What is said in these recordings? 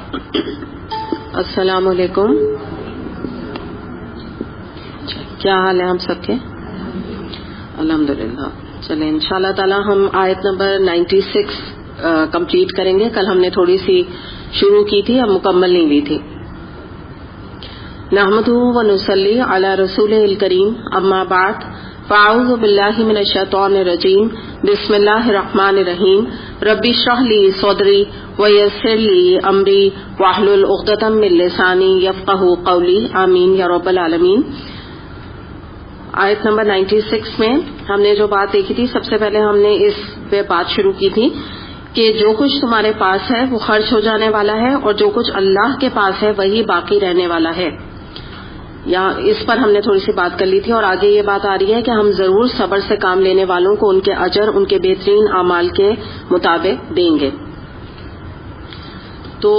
السلام علیکم. کیا حال ہے ہم سب کے؟ الحمدللہ. چلیں انشاءاللہ تعالی ہم آیت نمبر 96 کمپلیٹ کریں گے. کل ہم نے تھوڑی سی شروع کی تھی، اب مکمل نہیں ہوئی تھی. نحمدہ ونصلی علی رسولہ الکریم، اما بعد، فاعوذ باللہ من الشیطان الرجیم، بسم اللہ الرحمن الرحیم. رب اشرح لی صدری ویسر لی امری واحلل عقدۃ من لسانی یفقہوا قولی، آمین یا رب العالمین. آیت نمبر 96 میں ہم نے جو بات دیکھی تھی، سب سے پہلے ہم نے اس پہ بات شروع کی تھی کہ جو کچھ تمہارے پاس ہے وہ خرچ ہو جانے والا ہے، اور جو کچھ اللہ کے پاس ہے وہی باقی رہنے والا ہے. اس پر ہم نے تھوڑی سی بات کر لی تھی، اور آگے یہ بات آ رہی ہے کہ ہم ضرور صبر سے کام لینے والوں کو ان کے اجر ان کے بہترین اعمال کے مطابق دیں گے. تو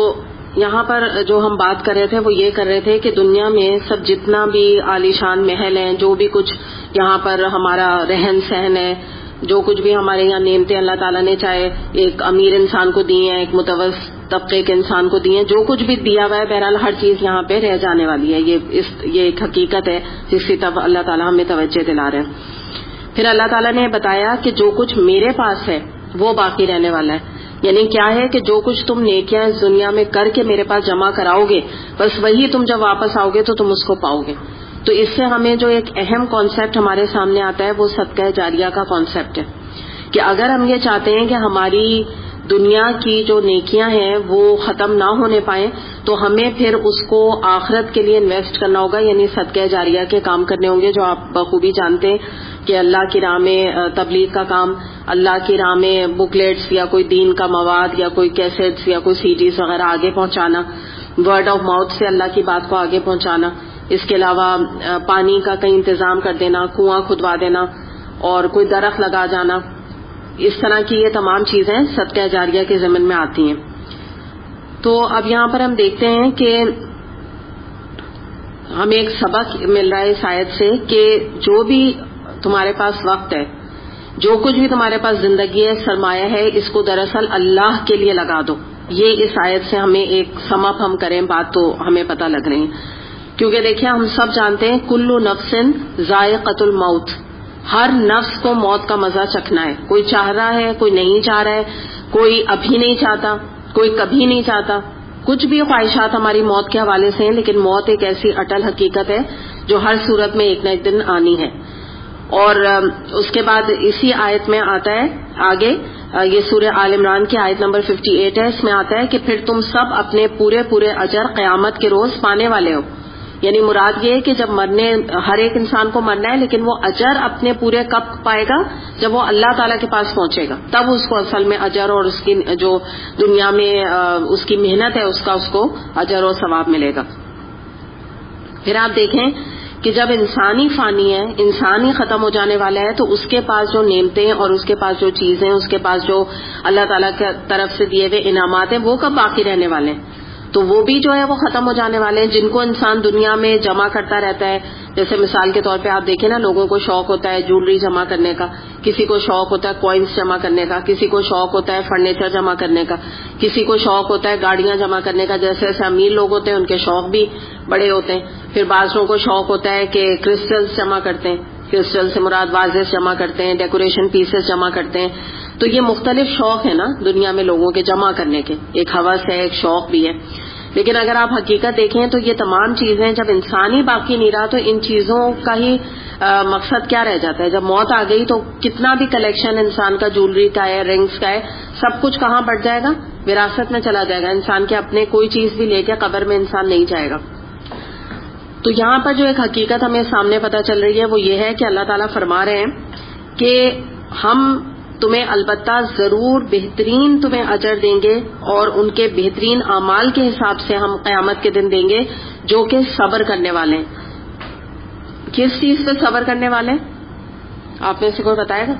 یہاں پر جو ہم بات کر رہے تھے وہ یہ کر رہے تھے کہ دنیا میں سب جتنا بھی عالیشان محل ہیں، جو بھی کچھ یہاں پر ہمارا رہن سہن ہے، جو کچھ بھی ہمارے یہاں نعمتیں اللہ تعالیٰ نے چاہے ایک امیر انسان کو دی ہیں، ایک متوسط طبقے کے انسان کو دی ہیں، جو کچھ بھی دیا ہوا ہے، بہرحال ہر چیز یہاں پہ رہ جانے والی ہے. یہ ایک حقیقت ہے جس کی طرف اللہ تعالیٰ ہمیں توجہ دلا رہے ہیں. پھر اللہ تعالیٰ نے بتایا کہ جو کچھ میرے پاس ہے وہ باقی رہنے والا ہے. یعنی کیا ہے کہ جو کچھ تم نیکیاں اس دنیا میں کر کے میرے پاس جمع کراؤ گے، بس وہی تم جب واپس آؤ گے تو تم اس کو پاؤ گے. تو اس سے ہمیں جو ایک اہم کانسیپٹ ہمارے سامنے آتا ہے وہ صدقہ جاریہ کا کانسیپٹ ہے کہ اگر ہم یہ چاہتے ہیں کہ ہماری دنیا کی جو نیکیاں ہیں وہ ختم نہ ہونے پائیں، تو ہمیں پھر اس کو آخرت کے لیے انویسٹ کرنا ہوگا. یعنی صدقہ جاریہ کے کام کرنے ہوں گے، جو آپ بخوبی جانتے ہیں کہ اللہ کی راہ میں تبلیغ کا کام، اللہ کی راہ میں بکلیٹس یا کوئی دین کا مواد یا کوئی کیسٹس یا کوئی سیڈیز وغیرہ آگے پہنچانا، ورڈ آف ماؤتھ سے اللہ کی بات کو آگے پہنچانا. اس کے علاوہ پانی کا کہیں انتظام کر دینا، کنواں کھدوا دینا اور کوئی درخت لگا جانا، اس طرح کی یہ تمام چیزیں صدقہ جاریہ کے ضمن میں آتی ہیں. تو اب یہاں پر ہم دیکھتے ہیں کہ ہمیں ایک سبق مل رہا ہے اس آیت سے کہ جو بھی تمہارے پاس وقت ہے، جو کچھ بھی تمہارے پاس زندگی ہے، سرمایہ ہے، اس کو دراصل اللہ کے لیے لگا دو. یہ اس آیت سے ہمیں ایک سم اپ ہم کریں بات تو ہمیں پتہ لگ رہی ہے. کیونکہ دیکھیں ہم سب جانتے ہیں کلو نفس ذائقۃ الموت، ہر نفس کو موت کا مزہ چکھنا ہے. کوئی چاہ رہا ہے، کوئی نہیں چاہ رہا ہے، کوئی ابھی نہیں چاہتا، کوئی کبھی نہیں چاہتا. کچھ بھی خواہشات ہماری موت کے حوالے سے ہیں، لیکن موت ایک ایسی اٹل حقیقت ہے جو ہر صورت میں ایک نہ ایک دن آنی ہے. اور اس کے بعد اسی آیت میں آتا ہے آگے، یہ سورہ آل عمران کی آیت نمبر 58 ہے، اس میں آتا ہے کہ پھر تم سب اپنے پورے اجر قیامت کے روز پانے والے ہو. یعنی مراد یہ ہے کہ جب ہر ایک انسان کو مرنا ہے، لیکن وہ اجر اپنے پورے کب پائے گا؟ جب وہ اللہ تعالیٰ کے پاس پہنچے گا، تب اس کو اصل میں اجر اور اس کی جو دنیا میں اس کی محنت ہے اس کو اجر و ثواب ملے گا. پھر آپ دیکھیں کہ جب انسانی فانی ہے، انسانی ختم ہو جانے والا ہے، تو اس کے پاس جو نعمتیں اور اس کے پاس جو چیزیں، اس کے پاس جو اللہ تعالیٰ کی طرف سے دیے ہوئے انعامات ہیں، وہ کب باقی رہنے والے ہیں؟ تو وہ بھی جو ہے وہ ختم ہو جانے والے ہیں. جن کو انسان دنیا میں جمع کرتا رہتا ہے، جیسے مثال کے طور پہ آپ دیکھیں نا، لوگوں کو شوق ہوتا ہے جیولری جمع کرنے کا، کسی کو شوق ہوتا ہے کوائنس جمع کرنے کا، کسی کو شوق ہوتا ہے فرنیچر جمع کرنے کا، کسی کو شوق ہوتا ہے گاڑیاں جمع کرنے کا. جیسے جیسے امیر لوگ ہوتے ہیں ان کے شوق بھی بڑے ہوتے ہیں. پھر بعض لوگوں کو شوق ہوتا ہے کہ کرسٹلز جمع کرتے ہیں، کرسٹل سے مراد وازز جمع کرتے ہیں، ڈیکوریشن پیسز جمع کرتے ہیں. تو یہ مختلف شوق ہے نا دنیا میں لوگوں کے جمع کرنے کے، ایک ہوس ہے، ایک شوق بھی ہے. لیکن اگر آپ حقیقت دیکھیں تو یہ تمام چیزیں جب انسان ہی باقی نہیں رہا تو ان چیزوں کا ہی مقصد کیا رہ جاتا ہے؟ جب موت آ گئی تو کتنا بھی کلیکشن انسان کا جیولری کا ہے، رنگز کا ہے، سب کچھ کہاں بڑھ جائے گا؟ وراثت میں چلا جائے گا. انسان کے اپنے کوئی چیز بھی لے کے قبر میں انسان نہیں جائے گا. تو یہاں پر جو ایک حقیقت ہمیں سامنے پتہ چل رہی ہے وہ یہ ہے کہ اللہ تعالیٰ فرما رہے ہیں کہ ہم تمہیں البتہ ضرور بہترین تمہیں اجر دیں گے، اور ان کے بہترین اعمال کے حساب سے ہم قیامت کے دن دیں گے جو کہ صبر کرنے والے ہیں. کس چیز پہ صبر کرنے والے ہیں؟ آپ میں سے کوئی بتائے گا؟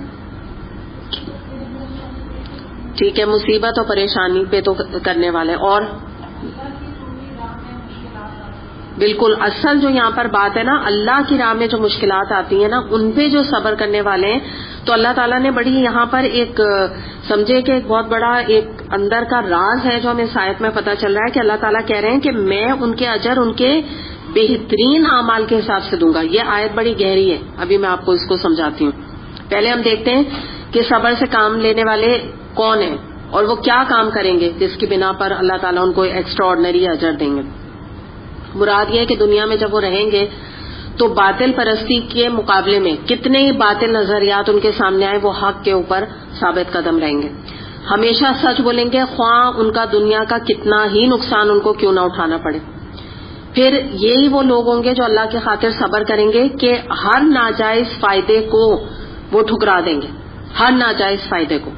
ٹھیک ہے، مصیبت اور پریشانی پہ تو کرنے والے. اور بالکل اصل جو یہاں پر بات ہے نا، اللہ کی راہ میں جو مشکلات آتی ہیں نا، ان پہ جو صبر کرنے والے ہیں، تو اللہ تعالیٰ نے بڑی یہاں پر ایک سمجھے کہ ایک بہت بڑا ایک اندر کا راز ہے جو ہمیں اس آیت میں پتہ چل رہا ہے کہ اللہ تعالیٰ کہہ رہے ہیں کہ میں ان کے اجر ان کے بہترین اعمال کے حساب سے دوں گا. یہ آیت بڑی گہری ہے, ابھی میں آپ کو اس کو سمجھاتی ہوں. پہلے ہم دیکھتے ہیں کہ صبر سے کام لینے والے کون ہیں اور وہ کیا کام کریں گے جس کی بنا پر اللہ تعالیٰ ان کو ایکسٹرا آرڈنری اجر دیں گے. مراد یہ ہے کہ دنیا میں جب وہ رہیں گے تو باطل پرستی کے مقابلے میں کتنے ہی باطل نظریات ان کے سامنے آئے وہ حق کے اوپر ثابت قدم رہیں گے, ہمیشہ سچ بولیں گے خواہ ان کا دنیا کا کتنا ہی نقصان ان کو کیوں نہ اٹھانا پڑے. پھر یہی وہ لوگ ہوں گے جو اللہ کی خاطر صبر کریں گے کہ ہر ناجائز فائدے کو وہ ٹھکرا دیں گے, ہر ناجائز فائدے کو.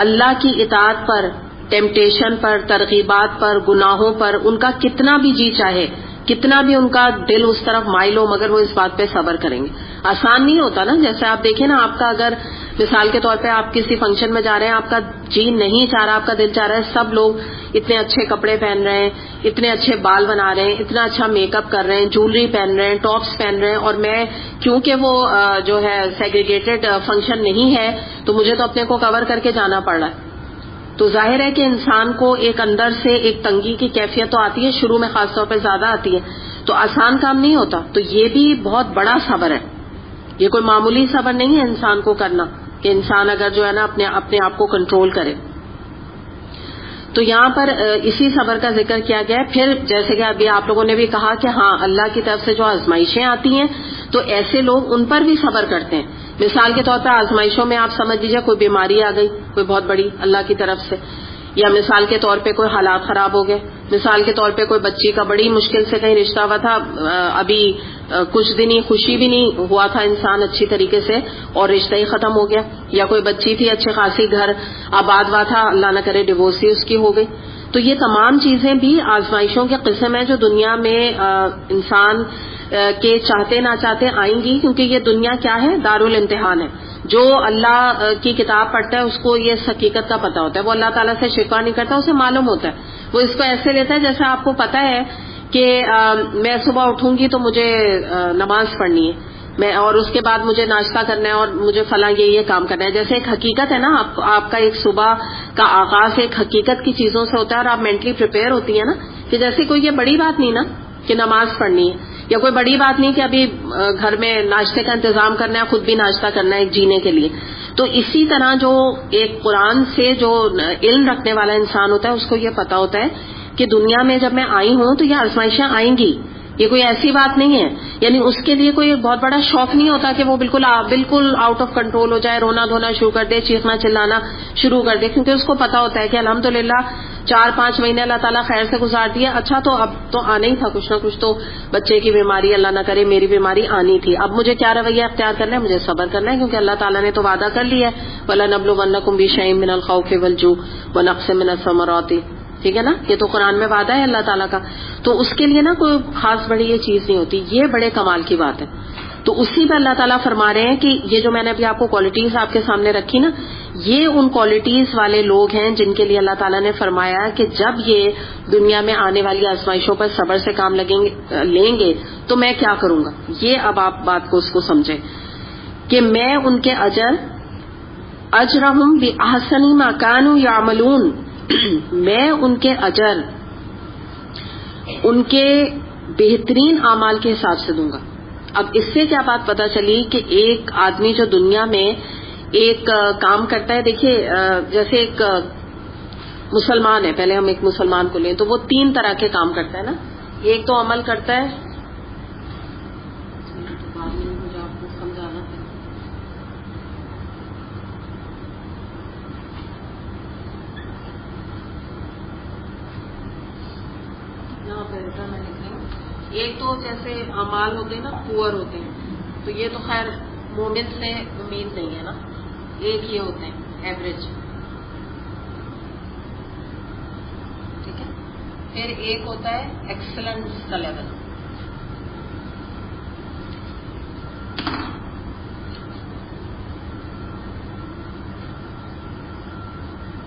اللہ کی اطاعت پر, ٹیمپٹیشن پر, ترغیبات پر, گناہوں پر ان کا کتنا بھی جی چاہے, کتنا بھی ان کا دل اس طرف مائل ہو, مگر وہ اس بات پہ صبر کریں گے. آسان نہیں ہوتا نا, جیسے آپ دیکھیں نا, آپ کا اگر مثال کے طور پہ آپ کسی فنکشن میں جا رہے ہیں, آپ کا جی نہیں چاہ رہا, آپ کا دل چاہ رہا ہے سب لوگ اتنے اچھے کپڑے پہن رہے ہیں, اتنے اچھے بال بنا رہے ہیں, اتنا اچھا میک اپ کر رہے ہیں, جولری پہن رہے ہیں, ٹاپس پہن رہے ہیں, اور میں کیونکہ وہ جو ہے سیگریگیٹڈ فنکشن نہیں ہے تو مجھے تو اپنے کو کور کر کے جانا پڑ رہا ہے. تو ظاہر ہے کہ انسان کو ایک اندر سے ایک تنگی کی کیفیت تو آتی ہے, شروع میں خاص طور پہ زیادہ آتی ہے, تو آسان کام نہیں ہوتا. تو یہ بھی بہت بڑا صبر ہے, یہ کوئی معمولی صبر نہیں ہے انسان کو کرنا کہ انسان اگر جو ہے نا اپنے آپ کو کنٹرول کرے. تو یہاں پر اسی صبر کا ذکر کیا گیا ہے. پھر جیسے کہ ابھی آپ لوگوں نے بھی کہا کہ ہاں اللہ کی طرف سے جو آزمائشیں آتی ہیں تو ایسے لوگ ان پر بھی صبر کرتے ہیں. مثال کے طور پر آزمائشوں میں آپ سمجھ لیجیے کوئی بیماری آ گئی, کوئی بہت بڑی اللہ کی طرف سے, یا مثال کے طور پہ کوئی حالات خراب ہو گئے, مثال کے طور پہ کوئی بچی کا بڑی مشکل سے کہیں رشتہ ہوا تھا, ابھی کچھ دن ہی خوشی بھی نہیں ہوا تھا انسان اچھی طریقے سے اور رشتہ ہی ختم ہو گیا, یا کوئی بچی تھی اچھے خاصی گھر آباد ہوا تھا, اللہ نہ کرے ڈیورس ہی اس کی ہو گئی. تو یہ تمام چیزیں بھی آزمائشوں کے قسم ہیں جو دنیا میں انسان کے چاہتے نہ چاہتے آئیں گی, کیونکہ یہ دنیا کیا ہے, دارالامتحان ہے. جو اللہ کی کتاب پڑھتا ہے اس کو یہ حقیقت کا پتہ ہوتا ہے, وہ اللہ تعالیٰ سے شکوہ نہیں کرتا, اسے معلوم ہوتا ہے. وہ اس کو ایسے لیتا ہے جیسے آپ کو پتہ ہے کہ میں صبح اٹھوں گی تو مجھے نماز پڑھنی ہے, میں اور اس کے بعد مجھے ناشتہ کرنا ہے اور مجھے فلاں یہ کام کرنا ہے. جیسے ایک حقیقت ہے نا, آپ کا ایک صبح کا آغاز ایک حقیقت کی چیزوں سے ہوتا ہے اور آپ مینٹلی پریپیئر ہوتی ہیں نا کہ جیسے کوئی یہ بڑی بات نہیں نا کہ نماز پڑھنی ہے, یا کوئی بڑی بات نہیں کہ ابھی گھر میں ناشتے کا انتظام کرنا ہے, خود بھی ناشتہ کرنا ہے ایک جینے کے لیے. تو اسی طرح جو ایک قرآن سے جو علم رکھنے والا انسان ہوتا ہے اس کو یہ پتا ہوتا ہے کہ دنیا میں جب میں آئی ہوں تو یہ آزمائشیں آئیں گی, یہ کوئی ایسی بات نہیں ہے. یعنی اس کے لیے کوئی بہت بڑا شوق نہیں ہوتا کہ وہ بالکل آؤٹ آف کنٹرول ہو جائے, رونا دھونا شروع کر دے, چیخنا چلانا شروع کر دے, کیونکہ اس کو پتا ہوتا ہے کہ الحمدللہ 4-5 مہینے اللہ تعالیٰ خیر سے گزار دیا. اچھا تو اب تو آنا ہی تھا کچھ نہ کچھ, تو بچے کی بیماری اللہ نہ کرے میری بیماری آنی تھی, اب مجھے کیا رویہ اختیار کرنا ہے, مجھے صبر کرنا ہے, کیونکہ اللہ تعالیٰ نے تو وعدہ کر لیا ہے وَلَنَبْلُوَنَّكُمْ بِشَيْءٍ مِّنَ الْخَوْفِ وَالْجُوعِ وَنَقْصٍ مِّنَ الثَّمَرَاتِ. ٹھیک ہے نا, یہ تو قرآن میں وعدہ ہے اللہ تعالیٰ کا, تو اس کے لیے نا کوئی خاص بڑی یہ چیز نہیں ہوتی, یہ بڑے کمال کی بات ہے. تو اسی پہ اللہ تعالیٰ فرما رہے ہیں کہ یہ جو میں نے ابھی آپ کو کوالٹیز آپ کے سامنے رکھی نا, یہ ان کوالٹیز والے لوگ ہیں جن کے لیے اللہ تعالیٰ نے فرمایا کہ جب یہ دنیا میں آنے والی آزمائشوں پر صبر سے کام لیں گے تو میں کیا کروں گا. یہ اب آپ بات کو اس کو سمجھیں کہ میں ان کے اجرہم بِأَحْسَنِ مَا كَانُوا يَعْمَلُونَ, میں ان کے اجر ان کے بہترین اعمال کے حساب سے دوں گا. اب اس سے کیا بات پتہ چلی کہ ایک آدمی جو دنیا میں ایک کام کرتا ہے, دیکھیے جیسے ایک مسلمان ہے, پہلے ہم ایک مسلمان کو لیں تو وہ 3 طرح کے کام کرتا ہے نا. ایک تو عمل کرتا ہے, مجھے آپ کو سمجھانا ہے, ایک تو جیسے اعمال ہوتے ہیں نا پور ہوتے ہیں, تو یہ تو خیر مومن سے امید نہیں ہے نا, ایک یہ ہوتے ہیں ایوریج, ٹھیک ہے. پھر ایک ہوتا ہے ایکسلنس کا لیول,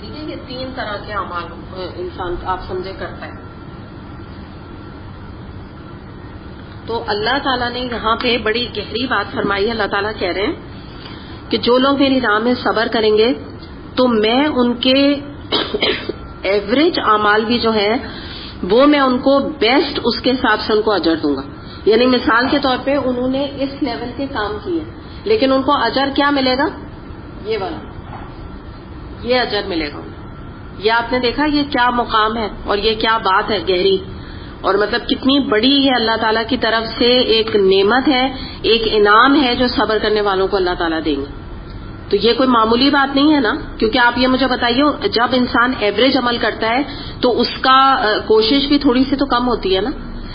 ٹھیک ہے. یہ 3 طرح کے اعمال انسان آپ سمجھے کرتا ہے. تو اللہ تعالیٰ نے یہاں پہ بڑی گہری بات فرمائی ہے. اللہ تعالیٰ کہہ رہے ہیں کہ جو لوگ میری راہ میں صبر کریں گے تو میں ان کے ایوریج اعمال بھی جو ہے وہ میں ان کو بیسٹ اس کے حساب سے ان کو اجر دوں گا. یعنی مثال کے طور پہ انہوں نے اس لیول کے کام کیے لیکن ان کو اجر کیا ملے گا؟ یہ والا، یہ اجر ملے گا. یہ آپ نے دیکھا یہ کیا مقام ہے اور یہ کیا بات ہے گہری، اور مطلب کتنی بڑی یہ اللہ تعالیٰ کی طرف سے ایک نعمت ہے، ایک انعام ہے جو صبر کرنے والوں کو اللہ تعالیٰ دیں گے. تو یہ کوئی معمولی بات نہیں ہے نا، کیونکہ آپ یہ مجھے بتائیے جب انسان ایوریج عمل کرتا ہے تو اس کا کوشش بھی تھوڑی سی تو کم ہوتی ہے نا،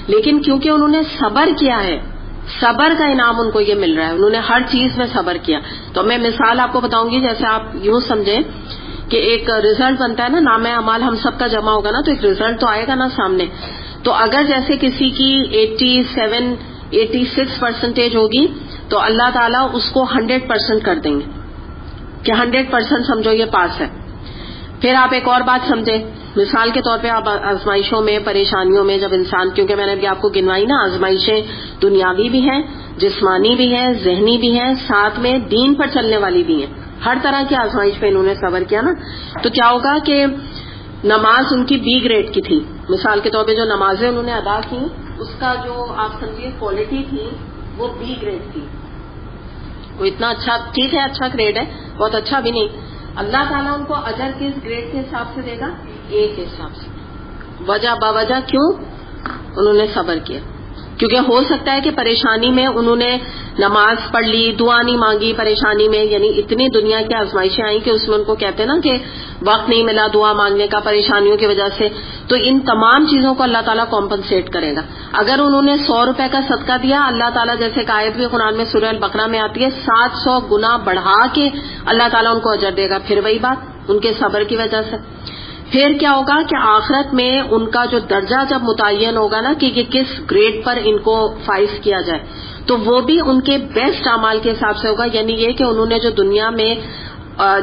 لیکن کیونکہ انہوں نے صبر کیا ہے، صبر کا انعام ان کو یہ مل رہا ہے، انہوں نے ہر چیز میں صبر کیا. تو میں مثال آپ کو بتاؤں گی، جیسے آپ یوں سمجھیں کہ ایک رزلٹ بنتا ہے نا، نام اعمال ہم سب کا جمع ہوگا نا، تو ایک رزلٹ تو آئے گا نا سامنے. تو اگر جیسے کسی کی 86% ہوگی تو اللہ تعالیٰ اس کو 100% کر دیں گے کہ 100% سمجھو یہ پاس ہے. پھر آپ ایک اور بات سمجھیں، مثال کے طور پہ آپ آزمائشوں میں، پریشانیوں میں جب انسان، کیونکہ میں نے ابھی آپ کو گنوائی نا، آزمائشیں دنیاوی بھی ہیں، جسمانی بھی ہیں، ذہنی بھی ہیں، ساتھ میں دین پر چلنے والی بھی ہیں. ہر طرح کی آزمائش پہ انہوں نے صبر کیا نا. تو کیا ہوگا کہ نماز ان کی بی گریڈ کی تھی، مثال کے طور پہ جو نمازیں انہوں نے ادا کی اس کا جو آپ سمجھیے کوالٹی تھی وہ بی گریڈ تھی. وہ اتنا اچھا، ٹھیک ہے اچھا گریڈ ہے، بہت اچھا بھی نہیں. اللہ تعالیٰ ان کو اجر کس گریڈ کے حساب سے دے گا؟ ایک کے حساب سے. وجہ باوجہ کیوں؟ انہوں نے صبر کیا. کیونکہ ہو سکتا ہے کہ پریشانی میں انہوں نے نماز پڑھ لی، دعا نہیں مانگی پریشانی میں، یعنی اتنی دنیا کی آزمائشیں آئیں کہ اس میں ان کو کہتے ہیں نا کہ وقت نہیں ملا دعا مانگنے کا پریشانیوں کی وجہ سے. تو ان تمام چیزوں کو اللہ تعالیٰ کمپنسیٹ کرے گا. اگر انہوں نے 100 روپے کا صدقہ دیا، اللہ تعالیٰ جیسے ایک آیت بھی قرآن میں سورہ البقرہ میں آتی ہے، 700 گنا بڑھا کے اللہ تعالیٰ ان کو اجر دے گا. پھر وہی بات ان کے صبر کی وجہ سے. پھر کیا ہوگا کہ آخرت میں ان کا جو درجہ جب متعین ہوگا نا کہ یہ کس گریڈ پر ان کو فائز کیا جائے، تو وہ بھی ان کے بیسٹ اعمال کے حساب سے ہوگا. یعنی یہ کہ انہوں نے جو دنیا میں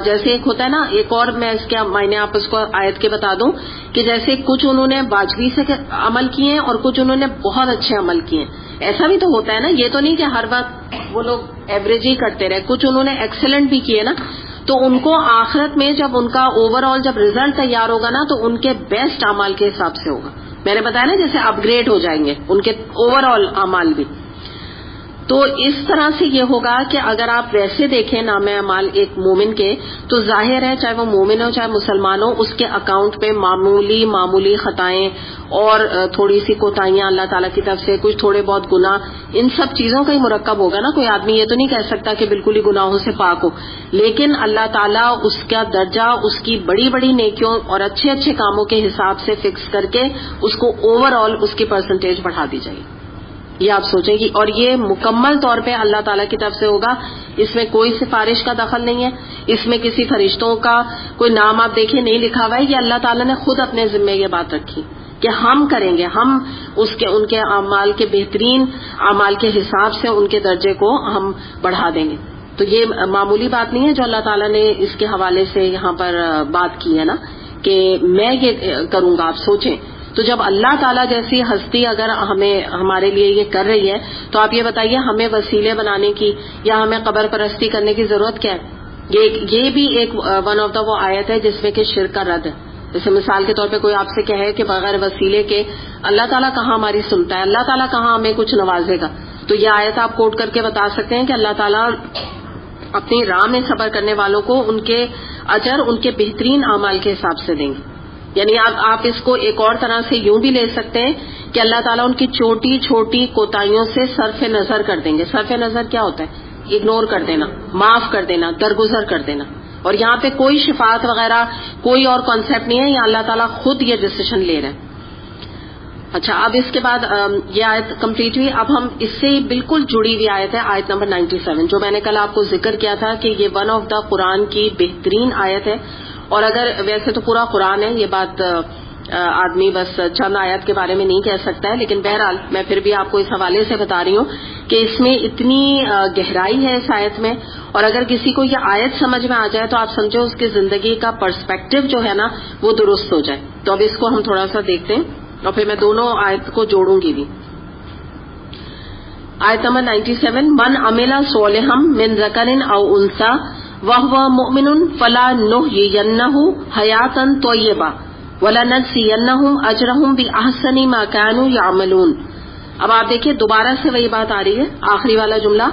جیسے ایک ہوتا ہے نا، ایک اور میں اس کے معنی آپ اس کو آیت کے بتا دوں کہ جیسے کچھ انہوں نے واجبی سے عمل کیے ہیں اور کچھ انہوں نے بہت اچھے عمل کیے ہیں. ایسا بھی تو ہوتا ہے نا، یہ تو نہیں کہ ہر وقت وہ لوگ ایوریج ہی کرتے رہے، کچھ انہوں نے ایکسیلنٹ بھی کیے نا. تو ان کو آخرت میں جب ان کا اوور آل جب ریزلٹ تیار ہوگا نا تو ان کے بیسٹ اعمال کے حساب سے ہوگا. میں نے بتایا نا جیسے اپ گریڈ ہو جائیں گے ان کے اوور آل اعمال بھی. تو اس طرح سے یہ ہوگا کہ اگر آپ ویسے دیکھیں نام اعمال ایک مومن کے، تو ظاہر ہے چاہے وہ مومن ہو چاہے مسلمان ہو، اس کے اکاؤنٹ پہ معمولی خطائیں اور تھوڑی سی کوتاہیاں اللہ تعالیٰ کی طرف سے، کچھ تھوڑے بہت گناہ، ان سب چیزوں کا ہی مرکب ہوگا نا. کوئی آدمی یہ تو نہیں کہہ سکتا کہ بالکل ہی گناہوں سے پاک ہو، لیکن اللہ تعالیٰ اس کا درجہ اس کی بڑی بڑی نیکیوں اور اچھے اچھے کاموں کے حساب سے فکس کر کے اس کو اوور آل اس کی پرسنٹیج بڑھا دی جائے گی. یہ آپ سوچیں گی، اور یہ مکمل طور پہ اللہ تعالیٰ کی طرف سے ہوگا. اس میں کوئی سفارش کا دخل نہیں ہے، اس میں کسی فرشتوں کا کوئی نام آپ دیکھیں نہیں لکھا ہوا ہے. یہ اللہ تعالیٰ نے خود اپنے ذمے یہ بات رکھی کہ ہم کریں گے، ہم ان کے اعمال کے بہترین اعمال کے حساب سے ان کے درجے کو ہم بڑھا دیں گے. تو یہ معمولی بات نہیں ہے جو اللہ تعالیٰ نے اس کے حوالے سے یہاں پر بات کی ہے نا کہ میں یہ کروں گا. آپ سوچیں، تو جب اللہ تعالیٰ جیسی ہستی اگر ہمارے لیے یہ کر رہی ہے تو آپ یہ بتائیے ہمیں وسیلے بنانے کی یا ہمیں قبر پرستی کرنے کی ضرورت کیا ہے؟ یہ بھی ایک ون آف دا وہ آیت ہے جس میں کہ شرک کا رد ہے. جیسے مثال کے طور پہ کوئی آپ سے کہے کہ بغیر وسیلے کے اللہ تعالیٰ کہاں ہماری سنتا ہے، اللہ تعالیٰ کہاں ہمیں کچھ نوازے گا. تو یہ آیت آپ کوٹ کر کے بتا سکتے ہیں کہ اللہ تعالیٰ اپنی راہ میں صبر کرنے والوں کو ان کے اجر ان کے بہترین اعمال کے حساب سے دیں گے. یعنی آپ اس کو ایک اور طرح سے یوں بھی لے سکتے ہیں کہ اللہ تعالیٰ ان کی چھوٹی چھوٹی کوتاہیوں سے صرف نظر کر دیں گے. صرف نظر کیا ہوتا ہے؟ اگنور کر دینا، معاف کر دینا، درگزر کر دینا. اور یہاں پہ کوئی شفاعت وغیرہ کوئی اور کانسیپٹ نہیں ہے، یہاں اللہ تعالیٰ خود یہ ڈیسیشن لے رہے ہیں. اچھا، اب اس کے بعد یہ آیت کمپلیٹ ہوئی. اب ہم اس سے بالکل جڑی ہوئی آیت ہے، آیت نمبر 97، جو میں نے کل آپ کو ذکر کیا تھا کہ یہ ون آف دا قرآن کی بہترین آیت ہے. اور اگر ویسے تو پورا قرآن ہے، یہ بات آدمی بس چند آیت کے بارے میں نہیں کہہ سکتا ہے، لیکن بہرحال میں پھر بھی آپ کو اس حوالے سے بتا رہی ہوں کہ اس میں اتنی گہرائی ہے اس آیت میں. اور اگر کسی کو یہ آیت سمجھ میں آ جائے تو آپ سمجھو اس کی زندگی کا پرسپیکٹو جو ہے نا وہ درست ہو جائے. تو اب اس کو ہم تھوڑا سا دیکھتے ہیں اور پھر میں دونوں آیت کو جوڑوں گی بھی. آیت نمبر 97، من عمل صالحا من ذکر او انثی وَهُوَ مُؤْمِنٌ فَلَا نُحْيِيَنَّهُ حَيَاةً طَيِّبَةً وَلَنَجْزِيَنَّهُمْ أَجْرَهُم بِأَحْسَنِ مَا كَانُوا يَعْمَلُونَ. اب آپ دیکھیے دوبارہ سے وہی بات آ رہی ہے، آخری والا جملہ،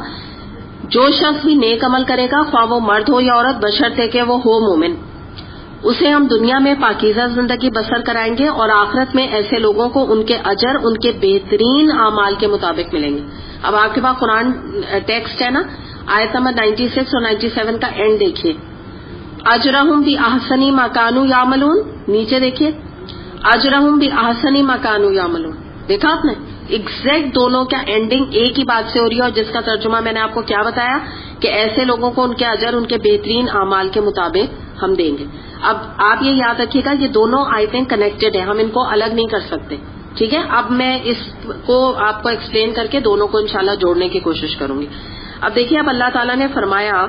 جو شخص بھی نیک عمل کرے گا خواہ وہ مرد ہو یا عورت بشرطے کہ وہ ہو مومن، اسے ہم دنیا میں پاکیزہ زندگی بسر کرائیں گے اور آخرت میں ایسے لوگوں کو ان کے اجر ان کے بہترین اعمال کے مطابق ملیں گے. اب آپ کے پاس قرآن ٹیکسٹ ہے نا، آیت نمبر 96 اور 97 کا اینڈ دیکھیے، اجرہم بِأَحْسَنِ مَا كَانُوا يَعْمَلُونَ. نیچے دیکھیے اجرہم بِأَحْسَنِ مَا كَانُوا يَعْمَلُونَ. دیکھا آپ نے ایگزیکٹ دونوں کا اینڈنگ ایک ہی بات سے ہو رہی ہے، اور جس کا ترجمہ میں نے آپ کو کیا بتایا کہ ایسے لوگوں کو ان کے اجر ان کے بہترین اعمال کے مطابق ہم دیں گے. اب آپ یہ یاد رکھیے گا یہ دونوں آیتیں کنیکٹڈ ہیں، ہم ان کو الگ نہیں کر سکتے. ٹھیک ہے، اب میں اس کو آپ کو ایکسپلین کر کے دونوں کو انشاءاللہ جوڑنے کی کوشش کروں گی. اب دیکھیے، اب اللہ تعالیٰ نے فرمایا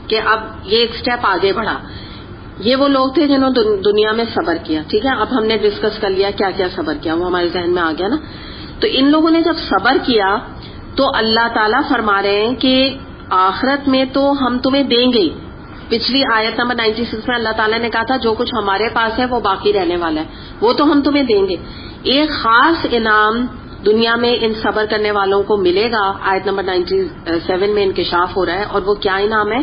کہ اب یہ ایک سٹیپ آگے بڑھا. یہ وہ لوگ تھے جنہوں نے دنیا میں صبر کیا. ٹھیک ہے، اب ہم نے ڈسکس کر لیا کیا کیا صبر کیا، وہ ہمارے ذہن میں آ گیا نا. تو ان لوگوں نے جب صبر کیا تو اللہ تعالیٰ فرما رہے ہیں کہ آخرت میں تو ہم تمہیں دیں گے. پچھلی آیت نمبر 96 میں اللہ تعالیٰ نے کہا تھا جو کچھ ہمارے پاس ہے وہ باقی رہنے والا ہے، وہ تو ہم تمہیں دیں گے. ایک خاص انعام دنیا میں ان صبر کرنے والوں کو ملے گا. آیت نمبر 97 میں انکشاف ہو رہا ہے، اور وہ کیا انعام ہے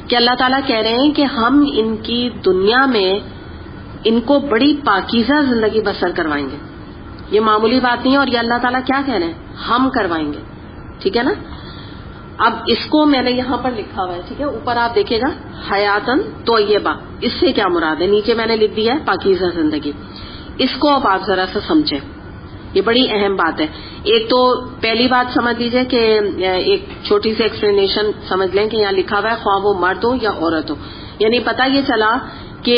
کہ اللہ تعالیٰ کہہ رہے ہیں کہ ہم ان کی دنیا میں ان کو بڑی پاکیزہ زندگی بسر کروائیں گے. یہ معمولی بات نہیں ہے، اور یہ اللہ تعالیٰ کیا کہہ رہے ہیں، ہم کروائیں گے. ٹھیک ہے نا. اب اس کو میں نے یہاں پر لکھا ہوا ہے، ٹھیک ہے، اوپر آپ دیکھیے گا حیاتن طیبہ، اس سے کیا مراد ہے، نیچے میں نے لکھ دیا ہے پاکیزہ زندگی. اس کو اب آپ ذرا سا سمجھیں، یہ بڑی اہم بات ہے. ایک تو پہلی بات سمجھ لیجئے کہ ایک چھوٹی سی ایکسپلینیشن سمجھ لیں کہ یہاں لکھا ہوا ہے خواہ وہ مرد ہو یا عورت ہو، یعنی پتہ یہ چلا کہ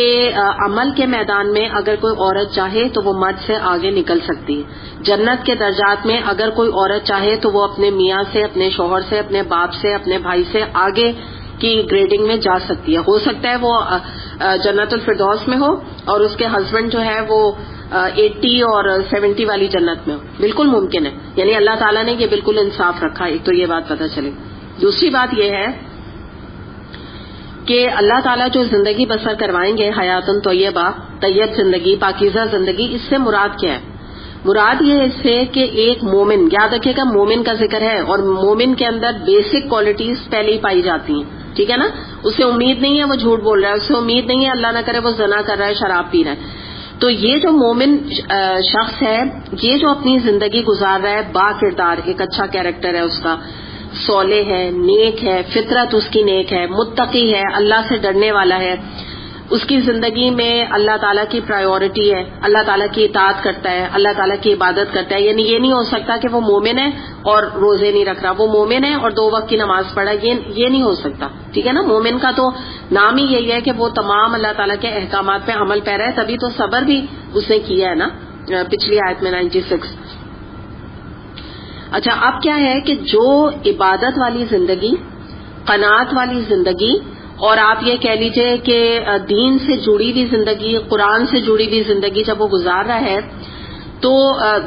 عمل کے میدان میں اگر کوئی عورت چاہے تو وہ مرد سے آگے نکل سکتی ہے. جنت کے درجات میں اگر کوئی عورت چاہے تو وہ اپنے میاں سے، اپنے شوہر سے، اپنے باپ سے، اپنے بھائی سے آگے کی گریڈنگ میں جا سکتی ہے. ہو سکتا ہے وہ جنت الفردوس میں ہو اور اس کے ہسبینڈ جو ہے وہ 80 اور 70 والی جنت میں ہو، بالکل ممکن ہے. یعنی اللہ تعالیٰ نے یہ بالکل انصاف رکھا. ایک تو یہ بات پتہ چلے. دوسری بات یہ ہے کہ اللہ تعالیٰ جو زندگی بسر کروائیں گے حیاتن طیبہ، طیب زندگی، پاکیزہ زندگی، اس سے مراد کیا ہے؟ مراد یہ ہے اس سے کہ ایک مومن، یاد رکھیے گا مومن کا ذکر ہے، اور مومن کے اندر بیسک کوالٹیز پہلے ہی پائی جاتی ہیں. ٹھیک ہے نا. اسے امید نہیں ہے وہ جھوٹ بول رہا ہے، اسے امید نہیں ہے اللہ نہ کرے وہ زنا کر رہا ہے، شراب پی رہا ہے. تو یہ جو مومن شخص ہے، یہ جو اپنی زندگی گزار رہا ہے با کردار، ایک اچھا کیریکٹر ہے اس کا، صالح ہے، نیک ہے، فطرت اس کی نیک ہے، متقی ہے، اللہ سے ڈرنے والا ہے، اس کی زندگی میں اللہ تعالیٰ کی پرائیورٹی ہے، اللہ تعالیٰ کی اطاعت کرتا ہے، اللہ تعالیٰ کی عبادت کرتا ہے. یعنی یہ نہیں ہو سکتا کہ وہ مومن ہے اور روزے نہیں رکھ رہا، وہ مومن ہے اور 2 وقت کی نماز پڑھا، یہ نہیں ہو سکتا. ٹھیک ہے نا. مومن کا تو نام ہی یہی ہے کہ وہ تمام اللہ تعالیٰ کے احکامات پہ عمل پیرا ہے، تبھی تو صبر بھی اس نے کیا ہے نا پچھلی آیت میں 96. اچھا، اب کیا ہے کہ جو عبادت والی زندگی، قناعت والی زندگی، اور آپ یہ کہہ لیجئے کہ دین سے جڑی ہوئی زندگی، قرآن سے جڑی ہوئی زندگی جب وہ گزار رہا ہے تو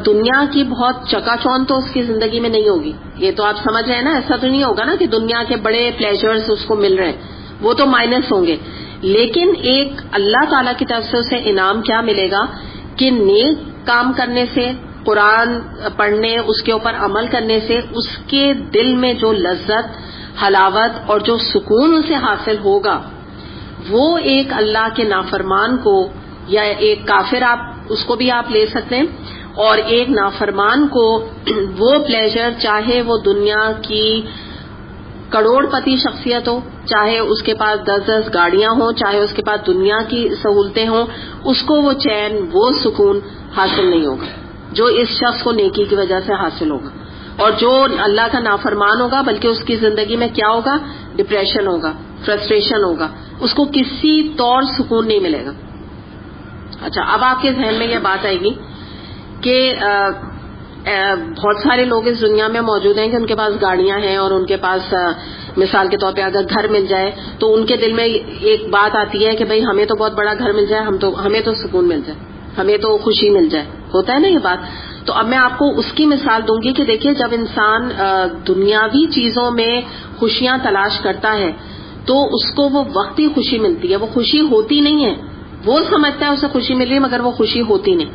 دنیا کی بہت چکا چوند تو اس کی زندگی میں نہیں ہوگی. یہ تو آپ سمجھ رہے ہیں نا. ایسا تو نہیں ہوگا نا کہ دنیا کے بڑے پلیجرز اس کو مل رہے ہیں، وہ تو مائنس ہوں گے. لیکن ایک اللہ تعالیٰ کی طرف سے اسے انعام کیا ملے گا کہ نیک کام کرنے سے، قرآن پڑھنے، اس کے اوپر عمل کرنے سے اس کے دل میں جو لذت، حلاوت اور جو سکون اسے حاصل ہوگا، وہ ایک اللہ کے نافرمان کو، یا ایک کافر آپ اس کو بھی آپ لے سکتے ہیں، اور ایک نافرمان کو وہ پلیجر، چاہے وہ دنیا کی کروڑ پتی شخصیت ہو، چاہے اس کے پاس 10 گاڑیاں ہوں، چاہے اس کے پاس دنیا کی سہولتیں ہوں، اس کو وہ چین، وہ سکون حاصل نہیں ہوگا جو اس شخص کو نیکی کی وجہ سے حاصل ہوگا. اور جو اللہ کا نافرمان ہوگا بلکہ اس کی زندگی میں کیا ہوگا، ڈپریشن ہوگا، فرسٹریشن ہوگا، اس کو کسی طور سکون نہیں ملے گا. اچھا، اب آپ کے ذہن میں یہ بات آئے گی کہ بہت سارے لوگ اس دنیا میں موجود ہیں کہ ان کے پاس گاڑیاں ہیں اور ان کے پاس مثال کے طور پہ اگر گھر مل جائے تو ان کے دل میں ایک بات آتی ہے کہ بھئی ہمیں تو بہت بڑا گھر مل جائے، ہمیں تو سکون مل جائے، ہمیں تو خوشی مل جائے. ہوتا ہے نا یہ بات. تو اب میں آپ کو اس کی مثال دوں گی کہ دیکھیے جب انسان دنیاوی چیزوں میں خوشیاں تلاش کرتا ہے تو اس کو وہ وقتی خوشی ملتی ہے، وہ خوشی ہوتی نہیں ہے. وہ سمجھتا ہے اسے خوشی مل رہی ہے مگر وہ خوشی ہوتی نہیں.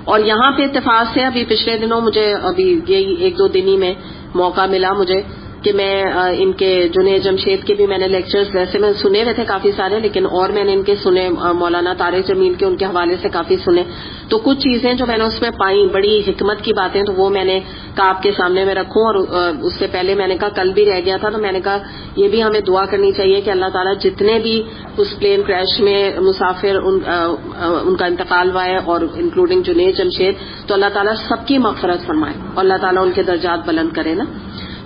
اور یہاں پہ اتفاق سے ابھی پچھلے دنوں مجھے ابھی یہی 1-2 دن ہی میں موقع ملا مجھے کہ میں ان کے جنید جمشید کے بھی میں نے لیکچرز ویسے میں سنے ہوئے تھے کافی سارے، لیکن اور میں نے ان کے سنے، مولانا طارق جمیل کے ان کے حوالے سے کافی سنے. تو کچھ چیزیں جو میں نے اس میں پائیں بڑی حکمت کی باتیں، تو وہ میں نے کہا آپ کے سامنے میں رکھوں. اور اس سے پہلے میں نے کہا کل بھی رہ گیا تھا، تو میں نے کہا یہ بھی ہمیں دعا کرنی چاہیے کہ اللہ تعالیٰ جتنے بھی اس پلین کریش میں مسافر ان کا انتقال ہوا ہے اور انکلوڈنگ جنید جمشید، تو اللہ تعالیٰ سب کی مغفرت فرمائے اور اللہ تعالیٰ ان کے درجات بلند کرے نا.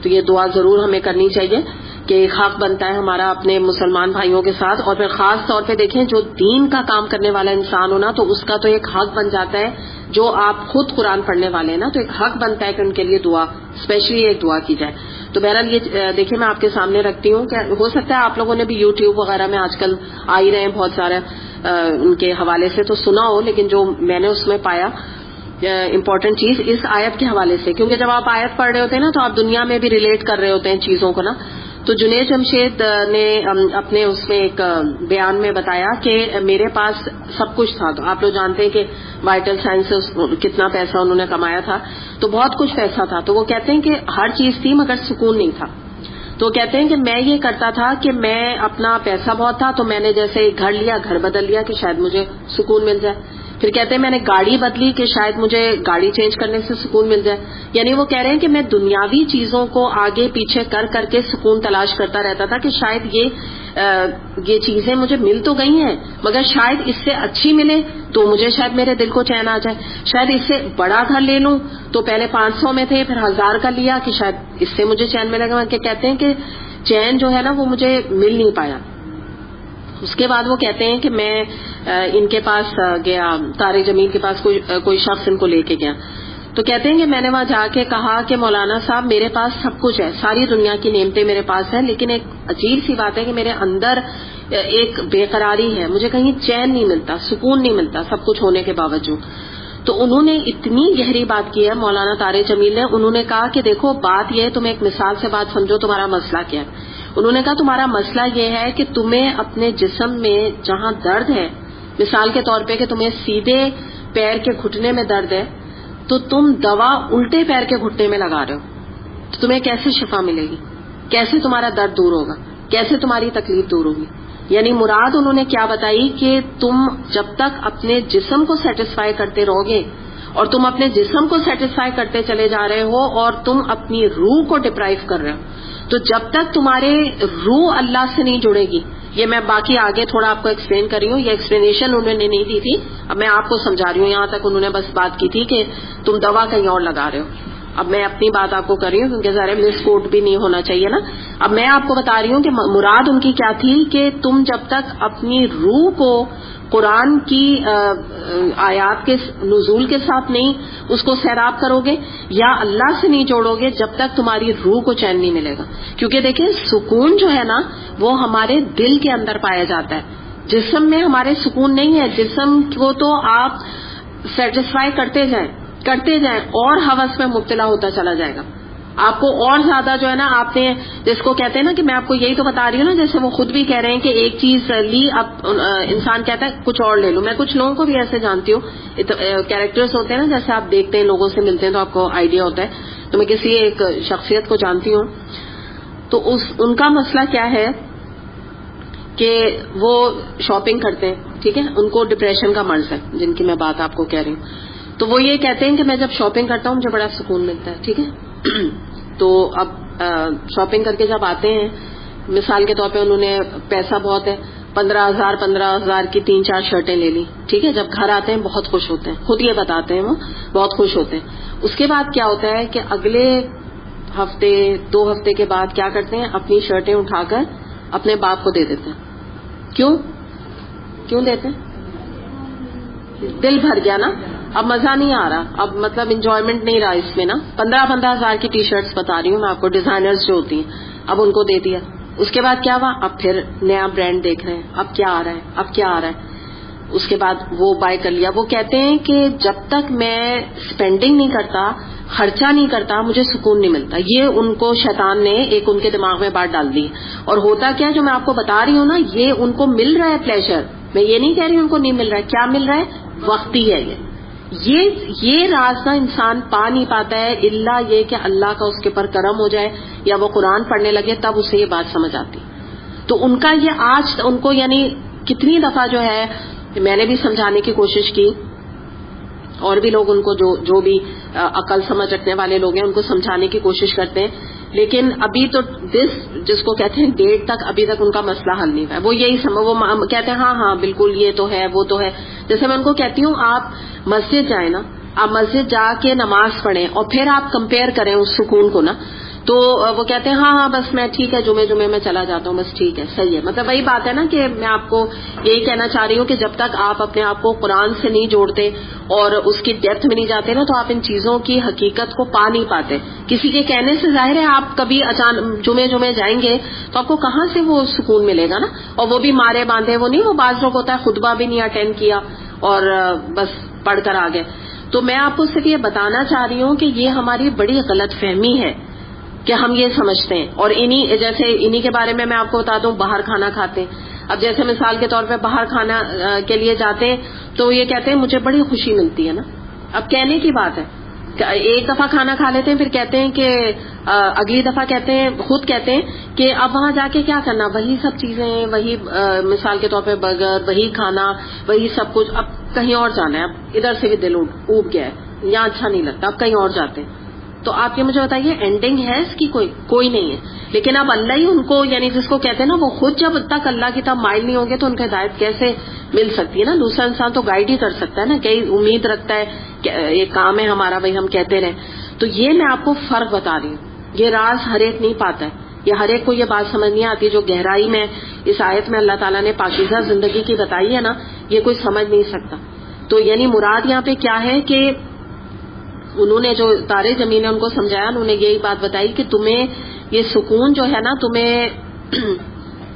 تو یہ دعا ضرور ہمیں کرنی چاہیے کہ ایک حق بنتا ہے ہمارا اپنے مسلمان بھائیوں کے ساتھ. اور پھر خاص طور پہ دیکھیں جو دین کا کام کرنے والا انسان ہو نا، تو اس کا تو ایک حق بن جاتا ہے، جو آپ خود قرآن پڑھنے والے ہیں نا، تو ایک حق بنتا ہے کہ ان کے لیے دعا، اسپیشلی ایک دعا کی جائے. تو بہرحال یہ دیکھیں میں آپ کے سامنے رکھتی ہوں کہ ہو سکتا ہے آپ لوگوں نے بھی یوٹیوب وغیرہ میں آج کل آ ہی رہے ہیں بہت سارے ان کے حوالے سے تو سنا ہو، لیکن جو میں نے اس میں پایا امپورٹنٹ چیز اس آیت کے حوالے سے، کیونکہ جب آپ آیت پڑھ رہے ہوتے ہیں نا تو آپ دنیا میں بھی ریلیٹ کر رہے ہوتے ہیں چیزوں کو نا. تو جنید جمشید نے اپنے اس میں ایک بیان میں بتایا کہ میرے پاس سب کچھ تھا. تو آپ لوگ جانتے ہیں کہ وائٹل سائنس کتنا پیسہ انہوں نے کمایا تھا، تو بہت کچھ پیسہ تھا. تو وہ کہتے ہیں کہ ہر چیز تھی مگر سکون نہیں تھا. تو کہتے ہیں کہ میں یہ کرتا تھا کہ میں اپنا پیسہ بہت تھا تو میں نے جیسے گھر لیا، گھر بدل لیا کہ شاید مجھے سکون مل جائے. پھر کہتے ہیں میں نے گاڑی بدلی کہ شاید مجھے گاڑی چینج کرنے سے سکون مل جائے. یعنی وہ کہہ رہے ہیں کہ میں دنیاوی چیزوں کو آگے پیچھے کر کر کے سکون تلاش کرتا رہتا تھا کہ شاید یہ چیزیں مجھے مل تو گئی ہیں مگر شاید اس سے اچھی ملے تو مجھے شاید میرے دل کو چین آ جائے. شاید اس سے بڑا گھر لے لوں تو پہلے 500 میں تھے پھر 1000 کا لیا کہ شاید اس سے مجھے چین ملے گا. کہتے ہیں کہ چین جو ہے نا وہ مجھے مل نہیں پایا. اس کے بعد وہ کہتے ہیں کہ میں ان کے پاس گیا، طارق جمیل کے پاس کوئی شخص ان کو لے کے گیا. تو کہتے ہیں کہ میں نے وہاں جا کے کہا کہ مولانا صاحب میرے پاس سب کچھ ہے، ساری دنیا کی نعمتیں میرے پاس ہیں، لیکن ایک عجیب سی بات ہے کہ میرے اندر ایک بے قراری ہے، مجھے کہیں چین نہیں ملتا، سکون نہیں ملتا سب کچھ ہونے کے باوجود. تو انہوں نے اتنی گہری بات کی ہے مولانا طارق جمیل نے. انہوں نے کہا کہ دیکھو بات یہ ہے، تم ایک مثال سے بات سمجھو تمہارا مسئلہ کیا ہے. انہوں نے کہا تمہارا مسئلہ یہ ہے کہ تمہیں اپنے جسم میں جہاں درد ہے، مثال کے طور پہ کہ تمہیں سیدھے پیر کے گھٹنے میں درد ہے تو تم دوا الٹے پیر کے گھٹنے میں لگا رہے ہو، تو تمہیں کیسے شفا ملے گی؟ کیسے تمہارا درد دور ہوگا؟ کیسے تمہاری تکلیف دور ہوگی؟ یعنی مراد انہوں نے کیا بتائی کہ تم جب تک اپنے جسم کو سیٹسفائی کرتے رہو گے اور تم اپنے جسم کو سیٹسفائی کرتے چلے جا رہے ہو اور تم اپنی روح کو ڈپرائیو کر رہے ہو، تو جب تک تمہارے روح اللہ سے نہیں جڑے گی. یہ میں باقی آگے تھوڑا آپ کو ایکسپلین کر رہی ہوں، یہ ایکسپلینیشن انہوں نے نہیں دی تھی، اب میں آپ کو سمجھا رہی ہوں. یہاں تک انہوں نے بس بات کی تھی کہ تم دوا کہیں اور لگا رہے ہو. اب میں اپنی بات آپ کو کر رہی ہوں کیونکہ ظاہر مس کوٹ بھی نہیں ہونا چاہیے نا. اب میں آپ کو بتا رہی ہوں کہ مراد ان کی کیا تھی کہ تم جب تک اپنی روح کو قرآن کی آیات کے نزول کے ساتھ نہیں اس کو سیراب کرو گے یا اللہ سے نہیں جوڑو گے، جب تک تمہاری روح کو چین نہیں ملے گا. کیونکہ دیکھیں سکون جو ہے نا وہ ہمارے دل کے اندر پایا جاتا ہے، جسم میں ہمارے سکون نہیں ہے. جسم کو تو آپ سیٹسفائی کرتے جائیں اور ہوس میں مبتلا ہوتا چلا جائے گا. آپ کو اور زیادہ جو ہے نا، آپ نے جس کو کہتے ہیں نا کہ میں آپ کو یہی تو بتا رہی ہوں نا، جیسے وہ خود بھی کہہ رہے ہیں کہ ایک چیز لی اب انسان کہتا ہے کچھ اور لے لوں. میں کچھ لوگوں کو بھی ایسے جانتی ہوں، کیریکٹرز ہوتے ہیں نا، جیسے آپ دیکھتے ہیں لوگوں سے ملتے ہیں تو آپ کو آئیڈیا ہوتا ہے. تو میں کسی ایک شخصیت کو جانتی ہوں تو ان کا مسئلہ کیا ہے کہ وہ شاپنگ کرتے ہیں، ٹھیک ہے، ان کو ڈپریشن کا مرض ہے جن کی میں بات آپ کو کہہ رہی ہوں. تو وہ یہ کہتے ہیں کہ میں جب شاپنگ کرتا ہوں مجھے بڑا سکون ملتا ہے، ٹھیک ہے. تو اب شاپنگ کر کے جب آتے ہیں، مثال کے طور پہ انہوں نے پیسہ بہت ہے، 15,000 کی 3-4 شرٹیں لے لی، ٹھیک ہے. جب گھر آتے ہیں بہت خوش ہوتے ہیں، خود یہ بتاتے ہیں وہ بہت خوش ہوتے ہیں. اس کے بعد کیا ہوتا ہے کہ اگلے ہفتے 2 ہفتے کے بعد کیا کرتے ہیں، اپنی شرٹیں اٹھا کر اپنے باپ کو دے دیتے ہیں. کیوں دیتے ہیں؟ دل بھر گیا نا، اب مزہ نہیں آ رہا، اب مطلب انجوائمنٹ نہیں رہا اس میں نا. 15,000 کی ٹی شرٹس بتا رہی ہوں میں آپ کو، ڈیزائنرز جو ہوتی ہیں، اب ان کو دے دیا. اس کے بعد کیا ہوا، اب پھر نیا برانڈ دیکھ رہے ہیں، اب کیا آ رہا ہے. اس کے بعد وہ بائی کر لیا. وہ کہتے ہیں کہ جب تک میں اسپینڈنگ نہیں کرتا، خرچہ نہیں کرتا مجھے سکون نہیں ملتا. یہ ان کو شیطان نے ایک ان کے دماغ میں بات ڈال دی. اور ہوتا کیا جو میں آپ کو بتا رہی ہوں نا, یہ ان کو مل رہا ہے پلیزر, میں یہ نہیں کہہ رہی ان کو نہیں مل رہا ہے, کیا مل رہا ہے, وقتی ہے. یہ راز نہ انسان پا نہیں پاتا ہے الا یہ کہ اللہ کا اس کے پر کرم ہو جائے یا وہ قرآن پڑھنے لگے تب اسے یہ بات سمجھ آتی. تو ان کا یہ آج ان کو یعنی کتنی دفعہ جو ہے میں نے بھی سمجھانے کی کوشش کی, اور بھی لوگ ان کو جو بھی عقل سمجھ رکھنے والے لوگ ہیں ان کو سمجھانے کی کوشش کرتے ہیں, لیکن ابھی تو جس کو کہتے ہیں ڈیٹ تک ابھی تک ان کا مسئلہ حل نہیں ہوا ہے. وہ یہی وہ کہتے ہیں ہاں بالکل یہ تو ہے وہ تو ہے. جیسے میں ان کو کہتی ہوں آپ مسجد جائیں نا, آپ مسجد جا کے نماز پڑھیں اور پھر آپ کمپیئر کریں اس سکون کو نا, تو وہ کہتے ہیں ہاں بس میں ٹھیک ہے جمعے میں چلا جاتا ہوں, بس ٹھیک ہے صحیح ہے. مطلب وہی بات ہے نا کہ میں آپ کو یہی کہنا چاہ رہی ہوں کہ جب تک آپ اپنے آپ کو قرآن سے نہیں جوڑتے اور اس کی ڈیپتھ میں نہیں جاتے نا, تو آپ ان چیزوں کی حقیقت کو پا نہیں پاتے. کسی کے کہنے سے ظاہر ہے آپ کبھی اچانک جمعے جائیں گے تو آپ کو کہاں سے وہ سکون ملے گا نا, اور وہ بھی مارے باندھے وہ نہیں, وہ بعض لوگ ہوتا ہے خطبہ بھی نہیں اٹینڈ کیا اور بس پڑھ کر آ گئے. تو میں آپ کو صرف یہ بتانا چاہ رہی ہوں کہ یہ ہماری بڑی غلط فہمی ہے کہ ہم یہ سمجھتے ہیں. اور انہی کے بارے میں آپ کو بتا دوں, باہر کھانا کھاتے ہیں. اب جیسے مثال کے طور پہ باہر کھانا کے لیے جاتے ہیں تو یہ کہتے ہیں مجھے بڑی خوشی ملتی ہے نا. اب کہنے کی بات ہے, ایک دفعہ کھانا کھا لیتے ہیں پھر کہتے ہیں کہ اگلی دفعہ خود کہتے ہیں کہ اب وہاں جا کے کیا کرنا, وہی سب چیزیں, وہی مثال کے طور پہ برگر, وہی کھانا, وہی سب کچھ, اب کہیں اور جانا ہے, اب ادھر سے بھی دل اوب گیا ہے, یہاں اچھا نہیں لگتا, اب کہیں اور جاتے ہیں. تو آپ یہ مجھے بتائیے اینڈنگ ہے اس کی کوئی نہیں ہے. لیکن اب اللہ ہی ان کو یعنی جس کو کہتے ہیں نا, وہ خود جب تک اللہ کی طرف مائل نہیں ہوں گے تو ان کو ہدایت کیسے مل سکتی ہے نا. دوسرا انسان تو گائیڈ ہی کر سکتا ہے نا, کئی امید رکھتا ہے کہ ایک کام ہے ہمارا بھائی ہم کہتے رہیں. تو یہ میں آپ کو فرق بتا رہی ہوں, یہ راز ہر ایک نہیں پاتا ہے, یہ ہر ایک کو یہ بات سمجھ نہیں آتی جو گہرائی میں اس آیت میں اللہ تعالیٰ نے پاکیزہ زندگی کی بتائی ہے نا, یہ کوئی سمجھ نہیں سکتا. تو یعنی مراد یہاں پہ کیا ہے کہ انہوں نے جو تارے زمین نے ان کو سمجھایا, انہوں نے یہی بات بتائی کہ تمہیں یہ سکون جو ہے نا تمہیں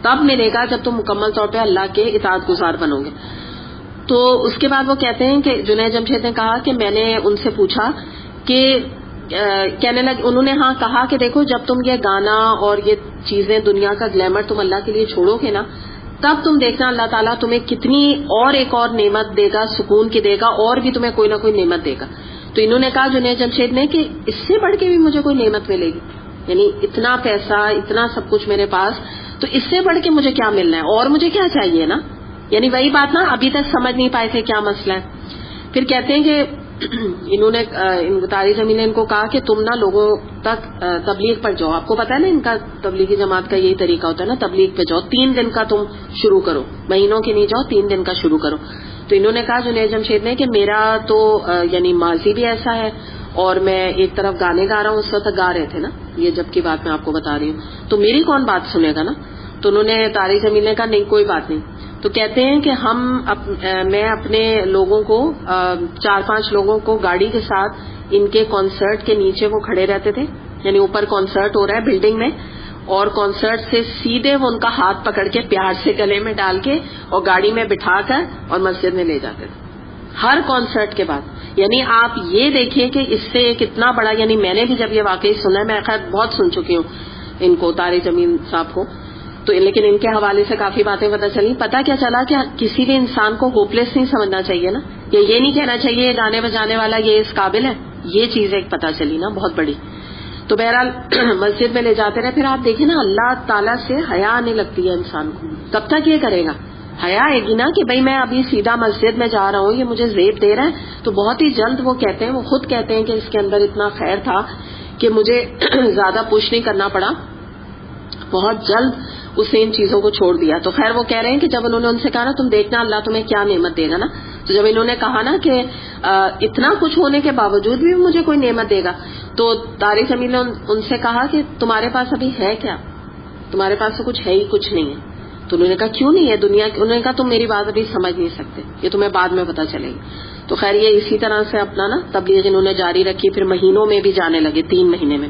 تب ملے گا جب تم مکمل طور پہ اللہ کے اطاعت گزار بنو گے. تو اس کے بعد وہ کہتے ہیں کہ جنید جمشید نے کہا کہ میں نے ان سے پوچھا کہ کہنے لگے, انہوں نے ہاں کہا کہ دیکھو جب تم یہ گانا اور یہ چیزیں دنیا کا گلیمر تم اللہ کے لیے چھوڑو گے نا, تب تم دیکھنا اللہ تعالیٰ تمہیں کتنی ایک اور نعمت دے گا, سکون کی دے گا, اور بھی تمہیں کوئی نہ کوئی نعمت دے گا. تو انہوں نے کہا جنید جمشید نے کہ اس سے بڑھ کے بھی مجھے کوئی نعمت ملے گی, یعنی اتنا پیسہ اتنا سب کچھ میرے پاس, تو اس سے بڑھ کے مجھے کیا ملنا ہے, اور مجھے کیا چاہیے نا. یعنی وہی بات نا, ابھی تک سمجھ نہیں پائے تھے کیا مسئلہ ہے. پھر کہتے ہیں کہ انہوں نے تاری زمین نے ان کو کہا کہ تم نا لوگوں تک تبلیغ پر جاؤ. آپ کو پتا ہے نا ان کا تبلیغی جماعت کا یہی طریقہ ہوتا ہے نا, تبلیغ پہ جاؤ, 3 دن کا تم شروع کرو, مہینوں کے نہیں جاؤ, 3 دن کا شروع کرو. تو انہوں نے کہا جنید جمشید نے کہ میرا تو یعنی ماضی بھی ایسا ہے, اور میں ایک طرف گانے گا رہا ہوں, اس وقت گا رہے تھے نا, یہ جب کی بات میں آپ کو بتا رہی ہوں, تو میری کون بات سنے گا نا. تو انہوں نے تاری زمین نے کہا نہیں کوئی بات نہیں. تو کہتے ہیں کہ میں اپنے لوگوں کو 4-5 لوگوں کو گاڑی کے ساتھ ان کے کانسرٹ کے نیچے وہ کھڑے رہتے تھے, یعنی اوپر کانسرٹ ہو رہا ہے بلڈنگ میں, اور کانسرٹ سے سیدھے وہ ان کا ہاتھ پکڑ کے پیار سے گلے میں ڈال کے اور گاڑی میں بٹھا کر اور مسجد میں لے جاتے تھے ہر کانسرٹ کے بعد. یعنی آپ یہ دیکھیں کہ اس سے کتنا بڑا, یعنی میں نے بھی جب یہ واقعی سنا ہے, میں خیر بہت سن چکی ہوں ان کو, تارے زمین صاحب کو, تو لیکن ان کے حوالے سے کافی باتیں پتہ چلی. پتہ کیا چلا کہ کسی بھی انسان کو ہوپ لیس نہیں سمجھنا چاہیے نا, یہ نہیں کہنا چاہیے یہ گانے بجانے والا یہ اس قابل ہے, یہ چیز ایک پتہ چلی نا بہت بڑی. تو بہرحال مسجد میں لے جاتے رہے. پھر آپ دیکھیں نا اللہ تعالیٰ سے حیا آنے لگتی ہے انسان کو. کب تک یہ کرے گا, حیا آئے گی نا کہ بھئی میں ابھی سیدھا مسجد میں جا رہا ہوں, یہ مجھے زیب دے رہا ہے. تو بہت ہی جلد وہ کہتے ہیں, وہ خود کہتے ہیں کہ اس کے اندر اتنا خیر تھا کہ مجھے زیادہ پوچھ نہیں کرنا پڑا, بہت جلد اس نے ان چیزوں کو چھوڑ دیا. تو خیر وہ کہہ رہے ہیں کہ جب انہوں نے ان سے کہا نا تم دیکھنا اللہ تمہیں کیا نعمت دے گا نا, تو جب انہوں نے کہا نا کہ اتنا کچھ ہونے کے باوجود بھی مجھے کوئی نعمت دے گا, تو تاری زمین نے ان سے کہا کہ تمہارے پاس ابھی ہے کیا, تمہارے پاس تو کچھ ہے ہی کچھ نہیں ہے. تو انہوں نے کہا کیوں نہیں ہے دنیا, انہوں نے کہا تم میری بات ابھی سمجھ نہیں سکتے, یہ تمہیں بعد میں پتہ چلے گی. تو خیر یہ اسی طرح سے اپنا نا تبلیغ انہوں نے جاری رکھی, پھر مہینوں میں بھی جانے لگے, 3 مہینے میں.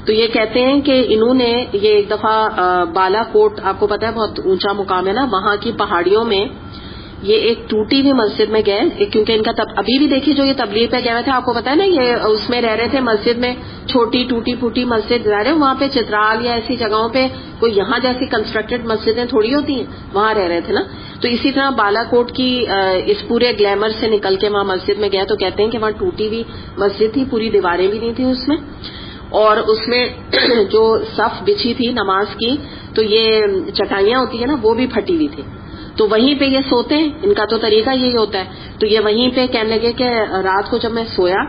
تو یہ کہتے ہیں کہ انہوں نے یہ ایک دفعہ بالا کوٹ, آپ کو پتا ہے بہت اونچا مقام ہے نا, وہاں کی پہاڑیوں میں یہ ایک ٹوٹی ہوئی مسجد میں گئے، کیونکہ ان کا ابھی بھی دیکھیے جو یہ تبلیغ پہ گئے ہوئے تھے، آپ کو پتا ہے نا یہ اس میں رہ رہے تھے مسجد میں، چھوٹی ٹوٹی پھوٹی مسجد رہ رہے، وہاں پہ چترال یا ایسی جگہوں پہ کوئی یہاں جیسی کنسٹرکٹڈ مسجدیں تھوڑی ہوتی ہیں، وہاں رہ رہے تھے نا. تو اسی طرح بالا کوٹ کی اس پورے گلیمر سے نکل کے وہاں مسجد میں گئے تو کہتے ہیں کہ وہاں ٹوٹی ہوئی مسجد تھی، پوری دیواریں بھی نہیں تھی اس میں، اور اس میں جو صف بچھی تھی نماز کی تو یہ چٹائیاں ہوتی ہیں نا وہ بھی پھٹی ہوئی تھی. تو وہیں پہ یہ سوتے ہیں، ان کا تو طریقہ یہی ہوتا ہے. تو یہ وہیں پہ کہنے لگے کہ رات کو جب میں سویا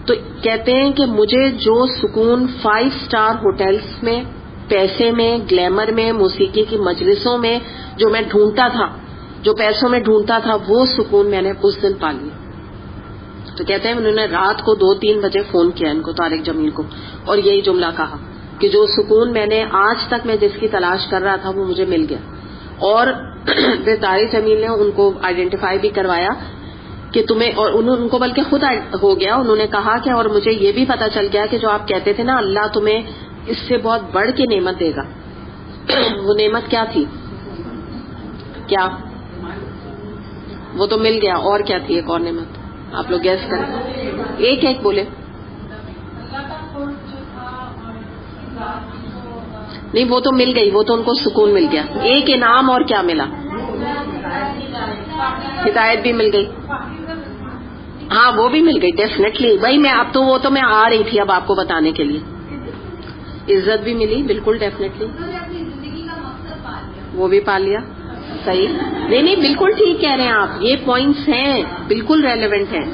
تو کہتے ہیں کہ مجھے جو سکون 5 اسٹار ہوٹلز میں، پیسے میں، گلیمر میں، موسیقی کی مجلسوں میں جو میں ڈھونڈتا تھا، جو پیسوں میں ڈھونڈتا تھا، وہ سکون میں نے اس دن پا لیا. تو کہتے ہیں انہوں نے رات کو 2-3 بجے فون کیا ان کو، طارق جمیل کو، اور یہی جملہ کہا کہ جو سکون میں نے آج تک میں جس کی تلاش کر رہا تھا وہ مجھے مل گیا. اور پھر طارق جمیل نے ان کو آئیڈینٹیفائی بھی کروایا کہ تمہیں، اور ان کو بلکہ خود ہو گیا، انہوں نے کہا کہ اور مجھے یہ بھی پتا چل گیا کہ جو آپ کہتے تھے نا اللہ تمہیں اس سے بہت بڑھ کے نعمت دے گا، وہ نعمت کیا تھی؟ کیا؟ وہ تو مل گیا، اور کیا تھی ایک اور نعمت؟ آپ لوگ گیس کریں، ایک ایک بولے. نہیں وہ تو مل گئی، وہ تو ان کو سکون مل گیا. ایک انعام اور کیا ملا؟ ہدایت بھی مل گئی. ہاں وہ بھی مل گئی ڈیفینیٹلی. بھائی میں اب تو وہ تو میں آ رہی تھی اب آپ کو بتانے کے لیے. عزت بھی ملی بالکل ڈیفینیٹلی، وہ بھی پا لیا. صحیح، نہیں بالکل ٹھیک کہہ رہے ہیں آپ، یہ پوائنٹس ہیں بالکل ریلیونٹ ہیں.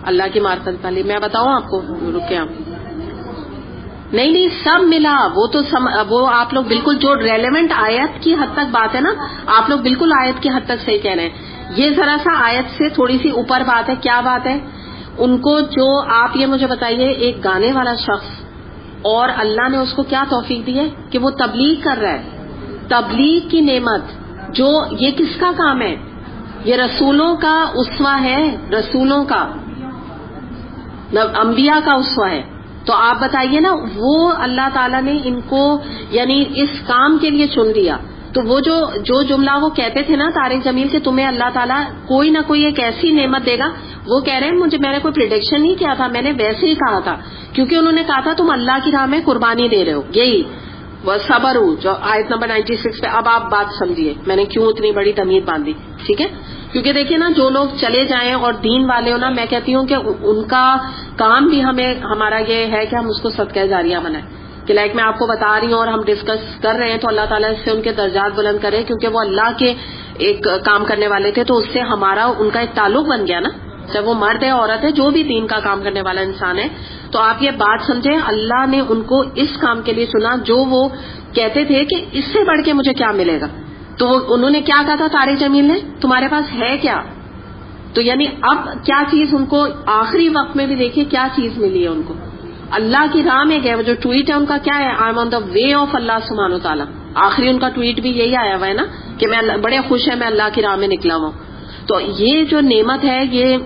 اللہ کی معرفت پالی. میں بتاؤں آپ کو، رکے آپ. نہیں سب ملا، وہ تو وہ آپ لوگ بالکل جو ریلیونٹ آیت کی حد تک بات ہے نا، آپ لوگ بالکل آیت کی حد تک صحیح کہہ رہے ہیں. یہ ذرا سا آیت سے تھوڑی سی اوپر بات ہے. کیا بات ہے؟ ان کو جو آپ یہ مجھے بتائیے، ایک گانے والا شخص اور اللہ نے اس کو کیا توفیق دی ہے کہ وہ تبلیغ کر رہا ہے. تبلیغ کی نعمت، جو یہ کس کا کام ہے؟ یہ رسولوں کا اسوہ ہے، رسولوں کا، انبیاء کا اسوہ ہے. تو آپ بتائیے نا، وہ اللہ تعالیٰ نے ان کو یعنی اس کام کے لیے چن لیا. تو وہ جو جملہ وہ کہتے تھے نا طارق جمیل کہ تمہیں اللہ تعالیٰ کوئی نہ کوئی ایک ایسی نعمت دے گا، وہ کہہ رہے ہیں میں نے کوئی پریڈکشن نہیں کیا تھا، میں نے ویسے ہی کہا تھا، کیونکہ انہوں نے کہا تھا تم اللہ کی راہ میں قربانی دے رہے ہو. یہی وہ صبر ہوں جو آیت نمبر 96 پہ. اب آپ بات سمجھیے میں نے کیوں اتنی بڑی تمہید باندھی. ٹھیک ہے، کیونکہ دیکھیے نا جو لوگ چلے جائیں اور دین والے ہو نا، میں کہتی ہوں کہ ان کا کام بھی ہمارا یہ ہے کہ ہم اس کو صدقہ جاریہ بنائیں. کہ لائک میں آپ کو بتا رہی ہوں اور ہم ڈسکس کر رہے ہیں تو اللہ تعالیٰ اس سے ان کے درجات بلند کرے، کیونکہ وہ اللہ کے ایک کام کرنے والے تھے تو اس سے ہمارا ان کا ایک تعلق بن گیا نا، چاہے وہ مرد ہے عورت ہے، جو بھی دین کا کام کرنے والا انسان ہے. تو آپ یہ بات سمجھیں، اللہ نے ان کو اس کام کے لیے چنا جو وہ کہتے تھے کہ اس سے بڑھ کے مجھے کیا ملے گا. تو انہوں نے کیا کہا تھا طارق جمیل نے، تمہارے پاس ہے کیا؟ تو یعنی اب کیا چیز ان کو آخری وقت میں بھی دیکھیے کیا چیز ملی ہے ان کو، اللہ کی راہ میں گئے. وہ جو ٹویٹ ہے ان کا کیا ہے، I am on the way of اللہ سبحانہ وتعالی. آخری ان کا ٹویٹ بھی یہی آیا ہوا ہے نا کہ میں بڑے خوش ہے میں اللہ کی راہ میں نکلا ہوں. تو یہ جو نعمت ہے یہ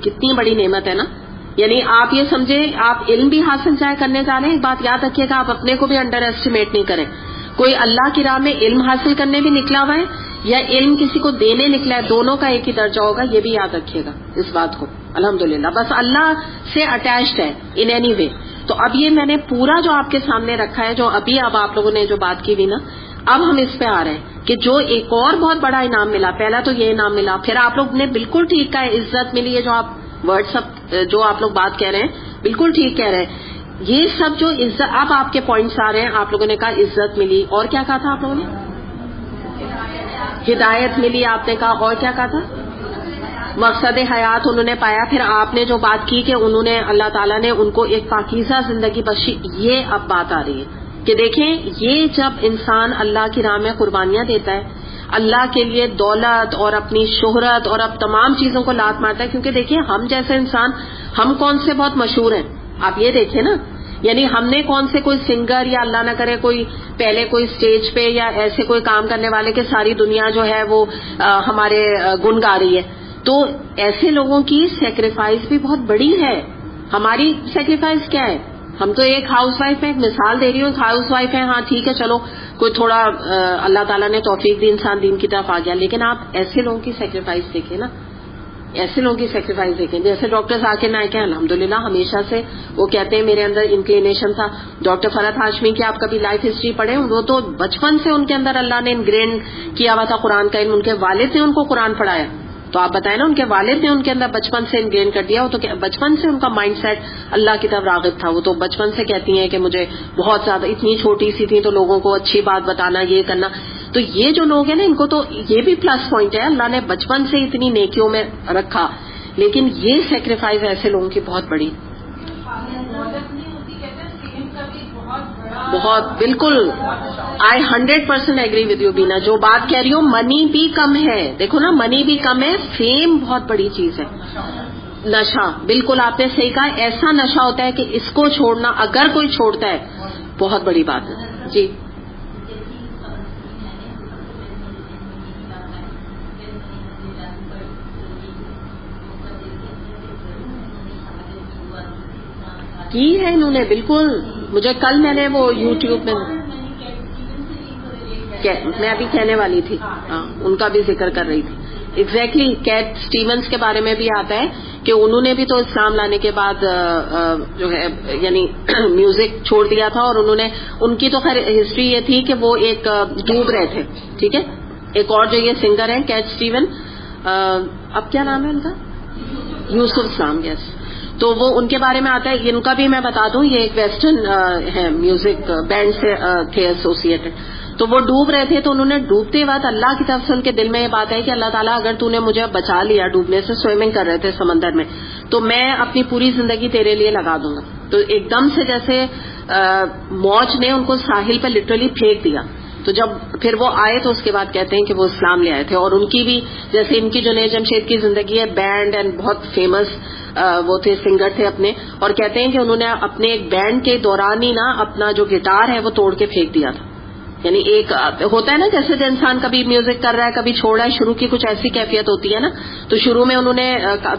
کتنی بڑی نعمت ہے نا. یعنی آپ یہ سمجھیں، آپ علم بھی حاصل چاہے کرنے جا رہے ہیں، ایک بات یاد رکھیے گا، آپ اپنے کو بھی انڈر ایسٹیمیٹ نہیں کریں. کوئی اللہ کی راہ میں علم حاصل کرنے بھی نکلا ہوا ہے یا علم کسی کو دینے نکلا ہے، دونوں کا ایک ہی درجہ ہوگا، یہ بھی یاد رکھیے گا اس بات کو. الحمدللہ بس اللہ سے اٹیچڈ ہے ان اینی وے. تو اب یہ میں نے پورا جو آپ کے سامنے رکھا ہے، جو ابھی اب آپ لوگوں نے جو بات کی ہوئی نا، اب ہم اس پہ آ رہے ہیں کہ جو ایک اور بہت بڑا انعام ملا. پہلا تو یہ انعام ملا، پھر آپ لوگ نے بالکل ٹھیک کہا ہے، عزت ملی ہے. جو آپ ورڈ سب جو آپ لوگ بات کہہ رہے ہیں بالکل ٹھیک کہہ رہے ہیں. یہ سب جو عزت، اب آپ کے پوائنٹس آ رہے ہیں. آپ لوگوں نے کہا عزت ملی، اور کیا کہا تھا آپ لوگوں نے؟ ہدایت ملی آپ نے کہا، اور کیا کہا تھا؟ مقصد حیات انہوں نے پایا. پھر آپ نے جو بات کی کہ انہوں نے اللہ تعالیٰ نے ان کو ایک پاکیزہ زندگی بخشی. یہ اب بات آ رہی ہے کہ دیکھیں یہ جب انسان اللہ کی راہ میں قربانیاں دیتا ہے، اللہ کے لیے دولت اور اپنی شہرت اور اب تمام چیزوں کو لات مارتا ہے. کیونکہ دیکھیں ہم جیسے انسان، ہم کون سے بہت مشہور ہیں آپ یہ دیکھیں نا، یعنی ہم نے کون سے کوئی سنگر یا اللہ نہ کرے کوئی پہلے کوئی سٹیج پہ یا ایسے کوئی کام کرنے والے کہ ساری دنیا جو ہے وہ ہمارے گن گا رہی ہے. تو ایسے لوگوں کی سیکریفائس بھی بہت بڑی ہے. ہماری سیکریفائس کیا ہے؟ ہم تو ایک ہاؤس وائف ہے، ایک مثال دے رہی ہوں، ایک ہاؤس وائف ہے، ہاں ٹھیک ہے چلو کوئی تھوڑا اللہ تعالیٰ نے توفیق دی انسان دین کی طرف آ گیا. لیکن آپ ایسے لوگوں کی سیکریفائس دیکھیں نا, ایسے لوگوں کی سیکریفائس دیکھیں. جیسے ڈاکٹر ذاکر نائک ہیں, الحمدللہ ہمیشہ سے وہ کہتے ہیں میرے اندر انکلینیشن تھا. ڈاکٹر فرحت ہاشمی کی آپ کبھی لائف ہسٹری پڑھیں, وہ تو بچپن سے ان کے اندر اللہ نے انگرین کیا ہوا تھا قرآن کا علم. ان کے والد نے ان کو قرآن پڑھایا. تو آپ بتائیں نا, ان کے والد نے ان کے اندر بچپن سے انگرین کر دیا. وہ تو بچپن سے ان کا مائنڈ سیٹ اللہ کی طرف راغب تھا. وہ تو بچپن سے کہتی ہیں کہ مجھے بہت زیادہ, اتنی چھوٹی سی تھی تو لوگوں کو اچھی بات بتانا, یہ کرنا. تو یہ جو لوگ ہیں نا, ان کو تو یہ بھی پلس پوائنٹ ہے, اللہ نے بچپن سے اتنی نیکیوں میں رکھا. لیکن یہ سیکریفائز ایسے لوگوں کی بہت بڑی, بہت بالکل. آئی 100% ایگری ود یو بینا, جو بات کہہ رہی ہوں. منی بھی کم ہے, دیکھو نا, منی بھی کم ہے, فیم بہت بڑی چیز ہے. نشہ, بالکل آپ نے صحیح کہا, ایسا نشہ ہوتا ہے کہ اس کو چھوڑنا اگر کوئی چھوڑتا ہے بہت بڑی بات ہے. جی کی ہے انہوں نے, بالکل. مجھے کل میں نے وہ یوٹیوب میں میں ابھی کہنے والی تھی, ان کا بھی ذکر کر رہی تھی. ایگزیکٹلی کیٹ سٹیونز کے بارے میں بھی آتا ہے کہ انہوں نے بھی تو اسلام لانے کے بعد جو ہے یعنی میوزک چھوڑ دیا تھا. اور انہوں نے, ان کی تو خیر ہسٹری یہ تھی کہ وہ ایک ڈوب رہے تھے, ٹھیک ہے. ایک اور جو یہ سنگر ہیں کیٹ سٹیون, اب کیا نام ہے ان کا, یوسف اسلام, یس. تو وہ ان کے بارے میں آتا ہے. ان کا بھی میں بتا دوں, یہ ایک ویسٹرن ہے میوزک بینڈ سے تھے ایسوسیٹڈ. تو وہ ڈوب رہے تھے, تو انہوں نے ڈوبتے وقت اللہ کی طرف سے ان کے دل میں یہ بات ہے کہ اللہ تعالیٰ اگر تو نے مجھے بچا لیا ڈوبنے سے, سوئمنگ کر رہے تھے سمندر میں, تو میں اپنی پوری زندگی تیرے لیے لگا دوں گا. تو ایک دم سے جیسے موج نے ان کو ساحل پہ لٹرلی پھینک دیا. تو جب پھر وہ آئے تو اس کے بعد کہتے ہیں کہ وہ اسلام لے آئے تھے. اور ان کی بھی جیسے ان کی جنید جمشید کی زندگی ہے, بینڈ اینڈ بہت فیمس وہ تھے, سنگر تھے اپنے. اور کہتے ہیں کہ انہوں نے اپنے ایک بینڈ کے دوران ہی نا اپنا جو گٹار ہے وہ توڑ کے پھینک دیا تھا. یعنی ایک ہوتا ہے نا جیسے جو انسان کبھی میوزک کر رہا ہے کبھی چھوڑ رہا ہے, شروع کی کچھ ایسی کیفیت ہوتی ہے نا. تو شروع میں انہوں نے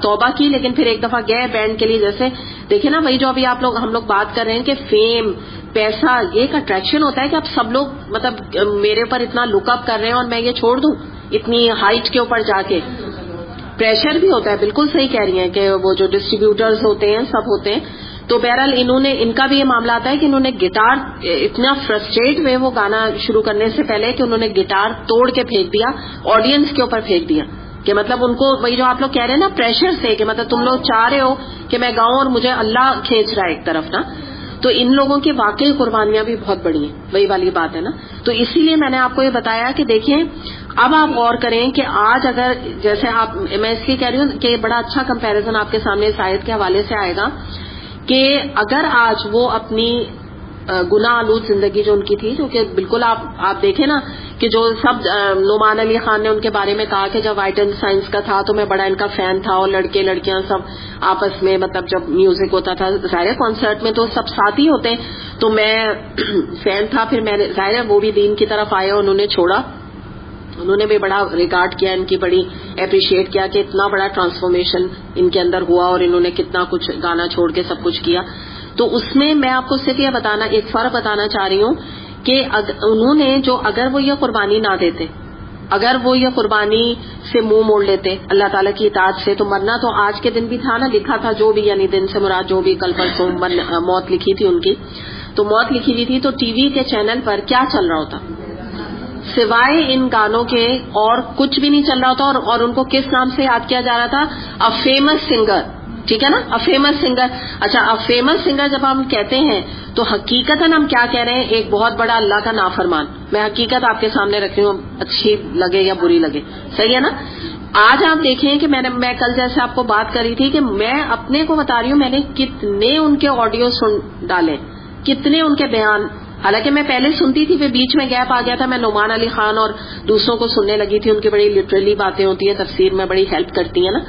توبہ کی, لیکن پھر ایک دفعہ گئے بینڈ کے لیے. جیسے دیکھیں نا, وہی جو ابھی ہم لوگ بات کر رہے ہیں کہ فیم, پیسہ, یہ ایک اٹریکشن ہوتا ہے کہ اب سب لوگ مطلب میرے اوپر اتنا لک اپ کر رہے ہیں اور میں یہ چھوڑ دوں اتنی ہائٹ کے اوپر جا کے. پریشر بھی ہوتا ہے, بالکل صحیح کہہ رہی ہیں کہ وہ جو ڈسٹریبیوٹرز ہوتے ہیں سب ہوتے ہیں. تو بہرحال ان کا بھی یہ معاملہ آتا ہے کہ انہوں نے گٹار اتنا فرسٹریٹ ہوئے وہ گانا شروع کرنے سے پہلے کہ انہوں نے گٹار توڑ کے پھینک دیا, آڈینس کے اوپر پھینک دیا. کہ مطلب ان کو وہی جو آپ لوگ کہہ رہے ہیں نا پریشر سے, کہ مطلب تم لوگ چاہ رہے ہو کہ میں گاؤں اور مجھے اللہ کھینچ رہا ہے ایک طرف نا. تو ان لوگوں کی واقعی قربانیاں بھی بہت بڑی ہیں, وہی والی بات ہے نا. تو اسی لیے میں نے آپ کو یہ بتایا کہ دیکھیں اب آپ غور کریں کہ آج اگر جیسے آپ, میں اس لیے کہہ رہی ہوں کہ بڑا اچھا کمپیریزن آپ کے سامنے اس آیت کے حوالے سے آئے گا کہ اگر آج وہ اپنی گناہ آلود زندگی جو ان کی تھی, جو کہ بالکل آپ دیکھیں نا کہ جو سب نعمان علی خان نے ان کے بارے میں کہا کہ جب وائٹ اینڈ سائنس کا تھا تو میں بڑا ان کا فین تھا, اور لڑکے لڑکیاں سب آپس میں مطلب جب میوزک ہوتا تھا ظاہر کانسرٹ میں تو سب ساتھ ہی ہوتے ہیں, تو میں فین تھا. پھر میں نے ظاہر وہ بھی دین کی طرف آئے, انہوں نے چھوڑا, انہوں نے بھی بڑا ریگارڈ کیا, ان کی بڑی اپریشیٹ کیا کہ اتنا بڑا ٹرانسفارمیشن ان کے اندر ہوا اور انہوں نے کتنا کچھ گانا چھوڑ کے سب کچھ کیا. تو اس میں میں آپ کو صرف یہ بتانا, ایک فرق بتانا چاہ رہی ہوں کہ انہوں نے جو اگر وہ یہ قربانی نہ دیتے, اگر وہ یہ قربانی سے منہ موڑ لیتے اللہ تعالیٰ کی اطاعت سے, تو مرنا تو آج کے دن بھی تھا نا, لکھا تھا جو بھی, یعنی دن سے مراد جو بھی کل پرسوں موت لکھی تھی ان کی, تو موت لکھی ہوئی تھی. تو ٹی وی کے چینل پر کیا چل رہا ہوتا سوائے ان گانوں کے, اور کچھ بھی نہیں چل رہا ہوتا. اور ان کو کس نام سے یاد کیا جا رہا تھا, ا فیمس سنگر, ٹھیک ہے نا, ا فیمس سنگر. اچھا, ا فیمس سنگر جب ہم کہتے ہیں تو حقیقتاً ہم کیا کہہ رہے ہیں, ایک بہت بڑا اللہ کا نافرمان. میں حقیقت آپ کے سامنے رکھ رہی ہوں, اچھی لگے یا بری لگے, صحیح ہے نا. آج آپ دیکھیں کہ میں کل جیسے آپ کو بات کر رہی تھی کہ میں اپنے کو بتا رہی ہوں, میں نے کتنے ان کے آڈیو سن ڈالے, کتنے ان کے بیان. حالانکہ میں پہلے سنتی تھی, پھر بیچ میں گیپ آ گیا تھا, میں نعمان علی خان اور دوسروں کو سننے لگی تھی, ان کی بڑی لٹرلی باتیں ہوتی ہیں, تفسیر میں بڑی ہیلپ کرتی ہیں نا,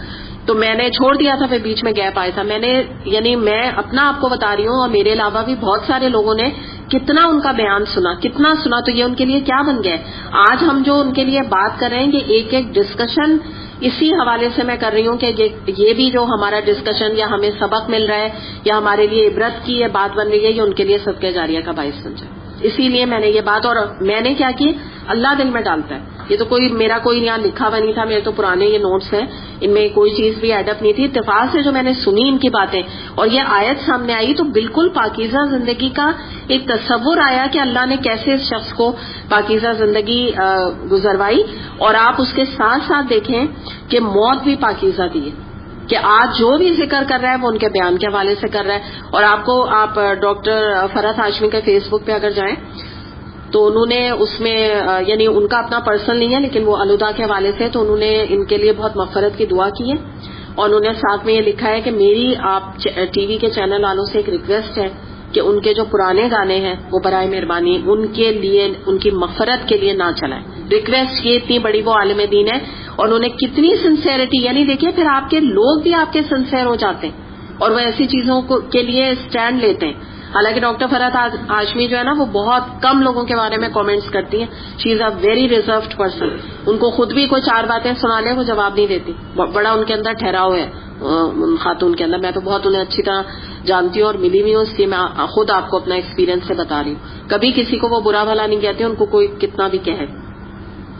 تو میں نے چھوڑ دیا تھا, پھر بیچ میں گیپ آیا تھا. میں نے یعنی میں اپنا آپ کو بتا رہی ہوں, اور میرے علاوہ بھی بہت سارے لوگوں نے کتنا ان کا بیان سنا, کتنا سنا. تو یہ ان کے لیے کیا بن گیا ہے. آج ہم جو ان کے لیے بات کر رہے ہیں, یہ ایک ایک ڈسکشن اسی حوالے سے میں کر رہی ہوں کہ یہ بھی جو ہمارا ڈسکشن یا ہمیں سبق مل رہا ہے یا ہمارے لیے عبرت کی یہ بات بن رہی ہے, یہ ان کے لیے صدقہ جاریہ کا باعث بن جائے. اسی لیے میں نے یہ بات، اور میں نے کیا کی، اللہ دل میں ڈالتا ہے. یہ تو میرا کوئی یہاں لکھا ہوا نہیں تھا، میرے تو پرانے یہ نوٹس ہیں، ان میں کوئی چیز بھی ایڈ اپ نہیں تھی. اتفاق سے جو میں نے سنی ان کی باتیں اور یہ آیت سامنے آئی تو بالکل پاکیزہ زندگی کا ایک تصور آیا کہ اللہ نے کیسے اس شخص کو پاکیزہ زندگی گزروائی. اور آپ اس کے ساتھ ساتھ دیکھیں کہ موت بھی پاکیزہ دی ہے، کہ آج جو بھی ذکر کر رہا ہے وہ ان کے بیان کے حوالے سے کر رہا ہے. اور آپ ڈاکٹر فرحت ہاشمی کے فیس بک پہ اگر جائیں تو انہوں نے اس میں یعنی ان کا اپنا پرسنل نہیں ہے لیکن وہ الہدا کے حوالے سے، تو انہوں نے ان کے لیے بہت مغفرت کی دعا کی ہے. اور انہوں نے ساتھ میں یہ لکھا ہے کہ میری آپ ٹی وی کے چینل والوں سے ایک ریکویسٹ ہے کہ ان کے جو پرانے گانے ہیں وہ برائے مہربانی ان کے لیے، ان کی مغفرت کے لیے نہ چلائیں. ریکویسٹ یہ اتنی بڑی، وہ عالم دین ہے اور انہوں نے کتنی سنسیئرٹی، یعنی دیکھیے پھر آپ کے لوگ بھی آپ کے سنسیئر ہو جاتے ہیں اور وہ ایسی چیزوں کے لیے اسٹینڈ لیتے ہیں. حالانکہ ڈاکٹر فرحت ہاشمی جو ہے نا وہ بہت کم لوگوں کے بارے میں کامنٹس کرتی ہیں. شی از اے ویری ریزروڈ پرسن. ان کو خود بھی کوئی 4 باتیں سنا لے وہ جواب نہیں دیتی. بڑا ان کے اندر ٹھہراؤ ہے خاتون کے اندر. میں تو بہت انہیں اچھی طرح جانتی ہوں اور ملی ہوئی ہوں، اس لیے میں خود آپ کو اپنا ایکسپیرینس سے بتا رہی ہوں. کبھی کسی کو وہ برا بھلا نہیں کہتے، ان کو کوئی کتنا بھی کہے،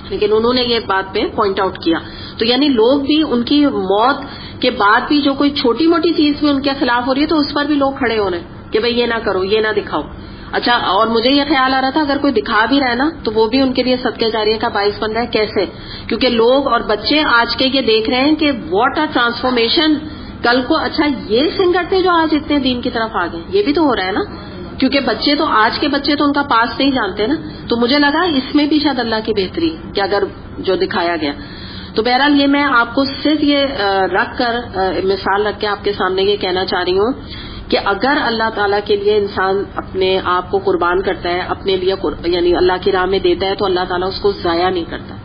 لیکن انہوں نے یہ بات پہ پوائنٹ آؤٹ کیا. تو یعنی لوگ بھی ان کی موت کے بعد بھی جو کوئی چھوٹی موٹی چیز بھی ان کے خلاف ہو رہی ہے تو اس پر بھی لوگ کھڑے ہو رہے ہیں کہ بھئی یہ نہ کرو، یہ نہ دکھاؤ. اچھا، اور مجھے یہ خیال آ رہا تھا اگر کوئی دکھا بھی رہا ہے نا تو وہ بھی ان کے لیے صدقہ جاریہ کا باعث بن رہا ہے. کیسے؟ کیونکہ لوگ اور بچے آج کے یہ دیکھ رہے ہیں کہ واٹ اے ٹرانسفارمیشن. کل کو اچھا یہ سنگر تھے جو آج اتنے دین کی طرف آ گئے، یہ بھی تو ہو رہا ہے نا. کیونکہ بچے تو آج کے بچے تو ان کا پاس نہیں جانتے نا. تو مجھے لگا اس میں بھی شاید اللہ کی بہتری کہ اگر جو دکھایا گیا. تو بہرحال یہ میں آپ کو صرف یہ رکھ کر مثال رکھ کے آپ کے سامنے یہ کہنا چاہ رہی ہوں کہ اگر اللہ تعالیٰ کے لیے انسان اپنے آپ کو قربان کرتا ہے، اپنے لیے یعنی اللہ کی راہ میں دیتا ہے تو اللہ تعالیٰ اس کو ضائع نہیں کرتا.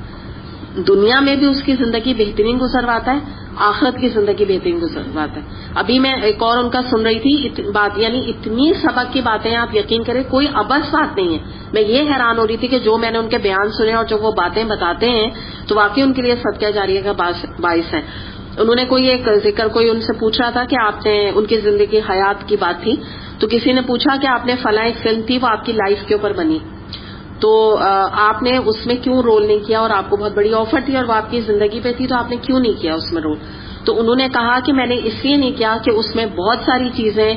دنیا میں بھی اس کی زندگی بہترین گزرواتا ہے، آخرت کی زندگی بہترین گزرواتا ہے. ابھی میں ایک اور ان کا سن رہی تھی بات، یعنی اتنی سبق کی باتیں آپ یقین کریں کوئی ابس بات نہیں ہے. میں یہ حیران ہو رہی تھی کہ جو میں نے ان کے بیان سنے اور جو وہ باتیں بتاتے ہیں تو واقعی ان کے لیے صدقہ جاریہ کا باعث ہے. انہوں نے کوئی ایک ذکر کوئی ان سے پوچھ رہا تھا کہ آپ نے، ان کی زندگی حیات کی بات تھی تو کسی نے پوچھا کہ آپ نے فلاں ایک فلم تھی وہ آپ کی لائف کے اوپر بنی تو آپ نے اس میں کیوں رول نہیں کیا، اور آپ کو بہت بڑی آفر تھی اور وہ آپ کی زندگی پہ تھی تو آپ نے کیوں نہیں کیا اس میں رول. تو انہوں نے کہا کہ میں نے اس لیے نہیں کیا کہ اس میں بہت ساری چیزیں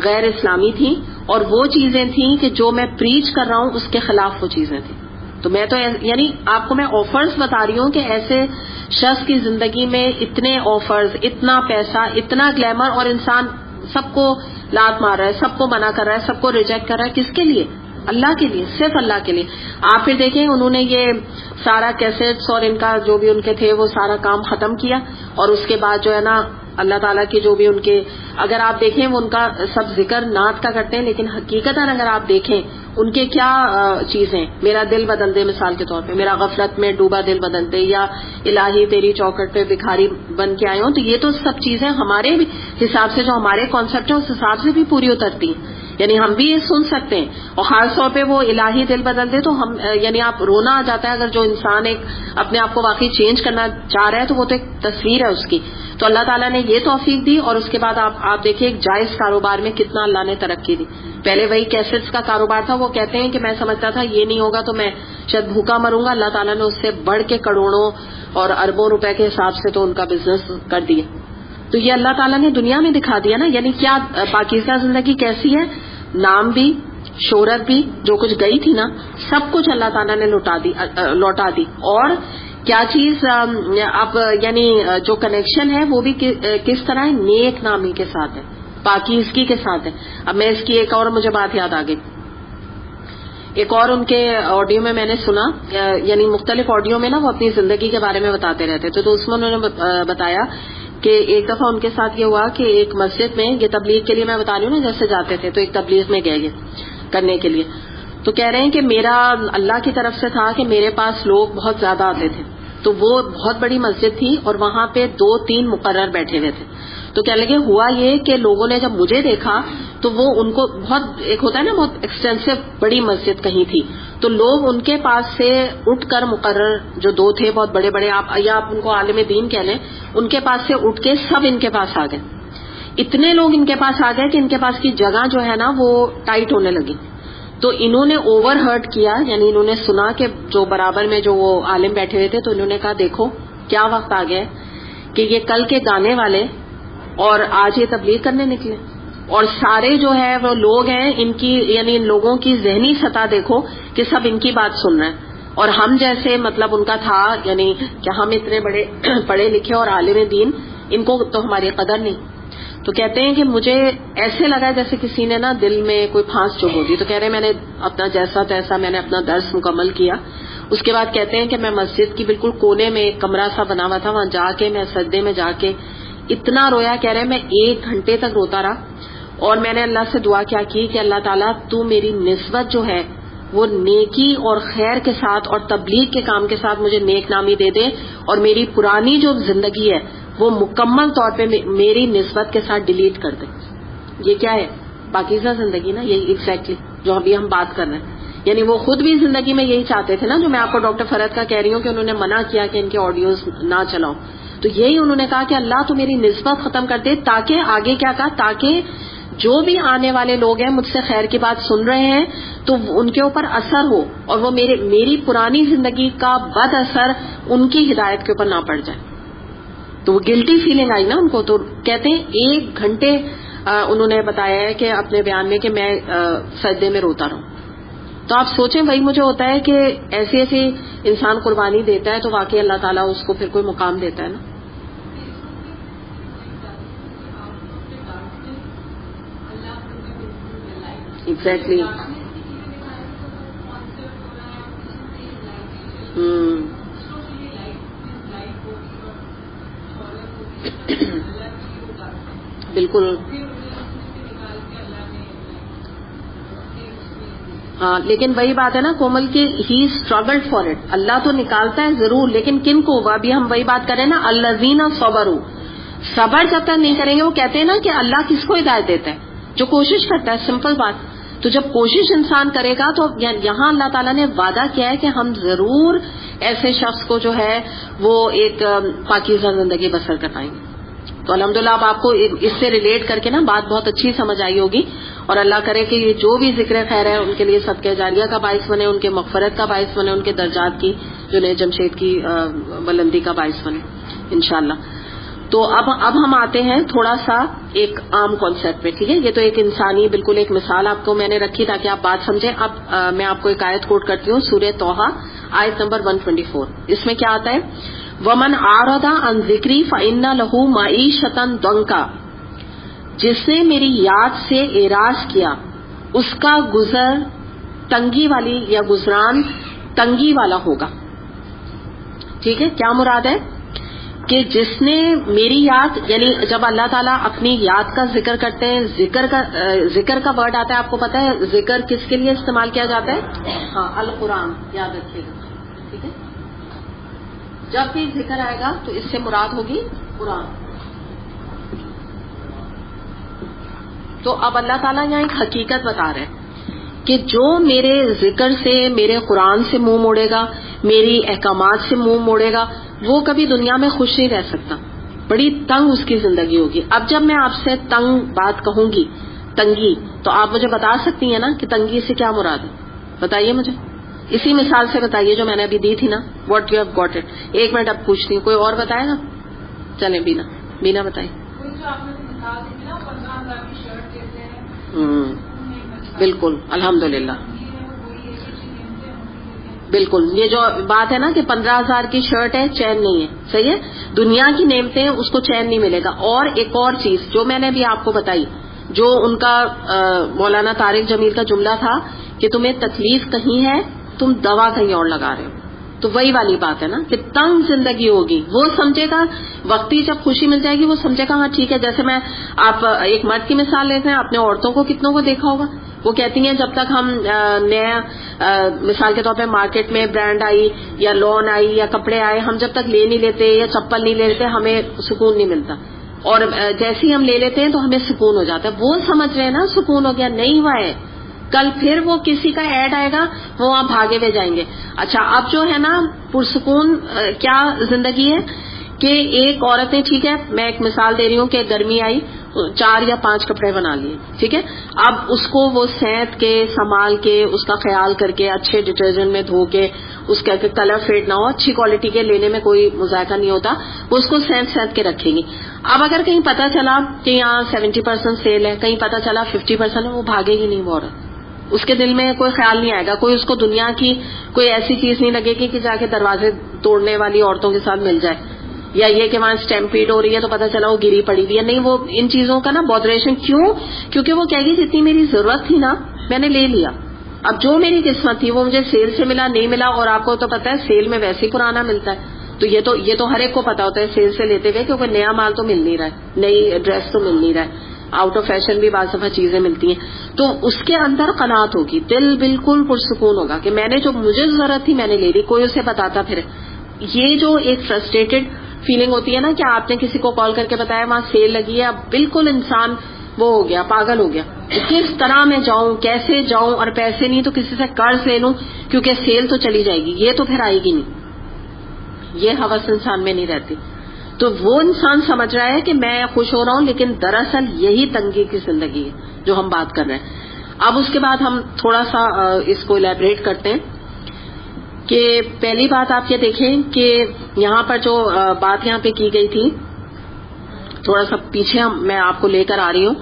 غیر اسلامی تھیں اور وہ چیزیں تھیں کہ جو میں پریچ کر رہا ہوں اس کے خلاف وہ چیزیں تھیں. تو میں تو یعنی آپ کو میں آفرز بتا رہی ہوں کہ ایسے شخص کی زندگی میں اتنے آفرز، اتنا پیسہ، اتنا گلیمر، اور انسان سب کو لات مار رہا ہے، سب کو منع کر رہا ہے، سب کو ریجیکٹ کر رہا ہے. کس کے لیے؟ اللہ کے لیے، صرف اللہ کے لیے. آپ پھر دیکھیں انہوں نے یہ سارا کیسٹس اور ان کا جو بھی ان کے تھے وہ سارا کام ختم کیا اور اس کے بعد جو ہے نا اللہ تعالیٰ کی جو بھی ان کے، اگر آپ دیکھیں وہ ان کا سب ذکر نعت کا کرتے ہیں لیکن حقیقتاً اگر آپ دیکھیں ان کے کیا چیزیں، میرا دل بدل دے مثال کے طور پہ، میرا غفلت میں ڈوبا دل بدل دے، یا الہی تیری چوکھٹ پہ بھکاری بن کے آئے ہوں، تو یہ تو سب چیزیں ہمارے حساب سے جو ہمارے کانسیپٹ ہیں اس حساب سے بھی پوری اترتی ہیں. یعنی ہم بھی یہ سن سکتے ہیں. اور خاص طور پہ وہ الہی دل بدل دے تو ہم یعنی آپ رونا آ جاتا ہے اگر جو انسان ایک اپنے آپ کو واقعی چینج کرنا چاہ رہا ہے تو وہ تو ایک تصویر ہے اس کی. تو اللہ تعالیٰ نے یہ توفیق دی اور اس کے بعد آپ دیکھیں ایک جائز کاروبار میں کتنا اللہ نے ترقی دی. پہلے وہی کیسٹس کا کاروبار تھا، وہ کہتے ہیں کہ میں سمجھتا تھا یہ نہیں ہوگا تو میں شاید بھوکا مروں گا. اللہ تعالیٰ نے اس سے بڑھ کے کروڑوں اور اربوں روپے کے حساب سے تو ان کا بزنس کر دیا. تو یہ اللہ تعالیٰ نے دنیا میں دکھا دیا نا. یعنی کیا پاکیزہ زندگی کیسی ہے، نام بھی، شہرت بھی، جو کچھ گئی تھی نا سب کچھ اللہ تعالیٰ نے لوٹا دی. اور کیا چیز اب یعنی جو کنیکشن ہے وہ بھی کس طرح ہے، نیک نامی کے ساتھ ہے، پاکیزگی کے ساتھ ہے. اب میں اس کی ایک اور مجھے بات یاد آ گئی. ایک اور ان کے آڈیو میں نے سنا، یعنی مختلف آڈیو میں نا وہ اپنی زندگی کے بارے میں بتاتے رہتے تھے. تو اس میں انہوں نے بتایا کہ ایک دفعہ ان کے ساتھ یہ ہوا کہ ایک مسجد میں، یہ تبلیغ کے لیے میں بتا رہی ہوں نا جیسے جاتے تھے، تو ایک تبلیغ میں گئے کرنے کے لیے. تو کہہ رہے ہیں کہ میرا اللہ کی طرف سے تھا کہ میرے پاس لوگ بہت زیادہ آتے تھے. تو وہ بہت بڑی مسجد تھی اور وہاں پہ 2-3 مقرر بیٹھے ہوئے تھے. تو کہنے لگے ہوا یہ کہ لوگوں نے جب مجھے دیکھا تو وہ ان کو بہت ایک ہوتا ہے نا بہت ایکسٹینسو بڑی مسجد کہیں تھی، تو لوگ ان کے پاس سے اٹھ کر مقرر جو 2 تھے بہت بڑے بڑے، آپ ان کو عالم دین کہہ لیں، ان کے پاس سے اٹھ کے سب ان کے پاس آ گئے. اتنے لوگ ان کے پاس آ گئے کہ ان کے پاس کی جگہ جو ہے نا وہ ٹائٹ ہونے لگی. تو انہوں نے اوور ہرٹ کیا، یعنی انہوں نے سنا کہ جو برابر میں جو وہ عالم بیٹھے ہوئے تھے، تو انہوں نے کہا دیکھو کیا وقت آ گیا ہے کہ یہ کل کے گانے والے اور آج یہ تبلیغ کرنے نکلے، اور سارے جو ہے وہ لوگ ہیں ان کی، یعنی ان لوگوں کی ذہنی سطح دیکھو کہ سب ان کی بات سن رہے ہیں، اور ہم جیسے مطلب ان کا تھا، یعنی کہ ہم اتنے بڑے پڑھے لکھے اور عالم دین، ان کو تو ہماری قدر نہیں۔ تو کہتے ہیں کہ مجھے ایسے لگا جیسے کسی نے نا دل میں کوئی پھانس چبھو دی، تو کہہ رہے میں نے اپنا جیسا تیسا میں نے اپنا درس مکمل کیا۔ اس کے بعد کہتے ہیں کہ میں مسجد کی بالکل کونے میں ایک کمرہ سا بنا ہوا تھا، وہاں جا کے میں سجدے میں جا کے اتنا رویا، کہہ رہے میں 1 گھنٹے تک روتا رہا، اور میں نے اللہ سے دعا کیا کی کہ اللہ تعالیٰ تو میری نسبت جو ہے وہ نیکی اور خیر کے ساتھ اور تبلیغ کے کام کے ساتھ مجھے نیک نامی دے دے، اور میری پرانی جو زندگی ہے وہ مکمل طور پہ میری نسبت کے ساتھ ڈیلیٹ کر دے۔ یہ کیا ہے؟ پاکیزہ زندگی نا، یہی ایگزیکٹلی جو ابھی ہم بات کر رہے ہیں۔ یعنی وہ خود بھی زندگی میں یہی چاہتے تھے نا، جو میں آپ کو ڈاکٹر فرحت کا کہہ رہی ہوں کہ انہوں نے منع کیا کہ ان کے آڈیوز نہ چلاؤ، تو یہی انہوں نے کہا کہ اللہ تو میری نسبت ختم کر دے، تاکہ آگے کیا کہا، تاکہ جو بھی آنے والے لوگ ہیں مجھ سے خیر کی بات سن رہے ہیں تو ان کے اوپر اثر ہو، اور وہ میری پرانی زندگی کا بد اثر ان کی ہدایت کے اوپر نہ پڑ جائے۔ تو وہ گلٹی فیلنگ آئی نا ان کو، تو کہتے ہیں 1 گھنٹے انہوں نے بتایا ہے کہ اپنے بیان میں کہ میں سجدے میں روتا رہوں۔ تو آپ سوچیں، وہی مجھے ہوتا ہے کہ ایسی ایسی انسان قربانی دیتا ہے تو واقعی اللہ تعالیٰ اس کو پھر کوئی مقام دیتا ہے نا۔ ایگزیکٹلی۔ بالکل ہاں، لیکن وہی بات ہے نا کومل کی ہی اسٹرگلڈ فار اٹ، اللہ تو نکالتا ہے ضرور، لیکن کن کو؟ ابھی ہم وہی بات کریں نا، الذین صبروا، صبر جب تک نہیں کریں گے، وہ کہتے ہیں نا کہ اللہ کس کو ہدایت دیتا ہے؟ جو کوشش کرتا ہے، سمپل بات۔ تو جب کوشش انسان کرے گا تو یہاں اللہ تعالیٰ نے وعدہ کیا ہے کہ ہم ضرور ایسے شخص کو جو ہے وہ ایک پاکیزہ زندگی بسر کرائیں گے۔ تو الحمدللہ اب آپ کو اس سے ریلیٹ کر کے نا بات بہت اچھی سمجھ آئی ہوگی، اور اللہ کرے کہ یہ جو بھی ذکر خیر ہے ان کے لیے صدقہ جاریہ کا باعث بنے، ان کے مغفرت کا باعث بنے، ان کے درجات کی جو نئے جمشید کی بلندی کا باعث بنے انشاءاللہ۔ تو اب ہم آتے ہیں تھوڑا سا ایک عام کانسیپٹ پہ، ٹھیک ہے؟ یہ تو ایک انسانی بالکل ایک مثال آپ کو میں نے رکھی تاکہ آپ بات سمجھیں۔ اب میں آپ کو ایک آیت کوٹ کرتی ہوں، سورہ طٰہٰ آیت نمبر 124۔ اس میں کیا آتا ہے؟ وَمَنْ أَعْرَضَ عَنْ ذِكْرِي فَإِنَّ لَهُ مَعِيشَةً ضَنْكًا، جس نے میری یاد سے اعراض کیا اس کا گزر تنگی والی یا گزران تنگی والا ہوگا۔ ٹھیک ہے؟ کیا مراد ہے؟ کہ جس نے میری یاد، یعنی جب اللہ تعالیٰ اپنی یاد کا ذکر کرتے ہیں، ذکر کا ورڈ آتا ہے، آپ کو پتا ہے ذکر کس کے لیے استعمال کیا جاتا ہے؟ ہاں، القرآن، یاد رکھیے گا، ٹھیک ہے؟ جب بھی ذکر آئے گا تو اس سے مراد ہوگی قرآن۔ تو اب اللہ تعالیٰ یہاں ایک حقیقت بتا رہے ہیں کہ جو میرے ذکر سے، میرے قرآن سے منہ موڑے گا، میری احکامات سے منہ موڑے گا، وہ کبھی دنیا میں خوش نہیں رہ سکتا، بڑی تنگ اس کی زندگی ہوگی۔ اب جب میں آپ سے تنگ بات کہوں گی، تنگی، تو آپ مجھے بتا سکتی ہیں نا کہ تنگی سے کیا مراد ہے؟ بتائیے مجھے، اسی مثال سے بتائیے جو میں نے ابھی دی تھی نا، what you have got it. 1 minute اب پوچھتی ہوں، کوئی اور بتائے گا؟ چلیں بینا بتائیے۔ بالکل، الحمدللہ، بالکل۔ یہ جو بات ہے نا کہ 15,000 کی شرٹ ہے، چین نہیں ہے، صحیح ہے؟ دنیا کی نعمتیں اس کو چین نہیں ملے گا۔ اور ایک اور چیز جو میں نے بھی آپ کو بتائی، جو ان کا مولانا طارق جمیل کا جملہ تھا کہ تمہیں تکلیف کہیں ہے، تم دوا کہیں اور لگا رہے ہو، تو وہی والی بات ہے نا کہ تنگ زندگی ہوگی۔ وہ سمجھے گا وقتی جب خوشی مل جائے گی، وہ سمجھے گا ہاں ٹھیک ہے۔ جیسے میں آپ ایک مرد کی مثال لیتے ہیں، اپنے عورتوں کو کتنوں کو دیکھا ہوگا، وہ کہتی ہیں جب تک ہم نیا مثال کے طور پہ مارکیٹ میں برانڈ آئی یا لون آئی یا کپڑے آئے، ہم جب تک لے نہیں لیتے یا چپل نہیں لے لیتے ہمیں سکون نہیں ملتا، اور جیسے ہی ہم لے لیتے ہیں تو ہمیں سکون ہو جاتا ہے۔ وہ سمجھ رہے ہیں نا سکون ہو گیا، نہیں ہوا ہے، کل پھر وہ کسی کا ایڈ آئے گا، وہ وہاں بھاگے ہوئے جائیں گے۔ اچھا، اب جو ہے نا پرسکون کیا زندگی ہے کہ ایک عورت نے, ٹھیک ہے میں ایک مثال دے رہی ہوں کہ گرمی آئی 4 یا 5 کپڑے بنا لیے, ٹھیک ہے, اب اس کو وہ سینت کے سنبھال کے اس کا خیال کر کے اچھے ڈٹرجنٹ میں دھو کے اس کا کلر فیڈ نہ ہو, اچھی کوالٹی کے لینے میں کوئی مذائقہ نہیں ہوتا, وہ اس کو سینت کے رکھیں گی. اب اگر کہیں پتہ چلا کہ یہاں 70% سیل ہے, کہیں پتہ چلا 50% ہے, وہ بھاگے گی نہیں وہ عورت, اس کے دل میں کوئی خیال نہیں آئے گا, کوئی اس کو دنیا کی کوئی ایسی چیز نہیں لگے گی کہ جا کے دروازے توڑنے والی عورتوں کے ساتھ مل جائے, یا یہ کہ وہاں اسٹیمپیڈ ہو رہی ہے تو پتہ چلا وہ گری پڑی ہوئی ہے. نہیں, وہ ان چیزوں کا نا بودریشن کیوں, کیونکہ وہ کہے گی جتنی میری ضرورت تھی نا میں نے لے لیا, اب جو میری قسمت تھی وہ مجھے سیل سے ملا, نہیں ملا, اور آپ کو تو پتہ ہے سیل میں ویسے ہی پرانا ملتا ہے, تو یہ تو ہر ایک کو پتا ہوتا ہے سیل سے لیتے ہوئے, کیونکہ نیا مال تو مل نہیں رہا ہے, نئی ڈریس تو مل نہیں رہا ہے, آؤٹ آف فیشن بھی بعض دفعہ چیزیں ملتی ہیں, تو اس کے اندر قناعت ہوگی, دل بالکل پرسکون ہوگا کہ میں نے جو مجھے ضرورت تھی میں نے لے لی, کوئی اسے بتاتا پھر. یہ جو ایک فرسٹریٹڈ فیلنگ ہوتی ہے نا کہ آپ نے کسی کو کال کر کے بتایا وہاں سیل لگی ہے, اب بالکل انسان وہ ہو گیا, پاگل ہو گیا, کس طرح میں جاؤں, کیسے جاؤں, اور پیسے نہیں تو کسی سے قرض لے لوں کیونکہ سیل تو چلی جائے گی, یہ تو پھر آئے گی نہیں, یہ ہوس انسان میں نہیں رہتی. تو وہ انسان سمجھ رہا ہے کہ میں خوش ہو رہا ہوں, لیکن دراصل یہی تنگی کی زندگی ہے جو ہم بات کر رہے ہیں. اب اس کے بعد ہم تھوڑا سا اس کو الیبریٹ کرتے ہیں کہ پہلی بات آپ یہ دیکھیں کہ یہاں پر جو بات یہاں پہ کی گئی تھی, تھوڑا سا پیچھے میں آپ کو لے کر آ رہی ہوں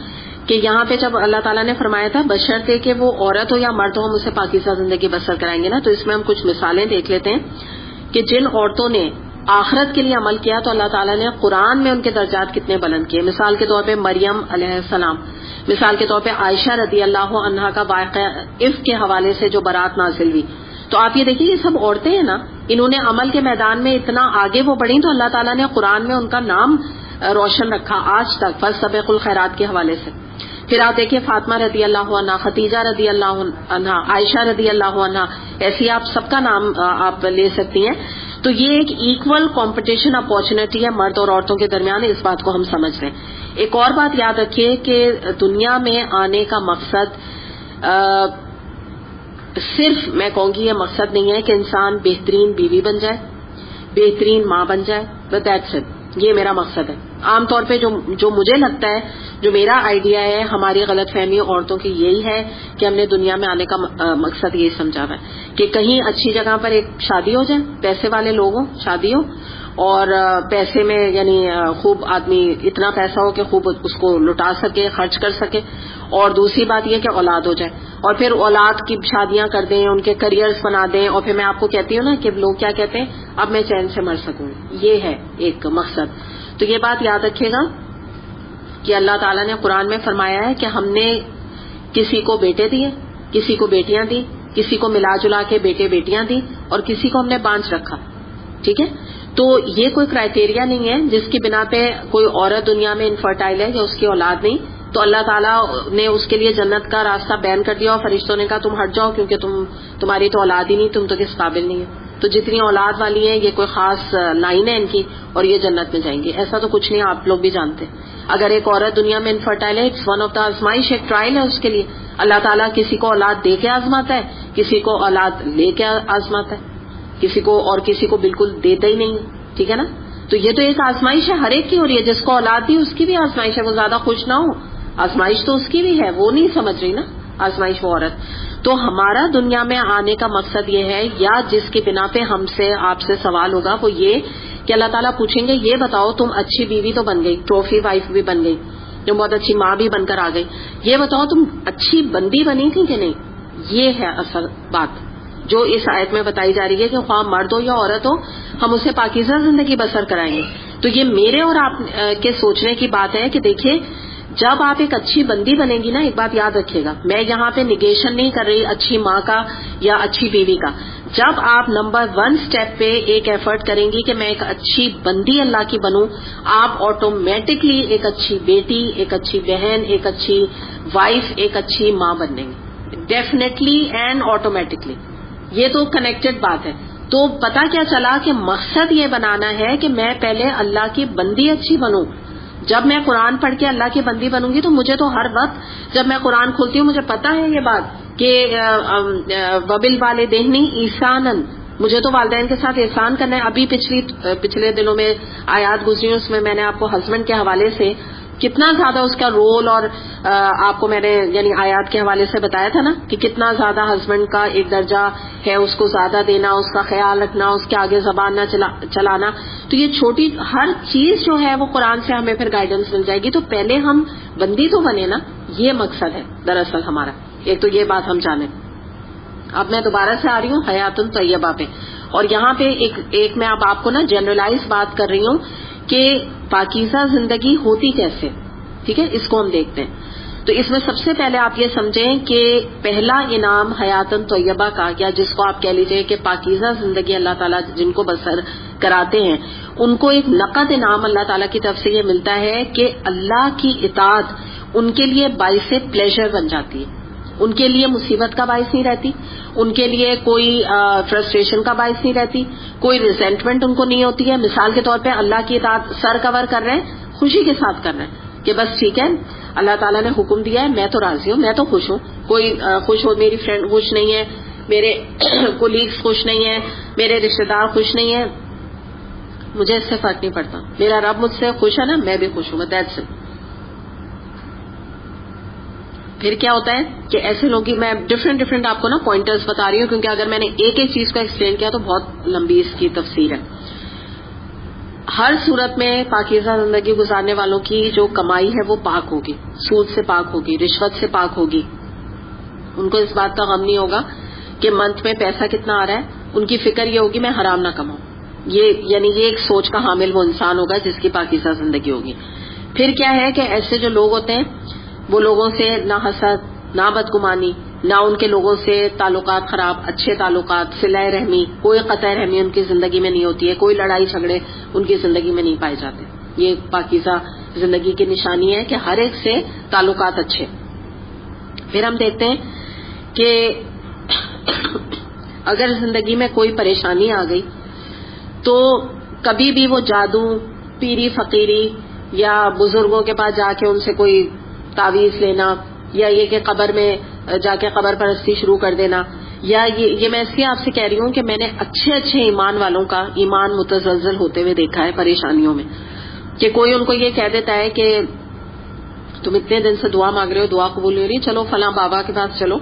کہ یہاں پہ جب اللہ تعالیٰ نے فرمایا تھا بشرطے کہ وہ عورت ہو یا مرد ہو ہم اسے پاکیزہ زندگی بسر کرائیں گے نا, تو اس میں ہم کچھ مثالیں دیکھ لیتے ہیں کہ جن عورتوں نے آخرت کے لیے عمل کیا تو اللہ تعالیٰ نے قرآن میں ان کے درجات کتنے بلند کیے. مثال کے طور پہ مریم علیہ السلام, مثال کے طور پہ عائشہ رضی اللہ عنہا کا واقعہ عفق کے حوالے سے جو برات نازل ہوئی, تو آپ یہ دیکھیے یہ سب عورتیں ہیں نا, انہوں نے عمل کے میدان میں اتنا آگے وہ بڑھی تو اللہ تعالیٰ نے قرآن میں ان کا نام روشن رکھا آج تک, فاستبقوا الخیرات کے حوالے سے. پھر آپ دیکھیے فاطمہ رضی اللہ عنہا, خدیجہ رضی اللہ عنہا, عائشہ رضی اللہ عنہا, ایسی آپ سب کا نام آپ لے سکتی ہیں. تو یہ ایک ایکول کمپٹیشن اپارچونٹی ہے مرد اور عورتوں کے درمیان, اس بات کو ہم سمجھ رہے ہیں. ایک اور بات یاد رکھیے کہ دنیا میں آنے کا مقصد صرف میں کہوں گی یہ مقصد نہیں ہے کہ انسان بہترین بیوی بن جائے, بہترین ماں بن جائے, بس دیٹس اٹ, یہ میرا مقصد ہے. عام طور پہ جو مجھے لگتا ہے, جو میرا آئیڈیا ہے, ہماری غلط فہمی عورتوں کی یہی ہے کہ ہم نے دنیا میں آنے کا مقصد یہی سمجھا ہوا ہے کہ کہیں اچھی جگہ پر ایک شادی ہو جائے, پیسے والے لوگ ہوں, شادی ہو, اور پیسے میں یعنی خوب آدمی اتنا پیسہ ہو کہ خوب اس کو لٹا سکے, خرچ کر سکے, اور دوسری بات یہ کہ اولاد ہو جائے, اور پھر اولاد کی شادیاں کر دیں, ان کے کریئرز بنا دیں, اور پھر میں آپ کو کہتی ہوں نا کہ لوگ کیا کہتے ہیں, اب میں چین سے مر سکوں, یہ ہے ایک مقصد. تو یہ بات یاد رکھیے گا کہ اللہ تعالیٰ نے قرآن میں فرمایا ہے کہ ہم نے کسی کو بیٹے دیے, کسی کو بیٹیاں دی, کسی کو ملا جلا کے بیٹے بیٹیاں دی, اور کسی کو ہم نے بانچ رکھا, ٹھیک ہے. تو یہ کوئی کرائٹیریا نہیں ہے جس کی بنا پہ کوئی عورت دنیا میں انفرٹائل ہے یا اس کی اولاد نہیں تو اللہ تعالیٰ نے اس کے لیے جنت کا راستہ بین کر دیا, اور فرشتوں نے کہا تم ہٹ جاؤ کیونکہ تمہاری تو اولاد ہی نہیں, تم تو کس قابل نہیں ہے. تو جتنی اولاد والی ہیں یہ کوئی خاص لائن ہے ان کی, اور یہ جنت میں جائیں گے, ایسا تو کچھ نہیں, آپ لوگ بھی جانتے ہیں. اگر ایک عورت دنیا میں انفرٹائل ہے, اٹس ون آف دا آزمائش, ایک ٹرائل ہے اس کے لیے. اللہ تعالیٰ کسی کو اولاد دے کے آزماتا ہے, کسی کو اولاد لے کے آزماتا ہے, کسی کو اور کسی کو بالکل دیتا ہی نہیں ہے, ٹھیک ہے نا. تو یہ تو ایک آزمائش ہے, ہر ایک کی ہو رہی ہے. جس کو اولاد دی اس کی بھی آزمائش ہے, وہ زیادہ خوش نہ ہو, آزمائش تو اس کی بھی ہے, وہ نہیں سمجھ رہی نا آزمائش وہ عورت. تو ہمارا دنیا میں آنے کا مقصد یہ ہے, یا جس کی بنا پہ ہم سے آپ سے سوال ہوگا وہ یہ کہ اللہ تعالیٰ پوچھیں گے یہ بتاؤ تم اچھی بیوی تو بن گئی, ٹرافی وائف بھی بن گئی, تم بہت اچھی ماں بھی بن کر آ گئی, یہ بتاؤ تم اچھی بندی بنی تھی کہ نہیں. یہ ہے اصل بات جو اس آیت میں بتائی جا رہی ہے کہ خواہ مرد ہو یا عورت ہو ہم اسے پاکیزہ زندگی بسر کرائیں گے. تو یہ میرے اور آپ کے سوچنے کی بات ہے کہ دیکھیے جب آپ ایک اچھی بندی بنیں گی نا, ایک بات یاد رکھیے گا, میں یہاں پہ نیگیشن نہیں کر رہی اچھی ماں کا یا اچھی بیوی کا. جب آپ نمبر 1 سٹیپ پہ ایک ایفرٹ کریں گی کہ میں ایک اچھی بندی اللہ کی بنوں, آپ آٹومیٹکلی ایک اچھی بیٹی, ایک اچھی بہن, ایک اچھی وائف, ایک اچھی ماں بنیں گی, ڈیفینیٹلی اینڈ آٹومیٹکلی. یہ تو کنیکٹڈ بات ہے. تو پتا کیا چلا کہ مقصد یہ بنانا ہے کہ میں پہلے اللہ کی بندی اچھی بنوں. جب میں قرآن پڑھ کے اللہ کی بندی بنوں گی تو مجھے تو ہر وقت جب میں قرآن کھولتی ہوں مجھے پتا ہے یہ بات کہ وبالوالدین احسانا, مجھے تو والدین کے ساتھ احسان کرنا ہے. ابھی پچھلے دنوں میں آیات گزری، اس میں نے آپ کو ہسبینڈ کے حوالے سے کتنا زیادہ اس کا رول، اور آپ کو میں نے یعنی آیات کے حوالے سے بتایا تھا نا کہ کتنا زیادہ ہسبینڈ کا ایک درجہ ہے، اس کو زیادہ دینا، اس کا خیال رکھنا، اس کے آگے زبان نہ چلانا. تو یہ چھوٹی ہر چیز جو ہے وہ قرآن سے ہمیں پھر گائیڈنس مل جائے گی. تو پہلے ہم بندی تو بنے نا، یہ مقصد ہے دراصل ہمارا. ایک تو یہ بات ہم جانیں. اب میں دوبارہ سے آ رہی ہوں حیات طیبہ پہ، اور یہاں پہ ایک میں اب آپ کو نا جنرلائز بات کر رہی ہوں کہ پاکیزہ زندگی ہوتی کیسے. ٹھیک ہے، اس کو ہم دیکھتے ہیں. تو اس میں سب سے پہلے آپ یہ سمجھیں کہ پہلا انعام حیات طیبہ کا، یا جس کو آپ کہہ لیجئے کہ پاکیزہ زندگی اللہ تعالیٰ جن کو بسر کراتے ہیں، ان کو ایک نقد انعام اللہ تعالیٰ کی طرف سے یہ ملتا ہے کہ اللہ کی اطاعت ان کے لیے باعث پلیزر بن جاتی ہے. ان کے لیے مصیبت کا باعث نہیں رہتی، ان کے لیے کوئی فرسٹریشن کا باعث نہیں رہتی، کوئی ریزنٹمنٹ ان کو نہیں ہوتی ہے. مثال کے طور پہ اللہ کی اطاعت سر کور کر رہے ہیں، خوشی کے ساتھ کر رہے ہیں کہ بس ٹھیک ہے اللہ تعالیٰ نے حکم دیا ہے، میں تو راضی ہوں، میں تو خوش ہوں. کوئی خوش ہو، میری فرینڈ خوش نہیں ہے، میرے کولیگز خوش نہیں ہیں، میرے رشتے دار خوش نہیں ہیں، مجھے اس سے فرق نہیں پڑتا. میرا رب مجھ سے خوش ہے نا، میں بھی خوش ہوں. That's it. پھر کیا ہوتا ہے کہ ایسے لوگ، میں ڈفرینٹ آپ کو نا پوائنٹرز بتا رہی ہوں، کیونکہ اگر میں نے ایک چیز کو ایکسپلین کیا تو بہت لمبی اس کی تفسیر ہے. ہر صورت میں پاکیزہ زندگی گزارنے والوں کی جو کمائی ہے وہ پاک ہوگی، سود سے پاک ہوگی، رشوت سے پاک ہوگی. ان کو اس بات کا غم نہیں ہوگا کہ منتھ میں پیسہ کتنا آ رہا ہے. ان کی فکر یہ ہوگی میں حرام نہ کماؤں. یعنی یہ ایک سوچ کا حامل وہ انسان ہوگا جس کی پاکیزہ زندگی ہوگی. پھر کیا ہے کہ ایسے جو لوگ ہوتے ہیں وہ لوگوں سے نہ حسد، نہ بدگمانی، نہ ان کے لوگوں سے تعلقات خراب، اچھے تعلقات، صلہ رحمی، کوئی قطع رحمی ان کی زندگی میں نہیں ہوتی ہے، کوئی لڑائی جھگڑے ان کی زندگی میں نہیں پائے جاتے. یہ پاکیزہ زندگی کی نشانی ہے کہ ہر ایک سے تعلقات اچھے. پھر ہم دیکھتے ہیں کہ اگر زندگی میں کوئی پریشانی آ گئی تو کبھی بھی وہ جادو، پیری فقیری یا بزرگوں کے پاس جا کے ان سے کوئی تعویذ لینا، یا یہ کہ قبر میں جا کے قبر پرستی شروع کر دینا، یا یہ میں اس لیے آپ سے کہہ رہی ہوں کہ میں نے اچھے ایمان والوں کا ایمان متزلزل ہوتے ہوئے دیکھا ہے پریشانیوں میں، کہ کوئی ان کو یہ کہہ دیتا ہے کہ تم اتنے دن سے دعا مانگ رہے ہو، دعا قبول نہیں ہو رہی، چلو فلاں بابا کے پاس چلو،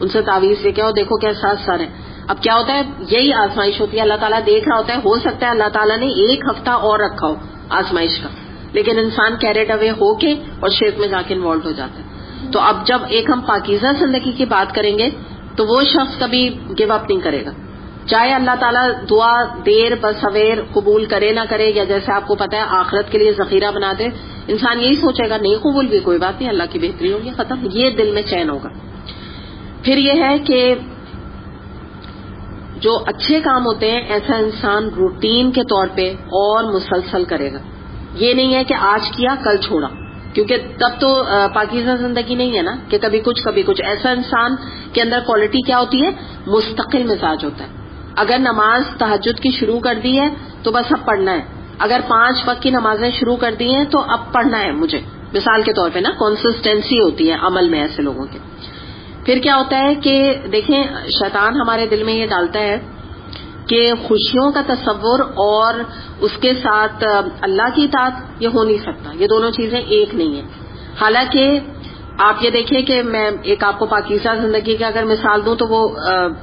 ان سے تعویذ لے کے آؤ، دیکھو کیسا اثر ہے. اب کیا ہوتا ہے، یہی آزمائش ہوتی ہے. اللہ تعالیٰ دیکھ رہا ہوتا ہے، ہو سکتا ہے اللہ تعالیٰ نے ایک ہفتہ اور رکھا ہو آزمائش کا، لیکن انسان کیریڈ اوے ہو کے اور شرک میں جا کے انوالو ہو جاتا ہے. تو اب جب ایک ہم پاکیزہ زندگی کی بات کریں گے تو وہ شخص کبھی گیو اپ نہیں کرے گا، چاہے اللہ تعالیٰ دعا دیر بسویر قبول کرے نہ کرے، یا جیسے آپ کو پتا ہے آخرت کے لیے ذخیرہ بنا دے. انسان یہی سوچے گا نہیں قبول بھی کوئی بات نہیں، اللہ کی بہتری ہوگی، ختم. یہ دل میں چین ہوگا. پھر یہ ہے کہ جو اچھے کام ہوتے ہیں ایسا انسان روٹین کے طور پہ اور مسلسل کرے گا. یہ نہیں ہے کہ آج کیا کل چھوڑا، کیونکہ تب تو پاکیزہ زندگی نہیں ہے نا، کہ کبھی کچھ. ایسا انسان کے اندر کوالٹی کیا ہوتی ہے، مستقل مزاج ہوتا ہے. اگر نماز تہجد کی شروع کر دی ہے تو بس اب پڑھنا ہے. اگر 5 وقت کی نمازیں شروع کر دی ہیں تو اب پڑھنا ہے مجھے، مثال کے طور پہ نا کنسسٹنسی ہوتی ہے عمل میں ایسے لوگوں کے. پھر کیا ہوتا ہے کہ دیکھیں شیطان ہمارے دل میں یہ ڈالتا ہے کہ خوشیوں کا تصور اور اس کے ساتھ اللہ کی اطاعت یہ ہو نہیں سکتا، یہ دونوں چیزیں ایک نہیں ہیں. حالانکہ آپ یہ دیکھیں کہ میں ایک آپ کو پاکیزہ زندگی کی اگر مثال دوں تو وہ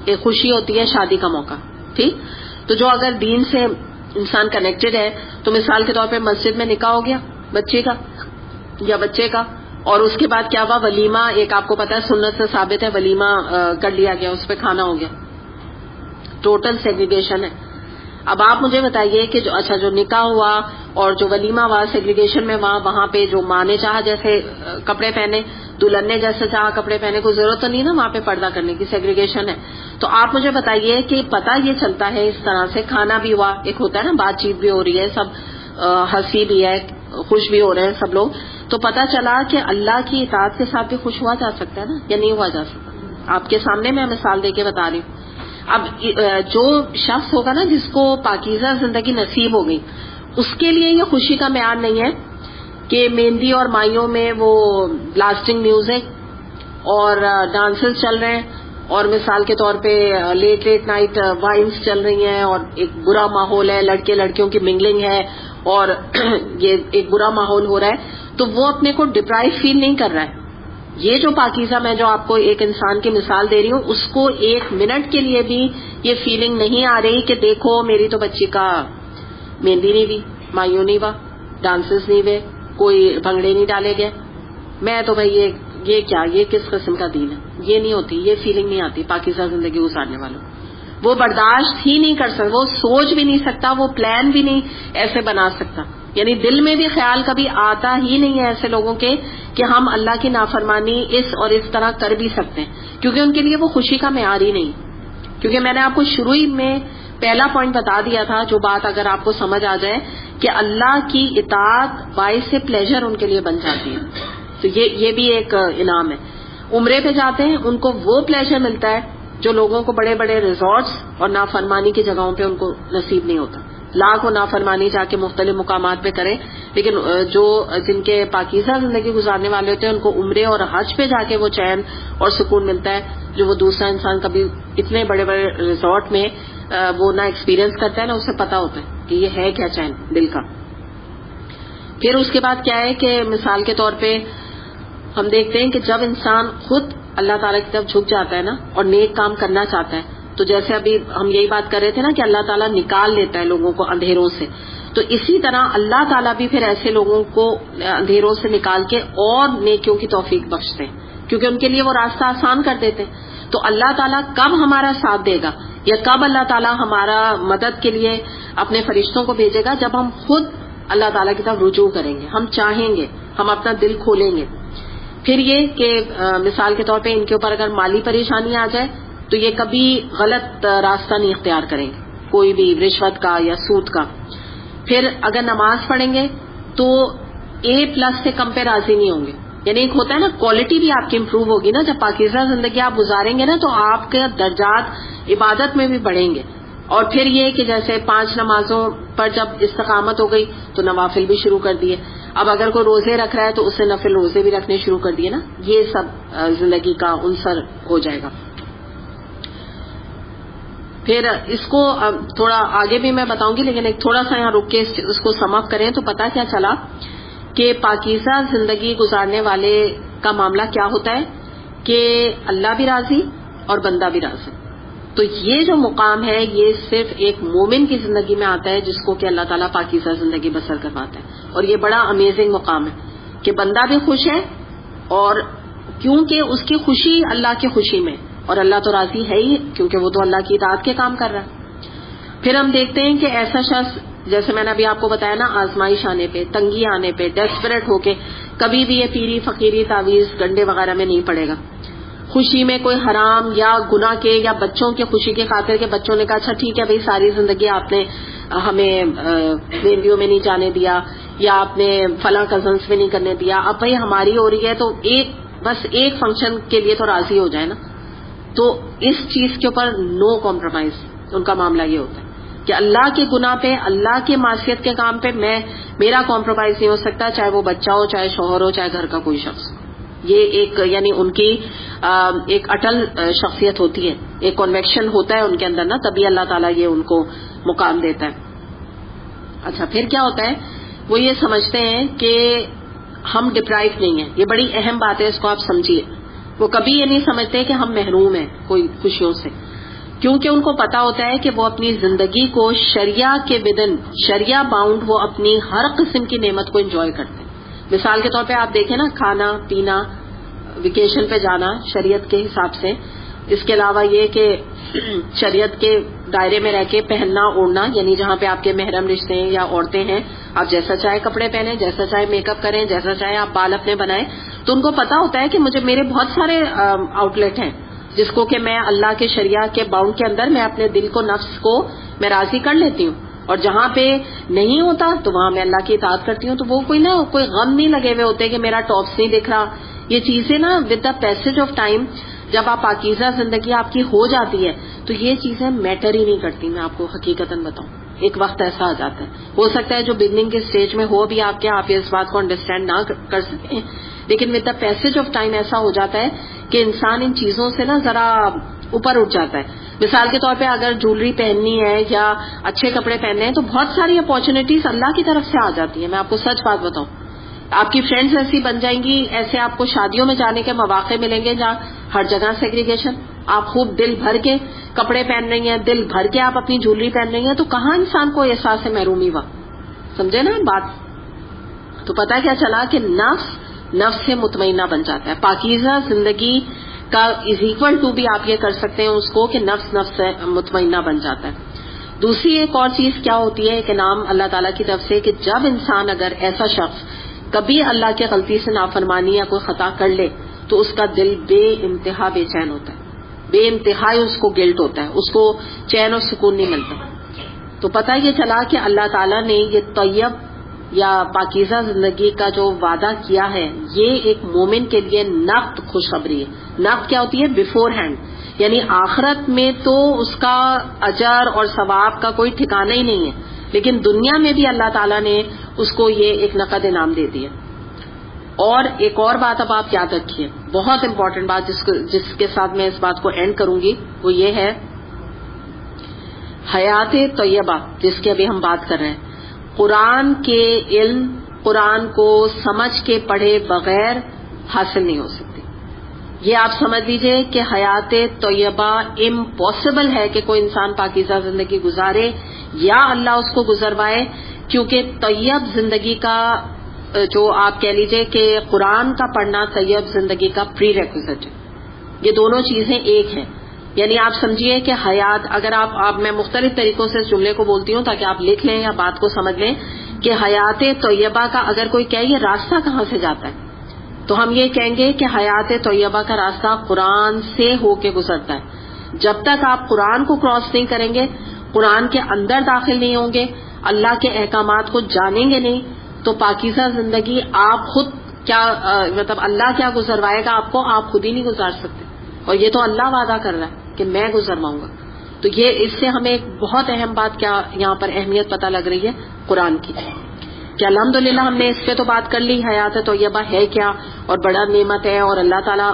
ایک خوشی ہوتی ہے شادی کا موقع. ٹھیک، تو جو اگر دین سے انسان کنیکٹڈ ہے تو مثال کے طور پہ مسجد میں نکاح ہو گیا بچے کا یا بچے کا، اور اس کے بعد کیا ہوا، ولیمہ. ایک آپ کو پتا ہے سنت سے ثابت ہے، ولیمہ کر لیا گیا، اس پہ کھانا ہو گیا. ٹوٹل سیگریگیشن ہے. اب آپ مجھے بتائیے کہ جو نکاح ہوا اور جو ولیمہ ہوا سیگریگیشن میں، وہاں پہ جو ماں نے چاہا جیسے کپڑے پہنے، دلہن نے جیسے چاہا کپڑے پہنے، کوئی ضرورت تو نہیں نا وہاں پہ پردہ کرنے کی، سیگریگیشن ہے. تو آپ مجھے بتائیے کہ پتہ یہ چلتا ہے اس طرح سے کھانا بھی ہوا، ایک ہوتا ہے نا بات چیت بھی ہو رہی ہے، سب ہنسی بھی ہے، خوش بھی ہو رہے ہیں سب لوگ، تو پتہ چلا کہ اللہ کی اطاعت کے ساتھ بھی خوش ہوا جا سکتا ہے نا، یا نہیں ہوا جا سکتا. آپ کے سامنے میں مثال دے کے بتا رہی ہوں. اب جو شخص ہوگا نا جس کو پاکیزہ زندگی نصیب ہو گئی، اس کے لیے یہ خوشی کا معیار نہیں ہے کہ مہندی اور مائیوں میں وہ بلاسٹنگ میوزک اور ڈانسز چل رہے ہیں اور مثال کے طور پہ لیٹ نائٹ وائنس چل رہی ہیں اور ایک برا ماحول ہے, لڑکے لڑکیوں کی منگلنگ ہے اور یہ ایک برا ماحول ہو رہا ہے, تو وہ اپنے کو ڈپرائیو فیل نہیں کر رہا ہے. یہ جو پاکیزہ میں جو آپ کو ایک انسان کی مثال دے رہی ہوں, اس کو ایک منٹ کے لیے بھی یہ فیلنگ نہیں آ رہی کہ دیکھو میری تو بچی کا مہندی نہیں ہوئی, مایوں نہیں ہوا, ڈانسز نہیں ہوئے, کوئی بھنگڑے نہیں ڈالے گئے, میں تو بھائی یہ کیا, یہ کس قسم کا دین ہے. یہ نہیں ہوتی, یہ فیلنگ نہیں آتی پاکیزہ زندگی گزارنے والوں. وہ برداشت ہی نہیں کر سکتا, وہ سوچ بھی نہیں سکتا, وہ پلان بھی نہیں ایسے بنا سکتا. یعنی دل میں بھی خیال کبھی آتا ہی نہیں ہے ایسے لوگوں کے کہ ہم اللہ کی نافرمانی اس اور اس طرح کر بھی سکتے ہیں, کیونکہ ان کے لیے وہ خوشی کا معیار ہی نہیں. کیونکہ میں نے آپ کو شروع ہی میں پہلا پوائنٹ بتا دیا تھا, جو بات اگر آپ کو سمجھ آ جائے کہ اللہ کی اطاعت باعث پلیجر ان کے لیے بن جاتی ہے, تو یہ بھی ایک انعام ہے. عمرے پہ جاتے ہیں, ان کو وہ پلیجر ملتا ہے جو لوگوں کو بڑے بڑے ریزورٹس اور نافرمانی کی جگہوں پہ ان کو نصیب نہیں ہوتا. لاکھ وہ نافرمانی جا کے مختلف مقامات پہ کریں, لیکن جن کے پاکیزہ زندگی گزارنے والے ہوتے ہیں ان کو عمرے اور حج پہ جا کے وہ چین اور سکون ملتا ہے, جو وہ دوسرا انسان کبھی اتنے بڑے بڑے ریزورٹ میں وہ نہ ایکسپیرینس کرتا ہے, نہ اسے پتا ہوتا ہے کہ یہ ہے کیا چین دل کا. پھر اس کے بعد کیا ہے کہ مثال کے طور پہ ہم دیکھتے ہیں کہ جب انسان خود اللہ تعالیٰ کی طرف جھک جاتا ہے نا اور نیک کام کرنا چاہتا ہے, تو جیسے ابھی ہم یہی بات کر رہے تھے نا کہ اللہ تعالیٰ نکال لیتا ہے لوگوں کو اندھیروں سے, تو اسی طرح اللہ تعالیٰ بھی پھر ایسے لوگوں کو اندھیروں سے نکال کے اور نیکیوں کی توفیق بخشتے ہیں, کیونکہ ان کے لیے وہ راستہ آسان کر دیتے ہیں. تو اللہ تعالیٰ کب ہمارا ساتھ دے گا یا کب اللہ تعالیٰ ہمارا مدد کے لیے اپنے فرشتوں کو بھیجے گا؟ جب ہم خود اللہ تعالیٰ کی طرف رجوع کریں گے, ہم چاہیں گے, ہم اپنا دل کھولیں گے. پھر یہ کہ مثال کے طور پہ ان کے اوپر اگر مالی پریشانی آ جائے تو یہ کبھی غلط راستہ نہیں اختیار کریں گے, کوئی بھی رشوت کا یا سود کا. پھر اگر نماز پڑھیں گے تو A+ سے کم پہ راضی نہیں ہوں گے. یعنی ایک ہوتا ہے نا کوالٹی بھی آپ کی امپروو ہوگی نا, جب پاکیزہ زندگی آپ گزاریں گے نا تو آپ کے درجات عبادت میں بھی بڑھیں گے. اور پھر یہ کہ جیسے 5 نمازوں پر جب استقامت ہو گئی تو نوافل بھی شروع کر دیے. اب اگر کوئی روزے رکھ رہا ہے تو اسے نفل روزے بھی رکھنے شروع کر دیے نا. یہ سب زندگی کا عنصر ہو جائے گا. پھر اس کو تھوڑا آگے بھی میں بتاؤں گی, لیکن ایک تھوڑا سا یہاں رک کے اس کو سم اپ کریں تو پتا کیا چلا کہ پاکیزہ زندگی گزارنے والے کا معاملہ کیا ہوتا ہے کہ اللہ بھی راضی اور بندہ بھی راضی. تو یہ جو مقام ہے یہ صرف ایک مومن کی زندگی میں آتا ہے جس کو کہ اللہ تعالیٰ پاکیزہ زندگی بسر کرواتا ہے. اور یہ بڑا امیزنگ مقام ہے کہ بندہ بھی خوش ہے, اور کیونکہ اس کی خوشی اللہ کی خوشی میں, اور اللہ تو راضی ہے ہی کیونکہ وہ تو اللہ کی اطاعت کے کام کر رہا ہے. پھر ہم دیکھتے ہیں کہ ایسا شخص, جیسے میں نے ابھی آپ کو بتایا نا, آزمائش آنے پہ, تنگی آنے پہ, ڈیسپریٹ ہو کے کبھی بھی یہ پیری فقیری تعویذ گنڈے وغیرہ میں نہیں پڑے گا. خوشی میں کوئی حرام یا گناہ کے یا بچوں کی خوشی کی خاطر کے بچوں نے کہا اچھا ٹھیک ہے بھائی ساری زندگی آپ نے ہمیں مہندیوں میں نہیں جانے دیا یا آپ نے فلاں کزنس میں نہیں کرنے دیا, اب بھائی ہماری ہو رہی ہے تو بس ایک فنکشن کے لیے تو راضی ہو جائے نا. تو اس چیز کے اوپر نو کمپرومائز, ان کا معاملہ یہ ہوتا ہے کہ اللہ کے گناہ پہ, اللہ کے معصیت کے کام پہ میرا کمپرومائز نہیں ہو سکتا, چاہے وہ بچہ ہو, چاہے شوہر ہو, چاہے گھر کا کوئی شخص. یہ ایک یعنی ان کی ایک اٹل شخصیت ہوتی ہے, ایک کنوکشن ہوتا ہے ان کے اندر نا, تبھی اللہ تعالیٰ یہ ان کو مقام دیتا ہے. اچھا پھر کیا ہوتا ہے, وہ یہ سمجھتے ہیں کہ ہم ڈپرائیو نہیں ہیں. یہ بڑی اہم بات ہے, اس کو آپ سمجھیے. وہ کبھی یہ نہیں سمجھتے کہ ہم محروم ہیں کوئی خوشیوں سے, کیونکہ ان کو پتا ہوتا ہے کہ وہ اپنی زندگی کو شریعہ کے بدن, شریعہ باؤنڈ, وہ اپنی ہر قسم کی نعمت کو انجوائے کرتے ہیں. مثال کے طور پہ آپ دیکھیں نا, کھانا پینا, ویکیشن پہ جانا شریعت کے حساب سے. اس کے علاوہ یہ کہ شریعت کے دائرے میں رہ کے پہننا اوڑھنا, یعنی جہاں پہ آپ کے محرم رشتے ہیں یا عورتیں ہیں, آپ جیسا چاہے کپڑے پہنیں, جیسا چاہے میک اپ کریں, جیسا چاہے آپ بال اپنے بنائیں. تو ان کو پتا ہوتا ہے کہ میرے بہت سارے آؤٹ لیٹ ہیں جس کو کہ میں اللہ کے شریعہ کے باؤنڈ کے اندر میں اپنے دل کو, نفس کو میں راضی کر لیتی ہوں. اور جہاں پہ نہیں ہوتا تو وہاں میں اللہ کی اطاعت کرتی ہوں. تو وہ کوئی غم نہیں لگے ہوئے ہوتے کہ میرا ٹاپس نہیں دکھ رہا. یہ چیزیں نا with the passage of time, جب آپ پاکیزہ زندگی آپ کی ہو جاتی ہے تو یہ چیزیں میٹر ہی نہیں کرتی. میں آپ کو حقیقتاً بتاؤں, ایک وقت ایسا آ جاتا ہے, ہو سکتا ہے جو بگننگ کے اسٹیج میں ہو بھی آپ اس بات کو انڈرسٹینڈ نہ کر سکیں, لیکن with the passage of time ایسا ہو جاتا ہے کہ انسان ان چیزوں سے نا ذرا اوپر اٹھ جاتا ہے. مثال کے طور پہ اگر جولری پہننی ہے یا اچھے کپڑے پہننے ہیں تو بہت ساری اپارچونیٹیز اللہ کی طرف سے آ جاتی ہیں. میں آپ کو سچ بات بتاؤں, آپ کی فرینڈز ایسی بن جائیں گی, ایسے آپ کو شادیوں میں جانے کے مواقع ملیں گے جہاں ہر جگہ سیگریگیشن. آپ خوب دل بھر کے کپڑے پہن رہی ہیں, دل بھر کے آپ اپنی جولری پہن رہی ہیں, تو کہاں انسان کو احساس محرومی ہوا؟ سمجھے نا بات؟ تو پتہ کیا چلا کہ نفس سے مطمئنہ بن جاتا ہے. پاکیزہ زندگی کا از اکول ٹو بھی آپ یہ کر سکتے ہیں اس کو کہ نفس سے مطمئنہ بن جاتا ہے. دوسری ایک اور چیز کیا ہوتی ہے, ایک انعام اللہ تعالیٰ کی طرف سے, کہ جب انسان اگر ایسا شخص کبھی اللہ کی غلطی سے نافرمانی یا کوئی خطا کر لے تو اس کا دل بے انتہا بے چین ہوتا ہے, بے انتہا اس کو گلٹ ہوتا ہے, اس کو چین اور سکون نہیں ملتا. تو پتہ یہ چلا کہ اللہ تعالیٰ نے یہ طیب یا پاکیزہ زندگی کا جو وعدہ کیا ہے یہ ایک مومن کے لیے نقد خوشخبری ہے. نقد کیا ہوتی ہے؟ بیفور ہینڈ, یعنی آخرت میں تو اس کا اجر اور ثواب کا کوئی ٹھکانہ ہی نہیں ہے, لیکن دنیا میں بھی اللہ تعالیٰ نے اس کو یہ ایک نقد انعام دے دیا. اور ایک اور بات اب آپ یاد رکھیے, بہت امپورٹنٹ بات جس کے ساتھ میں اس بات کو اینڈ کروں گی, وہ یہ ہے حیات طیبہ جس کی ابھی ہم بات کر رہے ہیں. قرآن کے علم, قرآن کو سمجھ کے پڑھے بغیر حاصل نہیں ہو سکتی. یہ آپ سمجھ لیجئے کہ حیات طیبہ امپاسبل ہے کہ کوئی انسان پاکیزہ زندگی گزارے یا اللہ اس کو گزروائے, کیونکہ طیب زندگی کا جو آپ کہہ لیجئے کہ قرآن کا پڑھنا طیب زندگی کا پری ریکوزٹ ہے. یہ دونوں چیزیں ایک ہیں. یعنی آپ سمجھیے کہ حیات, اگر آپ میں مختلف طریقوں سے اس جملے کو بولتی ہوں تاکہ آپ لکھ لیں یا بات کو سمجھ لیں, کہ حیات طیبہ کا اگر کوئی کہے یہ راستہ کہاں سے جاتا ہے, تو ہم یہ کہیں گے کہ حیات طیبہ کا راستہ قرآن سے ہو کے گزرتا ہے. جب تک آپ قرآن کو کراس نہیں کریں گے, قرآن کے اندر داخل نہیں ہوں گے, اللہ کے احکامات کو جانیں گے نہیں, تو پاکیزہ زندگی آپ خود کیا مطلب اللہ کیا گزروائے گا آپ کو, آپ خود ہی نہیں گزار سکتے. اور یہ تو اللہ وعدہ کر رہا ہے کہ میں گزرواؤں گا. تو یہ اس سے ہمیں ایک بہت اہم بات کیا یہاں پر اہمیت پتہ لگ رہی ہے قرآن کی, کہ الحمدللہ ہم نے اس پہ تو بات کر لی حیات طیبہ ہے کیا, اور بڑا نعمت ہے, اور اللہ تعالیٰ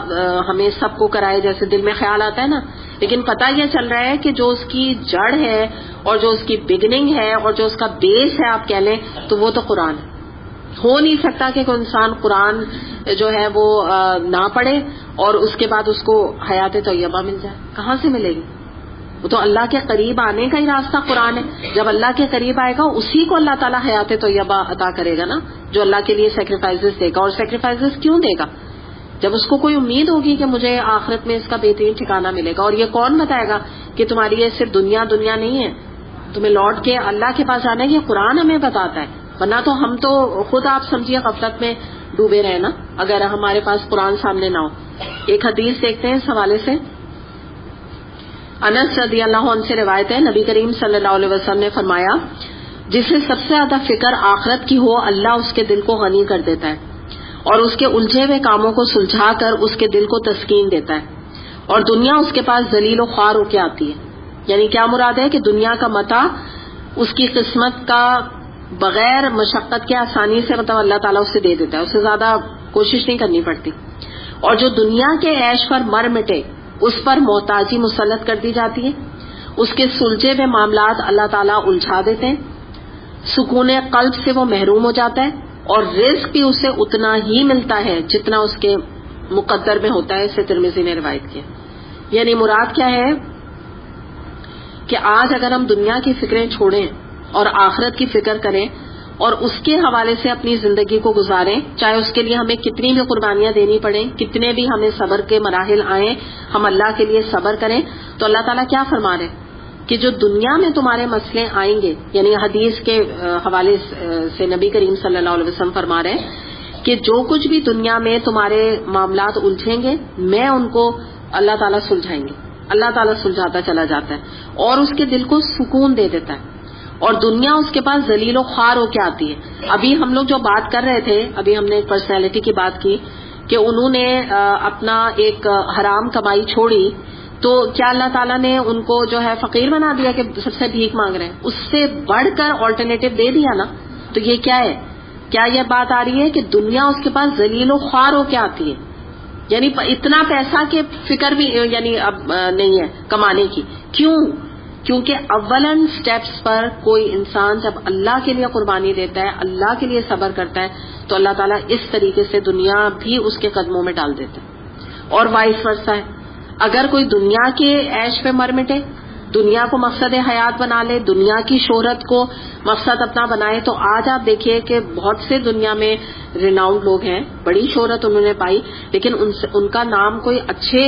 ہمیں سب کو کرائے جیسے دل میں خیال آتا ہے نا. لیکن پتہ یہ چل رہا ہے کہ جو اس کی جڑ ہے اور جو اس کی بگننگ ہے اور جو اس کا بیس ہے آپ کہہ لیں, تو وہ تو قرآن ہے. ہو نہیں سکتا کہ کوئی انسان قرآن جو ہے وہ نہ پڑھے اور اس کے بعد اس کو حیات طیبہ مل جائے. کہاں سے ملے گی؟ وہ تو اللہ کے قریب آنے کا ہی راستہ قرآن ہے. جب اللہ کے قریب آئے گا اسی کو اللہ تعالیٰ حیات طیبہ عطا کرے گا نا, جو اللہ کے لیے سیکریفائسز دے گا. اور سیکریفائسز کیوں دے گا؟ جب اس کو کوئی امید ہوگی کہ مجھے آخرت میں اس کا بہترین ٹھکانہ ملے گا. اور یہ کون بتائے گا کہ تمہاری یہ صرف دنیا نہیں ہے, تمہیں لوٹ کے اللہ کے پاس جانا ہے, یہ قرآن ہمیں بتاتا ہے. ورنہ تو ہم تو خود آپ سمجھیے غفلت میں ڈوبے رہے نا اگر ہمارے پاس قرآن سامنے نہ ہو. ایک حدیث دیکھتے ہیں اس حوالے سے. انس رضی اللہ عنہ سے روایت ہے, نبی کریم صلی اللہ علیہ وسلم نے فرمایا, جسے سب سے زیادہ فکر آخرت کی ہو اللہ اس کے دل کو غنی کر دیتا ہے اور اس کے الجھے ہوئے کاموں کو سلجھا کر اس کے دل کو تسکین دیتا ہے, اور دنیا اس کے پاس ذلیل و خوار ہو کے آتی ہے. یعنی کیا مراد ہے کہ دنیا کا متاع اس کی قسمت کا بغیر مشقت کے آسانی سے مطلب اللہ تعالیٰ اسے دے دیتا ہے, اسے زیادہ کوشش نہیں کرنی پڑتی. اور جو دنیا کے عیش پر مر مٹے اس پر محتاجی مسلط کر دی جاتی ہے, اس کے سلجھے ہوئے معاملات اللہ تعالیٰ الجھا دیتے ہیں, سکون قلب سے وہ محروم ہو جاتا ہے, اور رزق بھی اسے اتنا ہی ملتا ہے جتنا اس کے مقدر میں ہوتا ہے. اسے ترمذی نے روایت کیا. یعنی مراد کیا ہے کہ آج اگر ہم دنیا کی فکریں چھوڑیں اور آخرت کی فکر کریں اور اس کے حوالے سے اپنی زندگی کو گزاریں, چاہے اس کے لیے ہمیں کتنی بھی قربانیاں دینی پڑیں, کتنے بھی ہمیں صبر کے مراحل آئیں, ہم اللہ کے لیے صبر کریں, تو اللہ تعالیٰ کیا فرما رہے ہیں کہ جو دنیا میں تمہارے مسئلے آئیں گے, یعنی حدیث کے حوالے سے نبی کریم صلی اللہ علیہ وسلم فرما رہے ہیں کہ جو کچھ بھی دنیا میں تمہارے معاملات الجھیں گے میں ان کو اللہ تعالیٰ سلجھائیں گے. اللہ تعالیٰ سلجھاتا چلا جاتا ہے اور اس کے دل کو سکون دے دیتا ہے, اور دنیا اس کے پاس ذلیل و خوار ہو کے آتی ہے. ابھی ہم لوگ جو بات کر رہے تھے, ابھی ہم نے ایک پرسنالٹی کی بات کی کہ انہوں نے اپنا ایک حرام کمائی چھوڑی, تو کیا اللہ تعالیٰ نے ان کو جو ہے فقیر بنا دیا کہ سب سے بھیک مانگ رہے ہیں؟ اس سے بڑھ کر آلٹرنیٹو دے دیا نا. تو یہ کیا ہے, کیا یہ بات آ رہی ہے کہ دنیا اس کے پاس ذلیل و خوار ہو کے آتی ہے؟ یعنی اتنا پیسہ کہ فکر بھی یعنی اب نہیں ہے کمانے کی. کیوں؟ کیونکہ اولن سٹیپس پر کوئی انسان جب اللہ کے لیے قربانی دیتا ہے, اللہ کے لیے صبر کرتا ہے, تو اللہ تعالیٰ اس طریقے سے دنیا بھی اس کے قدموں میں ڈال دیتا ہے. اور وائس ورسا ہے, اگر کوئی دنیا کے عیش پہ مر مٹے, دنیا کو مقصد حیات بنا لے, دنیا کی شہرت کو مقصد اپنا بنائے, تو آج آپ دیکھیے کہ بہت سے دنیا میں ریناؤنڈ لوگ ہیں, بڑی شہرت انہوں نے پائی, لیکن ان کا نام کوئی اچھے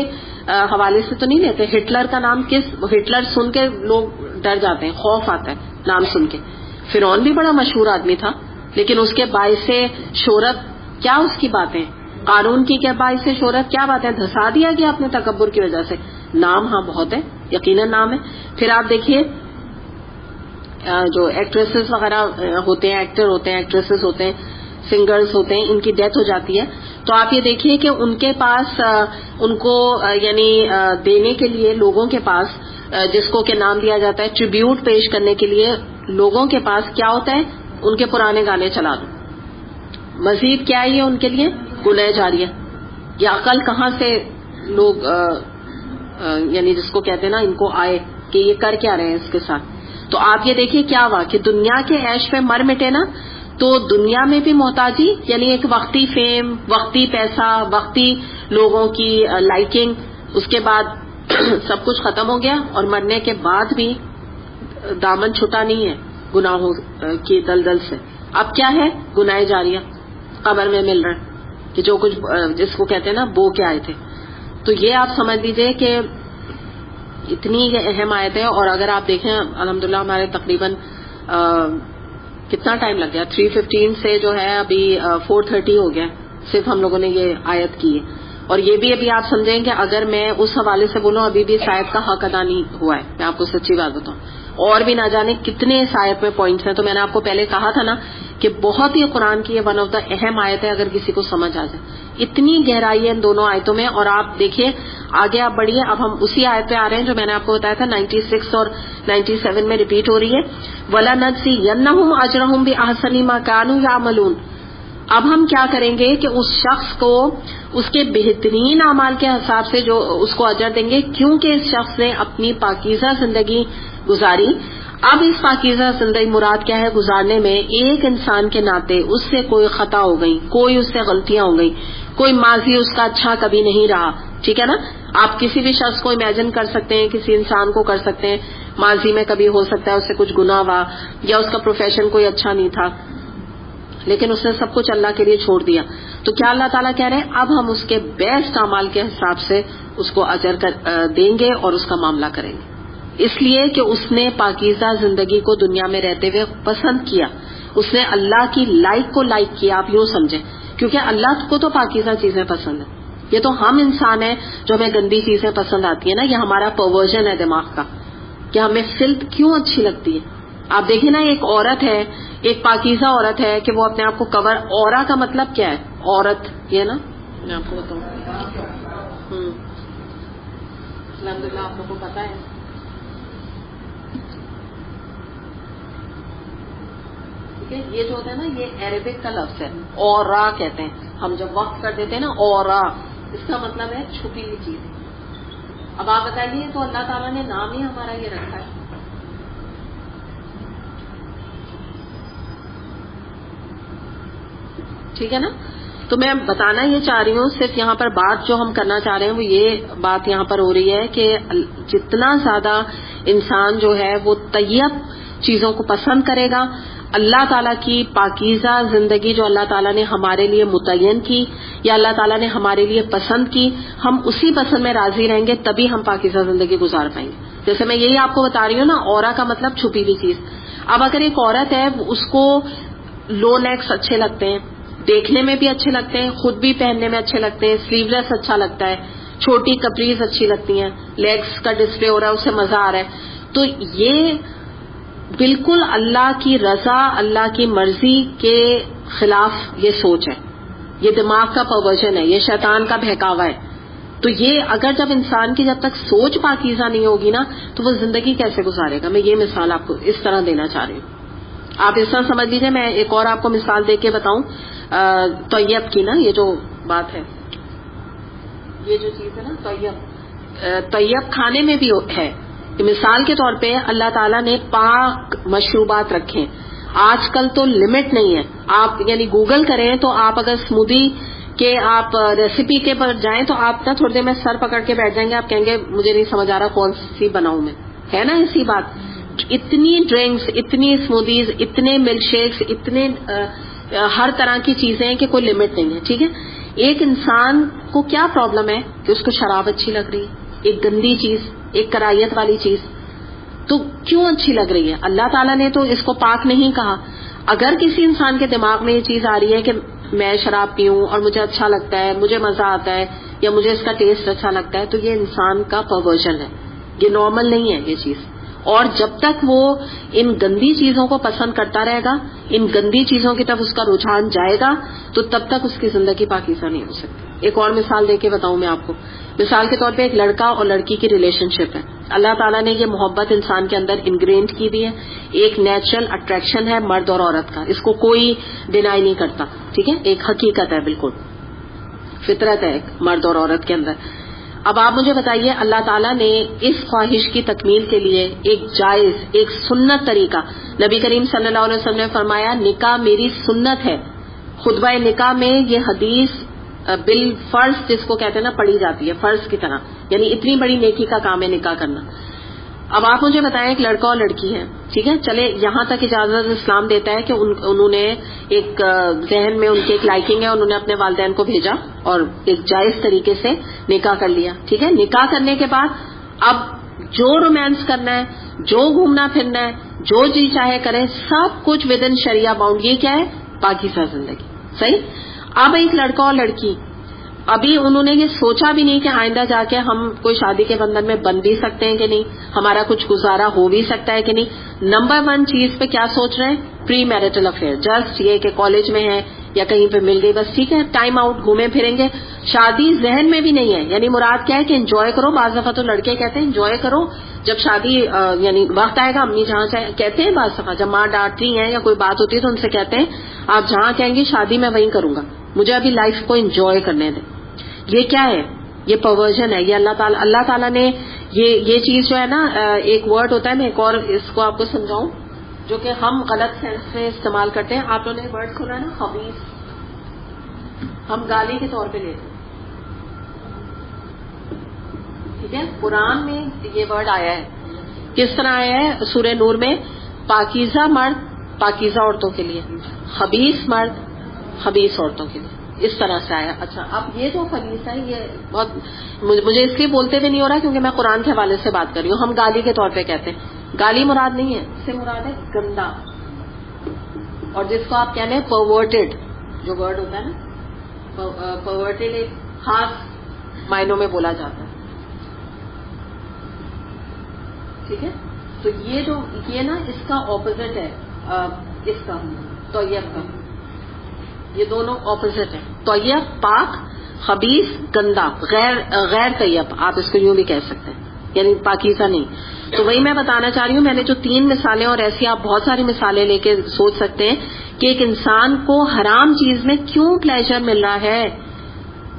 حوالے سے تو نہیں لیتے. ہٹلر کا نام ہٹلر سن کے لوگ ڈر جاتے ہیں, خوف آتا ہے نام سن کے. فرعون بھی بڑا مشہور آدمی تھا, لیکن اس کے باعث شہرت کیا اس کی باتیں, قارون کی کیا باعث شہرت کیا باتیں, دھسا دیا گیا اپنے تکبر کی وجہ سے. نام ہاں بہت ہے, یقیناً نام ہے. پھر آپ دیکھیے جو ایکٹریسز وغیرہ ہوتے ہیں, ایکٹر ہوتے ہیں, ایکٹریسز ہوتے ہیں, سنگرز ہوتے ہیں, ان کی ڈیتھ ہو جاتی ہے, تو آپ یہ دیکھیے کہ ان کے پاس ان کو یعنی دینے کے لیے لوگوں کے پاس, جس کو کہ نام دیا جاتا ہے ٹریبیوٹ پیش کرنے کے لیے, لوگوں کے پاس کیا ہوتا ہے, ان کے پرانے گانے چلا دو. مزید کیا ہے ان کے لیے گناہ جاریہ. یہ عقل کہاں سے لوگ یعنی جس کو کہتے ہیں نا ان کو آئے کہ یہ کر کیا رہے ہیں اس کے ساتھ. تو آپ یہ دیکھیے کیا ہوا کہ دنیا کے عیش پہ مر مٹے نا, تو دنیا میں بھی محتاجی, یعنی ایک وقتی فیم, وقتی پیسہ, وقتی لوگوں کی لائکنگ, اس کے بعد سب کچھ ختم ہو گیا, اور مرنے کے بعد بھی دامن چھٹا نہیں ہے گناہوں کی دلدل سے. اب کیا ہے, گناہ جاریہ قبر میں مل رہا ہے کہ جو کچھ جس کو کہتے ہیں نا بو کے آئے تھے. تو یہ آپ سمجھ لیجیے کہ اتنی یہ اہم آیت ہے. اور اگر آپ دیکھیں الحمدللہ ہمارے تقریباً کتنا ٹائم لگ گیا, 3:15 سے جو ہے ابھی 4:30 ہو گیا صرف ہم لوگوں نے یہ آیت کی ہے. اور یہ بھی ابھی آپ سمجھیں کہ اگر میں اس حوالے سے بولوں ابھی بھی اس آیت کا حق ادا نہیں ہوا ہے. میں آپ کو سچی بات بتاؤں, اور بھی نہ جانے کتنے اس آیت میں پوائنٹس ہیں. تو میں نے آپ کو پہلے کہا تھا نا کہ بہت ہی قرآن کی یہ ون آف دا اہم آیت ہے اگر کسی کو سمجھ آ جائے. اتنی گہرائی ہے ان دونوں آیتوں میں. اور آپ دیکھیے آگے آپ بڑھیے, اب ہم اسی آیت پہ آ رہے ہیں جو میں نے آپ کو بتایا تھا 96 اور 97 میں ریپیٹ ہو رہی ہے, وَلَنَجْزِيَنَّهُمْ أَجْرَهُمْ بِأَحْسَنِ مَا كَانُوا يَعْمَلُونَ. اب ہم کیا کریں گے کہ اس شخص کو اس کے بہترین اعمال کے حساب سے جو اس کو اجر دیں گے, کیونکہ اس شخص نے اپنی پاکیزہ زندگی گزاری. اب اس پاکیزہ زندگی مراد کیا ہے گزارنے میں, ایک انسان کے ناطے اس سے کوئی خطا ہو گئی, کوئی اس سے غلطیاں ہو گئی, کوئی ماضی اس کا اچھا کبھی نہیں رہا. ٹھیک ہے نا, آپ کسی بھی شخص کو امیجن کر سکتے ہیں, کسی انسان کو کر سکتے ہیں ماضی میں کبھی ہو سکتا ہے اس سے کچھ گناہ ہوا, یا اس کا پروفیشن کوئی اچھا نہیں تھا, لیکن اس نے سب کچھ اللہ کے لیے چھوڑ دیا. تو کیا اللہ تعالیٰ کہہ رہے ہیں اب ہم اس کے بیسٹ اعمال کے حساب سے اس کو اجر دیں گے اور اس کا معاملہ کریں گے, اس لیے کہ اس نے پاکیزہ زندگی کو دنیا میں رہتے ہوئے پسند کیا, اس نے اللہ کی لائک کو لائک کیا. آپ یوں سمجھیں, کیونکہ اللہ کو تو پاکیزہ چیزیں پسند ہیں, یہ تو ہم انسان ہیں جو ہمیں گندی چیزیں پسند آتی ہیں نا, یہ ہمارا پرورژن ہے دماغ کا کہ ہمیں فلت کیوں اچھی لگتی ہے. آپ دیکھیں نا, ایک عورت ہے, ایک پاکیزہ عورت ہے کہ وہ اپنے آپ کو کور, اورا کا مطلب کیا ہے عورت, یہ نا میں آپ کو بتاؤں, الحمدللہ آپ لوگوں کو پتا ہے. یہ جو ہوتا ہے نا یہ عربک کا لفظ ہے, اورا کہتے ہیں ہم جب وقت کر دیتے ہیں نا اورا, اس کا مطلب ہے چھپی ہوئی چیز. اب آپ بتائیے تو اللہ تعالیٰ نے نام ہی ہمارا یہ رکھا ہے. ٹھیک ہے نا, تو میں بتانا یہ چاہ رہی ہوں, صرف یہاں پر بات جو ہم کرنا چاہ رہے ہیں وہ یہ بات یہاں پر ہو رہی ہے کہ جتنا زیادہ انسان جو ہے وہ طیب چیزوں کو پسند کرے گا, اللہ تعالیٰ کی پاکیزہ زندگی جو اللہ تعالیٰ نے ہمارے لیے متعین کی یا اللہ تعالیٰ نے ہمارے لیے پسند کی, ہم اسی پسند میں راضی رہیں گے, تبھی ہم پاکیزہ زندگی گزار پائیں گے. جیسے میں یہی آپ کو بتا رہی ہوں نا, اورا کا مطلب چھپی ہوئی چیز. اب اگر ایک عورت ہے اس کو لو نیکس اچھے لگتے ہیں, دیکھنے میں بھی اچھے لگتے ہیں, خود بھی پہننے میں اچھے لگتے ہیں, سلیو لیس اچھا لگتا ہے, چھوٹی کپریز اچھی لگتی ہیں, لیگس کا ڈسپلے ہو رہا ہے, اسے مزہ آ رہا ہے, تو یہ بالکل اللہ کی رضا, اللہ کی مرضی کے خلاف یہ سوچ ہے, یہ دماغ کا پرورژن ہے, یہ شیطان کا بہکاوا ہے. تو یہ اگر جب انسان کی جب تک سوچ پاکیزہ نہیں ہوگی نا تو وہ زندگی کیسے گزارے گا. میں یہ مثال آپ کو اس طرح دینا چاہ رہی ہوں, آپ اس طرح سمجھ لیجیے. میں ایک اور آپ کو مثال دے کے بتاؤں طیب کی نا, یہ جو بات ہے یہ جو چیز ہے نا طیب کھانے میں بھی ہے. مثال کے طور پہ اللہ تعالیٰ نے پاک مشروبات رکھے. آج کل تو لمٹ نہیں ہے. آپ یعنی گوگل کریں تو آپ اگر اسمودی کہ آپ ریسیپی کے پر جائیں تو آپ نا تھوڑی دیر میں سر پکڑ کے بیٹھ جائیں گے. آپ کہیں گے مجھے نہیں سمجھ آ رہا کون سی بناؤں میں, ہے نا ایسی بات. اتنی ڈرنکس, اتنی اسمودیز, اتنے ملک شیکس, اتنے ہر طرح کی چیزیں ہیں کہ کوئی لمٹ نہیں ہے. ٹھیک ہے, ایک انسان کو کیا پرابلم ہے کہ اس کو شراب اچھی لگ رہی ہے, ایک گندی چیز, ایک کرائیت والی چیز, تو کیوں اچھی لگ رہی ہے؟ اللہ تعالیٰ نے تو اس کو پاک نہیں کہا. اگر کسی انسان کے دماغ میں یہ چیز آ رہی ہے کہ میں شراب پیوں اور مجھے اچھا لگتا ہے, مجھے مزہ آتا ہے, یا مجھے اس کا ٹیسٹ اچھا لگتا ہے, تو یہ انسان کا پرورژن ہے, یہ نارمل نہیں ہے یہ چیز. اور جب تک وہ ان گندی چیزوں کو پسند کرتا رہے گا, ان گندی چیزوں کی طرف اس کا رجحان جائے گا, تو تب تک اس کی زندگی پاکیزہ نہیں ہو سکتی. ایک اور مثال دے کے بتاؤں میں آپ کو. مثال کے طور پہ ایک لڑکا اور لڑکی کی ریلیشن شپ ہے. اللہ تعالیٰ نے یہ محبت انسان کے اندر انگرینڈ کی بھی ہے. ایک نیچرل اٹریکشن ہے مرد اور عورت کا, اس کو کوئی ڈینائی نہیں کرتا. ٹھیک ہے, ایک حقیقت ہے, بالکل فطرت ہے ایک مرد اور عورت کے اندر. اب آپ مجھے بتائیے, اللہ تعالیٰ نے اس خواہش کی تکمیل کے لیے ایک جائز, ایک سنت طریقہ, نبی کریم صلی اللہ علیہ وسلم نے فرمایا نکاح میری سنت ہے. خطبہ نکاح میں یہ حدیث بالفرض جس کو کہتے ہیں نا پڑھی جاتی ہے, فرض کی طرح, یعنی اتنی بڑی نیکی کا کام ہے نکاح کرنا. اب آپ مجھے بتائیں ایک لڑکا اور لڑکی ہے, ٹھیک ہے, چلے یہاں تک اجازت اسلام دیتا ہے کہ انہوں نے ایک ذہن میں ان کی ایک لائکنگ ہے, انہوں نے اپنے والدین کو بھیجا اور ایک جائز طریقے سے نکاح کر لیا. ٹھیک ہے, نکاح کرنے کے بعد اب جو رومانس کرنا ہے, جو گھومنا پھرنا ہے, جو جی چاہے کرے, سب کچھ ود ان شریعہ باؤنڈ. یہ کیا ہے؟ پاکیزہ زندگی. صحیح. اب ایک لڑکا اور لڑکی, ابھی انہوں نے یہ سوچا بھی نہیں کہ آئندہ جا کے ہم کوئی شادی کے بندھن میں بن بھی سکتے ہیں کہ نہیں, ہمارا کچھ گزارا ہو بھی سکتا ہے کہ نہیں. نمبر 1 چیز پہ کیا سوچ رہے ہیں؟ پری میرٹل افیئر. جسٹ یہ کہ کالج میں ہے یا کہیں پہ مل گئی, بس ٹھیک ہے, ٹائم آؤٹ, گھومے پھریں گے. شادی ذہن میں بھی نہیں ہے. یعنی مراد کیا ہے کہ انجوائے کرو. بعض دفعہ تو لڑکے کہتے ہیں انجوائے کرو, جب شادی یعنی وقت آئے گا امی جہاں چاہے, کہتے ہیں بعض دفعہ جب ماں ڈانٹتی ہیں یا کوئی بات ہوتی ہے تو ان سے کہتے ہیں آپ جہاں کہیں گی شادی میں وہیں کروں گا, مجھے ابھی لائف کو انجوائے کرنے دیں. یہ کیا ہے؟ یہ پرورژن ہے. یہ اللہ تعالیٰ نے یہ چیز جو ہے نا, ایک ورڈ ہوتا ہے, میں ایک اور اس کو آپ کو سمجھاؤں جو کہ ہم غلط سینس میں استعمال کرتے ہیں. آپ لوگوں نے ورڈ سنا نا خبیث, ہم گالی کے طور پہ لیتے ہیں. ٹھیک ہے, قرآن میں یہ ورڈ آیا ہے. کس طرح آیا ہے؟ سورہ نور میں, پاکیزہ مرد پاکیزہ عورتوں کے لیے, خبیث مرد خبیث عورتوں کے لیے, اس طرح سے آیا. اچھا, اب یہ جو خبیث ہے یہ بہت مجھے اس لیے بولتے ہوئے نہیں ہو رہا کیونکہ میں قرآن کے حوالے سے بات کر رہی ہوں. ہم گالی کے طور پہ کہتے ہیں, گالی مراد نہیں ہے, اس سے مراد ہے گندا. اور جس کو آپ کہنے پرورٹڈ جو ورڈ ہوتا ہے نا, پرورٹڈ ایک خاص معنوں میں بولا جاتا ہے. ٹھیک ہے, تو یہ نا اس کا اپوزٹ ہے اس کا طیب کا. یہ دونوں اپوزٹ ہیں. طیب پاک, خبیث گندا, غیر طیب, آپ اس کو یوں بھی کہہ سکتے ہیں, یعنی پاکیزہ نہیں. تو وہی میں بتانا چاہ رہی ہوں, میں نے جو 3 مثالیں اور ایسی آپ بہت ساری مثالیں لے کے سوچ سکتے ہیں کہ ایک انسان کو حرام چیز میں کیوں پلیجر مل رہا ہے,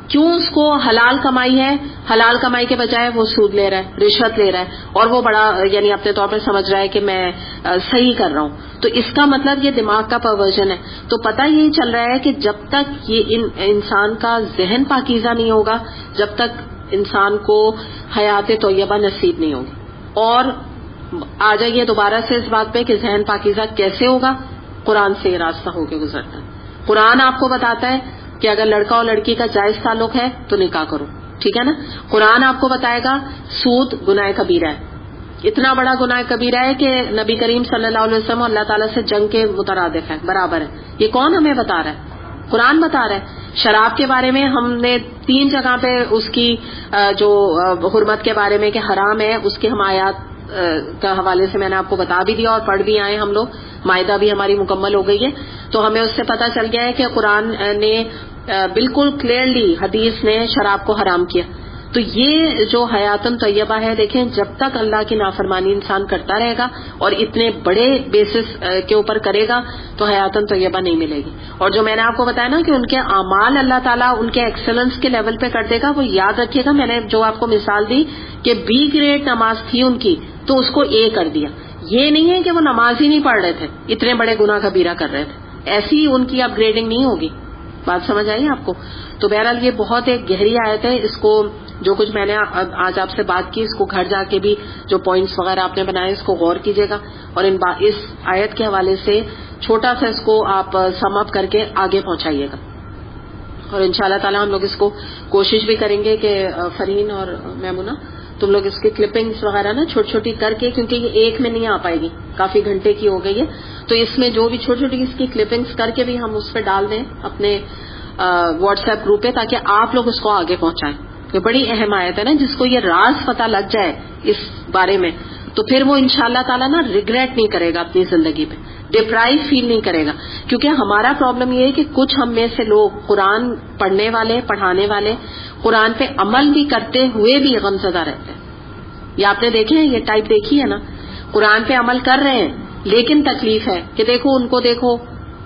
کیوں اس کو حلال کمائی ہے, حلال کمائی کے بجائے وہ سود لے رہا ہے, رشوت لے رہا ہے, اور وہ بڑا یعنی اپنے طور پر سمجھ رہا ہے کہ میں صحیح کر رہا ہوں. تو اس کا مطلب یہ دماغ کا پرورژن ہے. تو پتہ یہی چل رہا ہے کہ جب تک یہ انسان کا ذہن پاکیزہ نہیں ہوگا, جب تک انسان کو حیات طیبہ نصیب نہیں ہوگی. اور آ جائیے دوبارہ سے اس بات پہ کہ ذہن پاکیزہ کیسے ہوگا. قرآن سے یہ راستہ ہو کے گزرتا ہے. قرآن آپ کو بتاتا ہے کہ اگر لڑکا اور لڑکی کا جائز تعلق ہے تو نکاح کرو. ٹھیک ہے نا. قرآن آپ کو بتائے گا سود گناہ کبیرہ ہے, اتنا بڑا گناہ کبیرہ ہے کہ نبی کریم صلی اللہ علیہ وسلم اللہ تعالیٰ سے جنگ کے مترادف ہے, برابر ہے. یہ کون ہمیں بتا رہا ہے؟ قرآن بتا رہا ہے. شراب کے بارے میں ہم نے 3 جگہ پہ اس کی جو حرمت کے بارے میں کہ حرام ہے, اس کی ہم آیات کا حوالے سے میں نے آپ کو بتا بھی دیا اور پڑھ بھی آئے ہم لوگ. مائدہ بھی ہماری مکمل ہو گئی ہے, تو ہمیں اس سے پتہ چل گیا ہے کہ قرآن نے بالکل کلیئرلی حدیث نے شراب کو حرام کیا. تو یہ جو حیاتن طیبہ ہے، دیکھیں جب تک اللہ کی نافرمانی انسان کرتا رہے گا اور اتنے بڑے بیسس کے اوپر کرے گا تو حیاتن طیبہ نہیں ملے گی. اور جو میں نے آپ کو بتایا نا کہ ان کے اعمال اللہ تعالیٰ ان کے ایکسلنس کے لیول پہ کر دے گا، وہ یاد رکھیے گا. میں نے جو آپ کو مثال دی کہ B گریڈ نماز تھی ان کی تو اس کو A کر دیا. یہ نہیں ہے کہ وہ نماز ہی نہیں پڑھ رہے تھے، اتنے بڑے گناہ کبیرہ کر رہے تھے، ایسی ان کی اپ گریڈنگ نہیں ہوگی. بات سمجھ آئی آپ کو؟ تو بہرحال یہ بہت ایک گہری آیت ہے. اس کو جو کچھ میں نے آج آپ سے بات کی، اس کو گھر جا کے بھی جو پوائنٹس وغیرہ آپ نے بنائے اس کو غور کیجیے گا، اور اس آیت کے حوالے سے چھوٹا سا اس کو آپ سم اپ کر کے آگے پہنچائیے گا. اور انشاءاللہ تعالی ہم لوگ اس کو کوشش بھی کریں گے کہ فرین اور میمونہ تم لوگ اس کی کلپنگز وغیرہ نا چھوٹی چھوٹی کر کے، کیونکہ یہ ایک میں نہیں آ پائے گی، کافی گھنٹے کی ہو گئی ہے، تو اس میں جو بھی چھوٹی چھوٹی اس کی کلپنگز کر کے بھی ہم اس پہ ڈال دیں اپنے واٹس ایپ گروپ پہ، تاکہ آپ لوگ اس کو آگے پہنچائیں. یہ بڑی اہم آیت ہے نا، جس کو یہ راز پتہ لگ جائے اس بارے میں تو پھر وہ انشاءاللہ تعالیٰ نا ریگریٹ نہیں کرے گا اپنی زندگی پہ، ڈپرائیو فیل نہیں کرے گا. کیونکہ ہمارا پرابلم یہ ہے کہ کچھ ہم میں سے لوگ قرآن پڑھنے والے، پڑھانے والے، قرآن پہ عمل بھی کرتے ہوئے بھی غمزدہ رہتے ہیں. یہ آپ نے دیکھے ہیں، یہ ٹائپ دیکھی ہے نا، قرآن پہ عمل کر رہے ہیں لیکن تکلیف ہے کہ دیکھو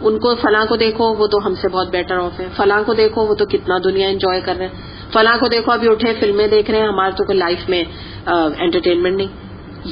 ان کو فلاں کو دیکھو وہ تو ہم سے بہت بیٹر آف ہے، فلاں کو دیکھو وہ تو کتنا دنیا انجوائے کر رہے ہیں، فلاں کو دیکھو ابھی اٹھے فلمیں دیکھ رہے ہیں، ہمارے تو کوئی لائف میں انٹرٹینمنٹ نہیں.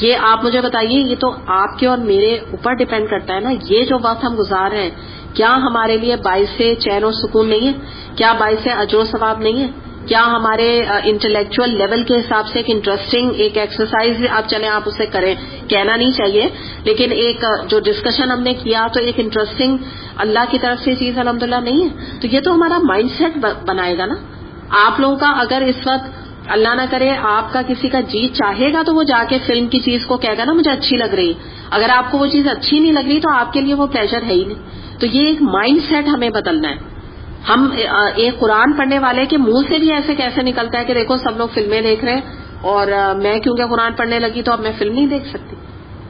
یہ آپ مجھے بتائیے، یہ تو آپ کے اور میرے اوپر ڈیپینڈ کرتا ہے نا. یہ جو وقت ہم گزار رہے ہیں کیا ہمارے لیے باعث چین اور سکون نہیں ہے؟ کیا باعث اجر و ثواب نہیں ہے؟ کیا ہمارے انٹلیکچوئل لیول کے حساب سے ایک انٹرسٹنگ ایک ایکسرسائز آپ چلیں آپ اسے کریں، کہنا نہیں چاہیے لیکن ایک جو ڈسکشن ہم نے کیا تو ایک انٹرسٹنگ اللہ کی طرف سے چیز الحمدللہ نہیں ہے؟ تو یہ تو ہمارا مائنڈ سیٹ بنائے گا نا. آپ لوگوں کا اگر اس وقت اللہ نہ کرے آپ کا کسی کا جی چاہے گا تو وہ جا کے فلم کی چیز کو کہے گا نا مجھے اچھی لگ رہی ہے، اگر آپ کو وہ چیز اچھی نہیں لگ رہی تو آپ کے لیے وہ پلیزر ہے ہی نہیں. تو یہ ایک مائنڈ سیٹ ہمیں بدلنا ہے. ہم ایک قرآن پڑھنے والے کے منہ سے بھی ایسے کیسے نکلتا ہے کہ دیکھو سب لوگ فلمیں دیکھ رہے ہیں اور میں کیونکہ قرآن پڑھنے لگی تو اب میں فلم نہیں دیکھ سکتی.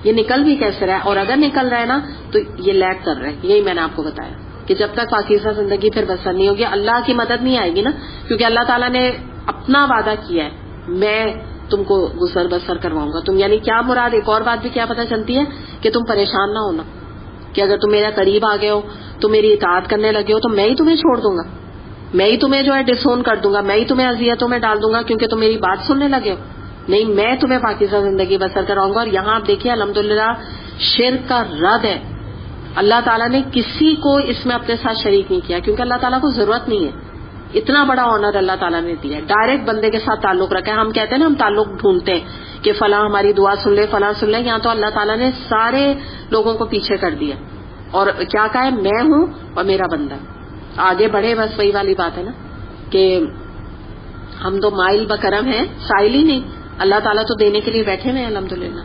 یہ نکل بھی کیسے رہا ہے؟ اور اگر نکل رہا ہے نا تو یہ لیگ کر رہے ہیں. یہی میں نے آپ کو بتایا کہ جب تک پاکیزہ زندگی پھر بسر نہیں ہوگی اللہ کی مدد نہیں آئے گی نا، کیونکہ اللہ تعالیٰ نے اپنا وعدہ کیا ہے میں تم کو گزر بسر کرواؤں گا. تم یعنی کیا مراد، ایک اور بات بھی کیا پتہ چلتی ہے کہ تم پریشان نہ ہونا کہ اگر تم میرے قریب آ گئے ہو تو میری اطاعت کرنے لگے ہو تو میں ہی تمہیں چھوڑ دوں گا، میں ہی تمہیں جو ہے ڈسون کر دوں گا، میں ہی تمہیں اذیتوں میں ڈال دوں گا کیونکہ تم میری بات سننے لگے ہو. نہیں، میں تمہیں پاکیزہ زندگی بسر کراؤں گا. اور یہاں آپ دیکھیے الحمدللہ شرک کا رد ہے. اللہ تعالیٰ نے کسی کو اس میں اپنے ساتھ شریک نہیں کیا کیونکہ اللہ تعالیٰ کو ضرورت نہیں ہے. اتنا بڑا آنر اللہ تعالیٰ نے دیا ہے، ڈائریکٹ بندے کے ساتھ تعلق رکھا ہے. ہم کہتے ہیں نا ہم تعلق ڈھونڈتے ہیں کہ فلاں ہماری دعا سن لے، فلاں سن لے. یہاں تو اللہ تعالیٰ نے سارے لوگوں کو پیچھے کر دیا اور کیا کہا ہے، میں ہوں اور میرا بندہ. آگے بڑھے، بس وہی والی بات ہے نا کہ ہم تو مائل بکرم ہیں، سائل ہی نہیں. اللہ تعالیٰ تو دینے کے لیے بیٹھے ہوئے ہیں الحمدللہ.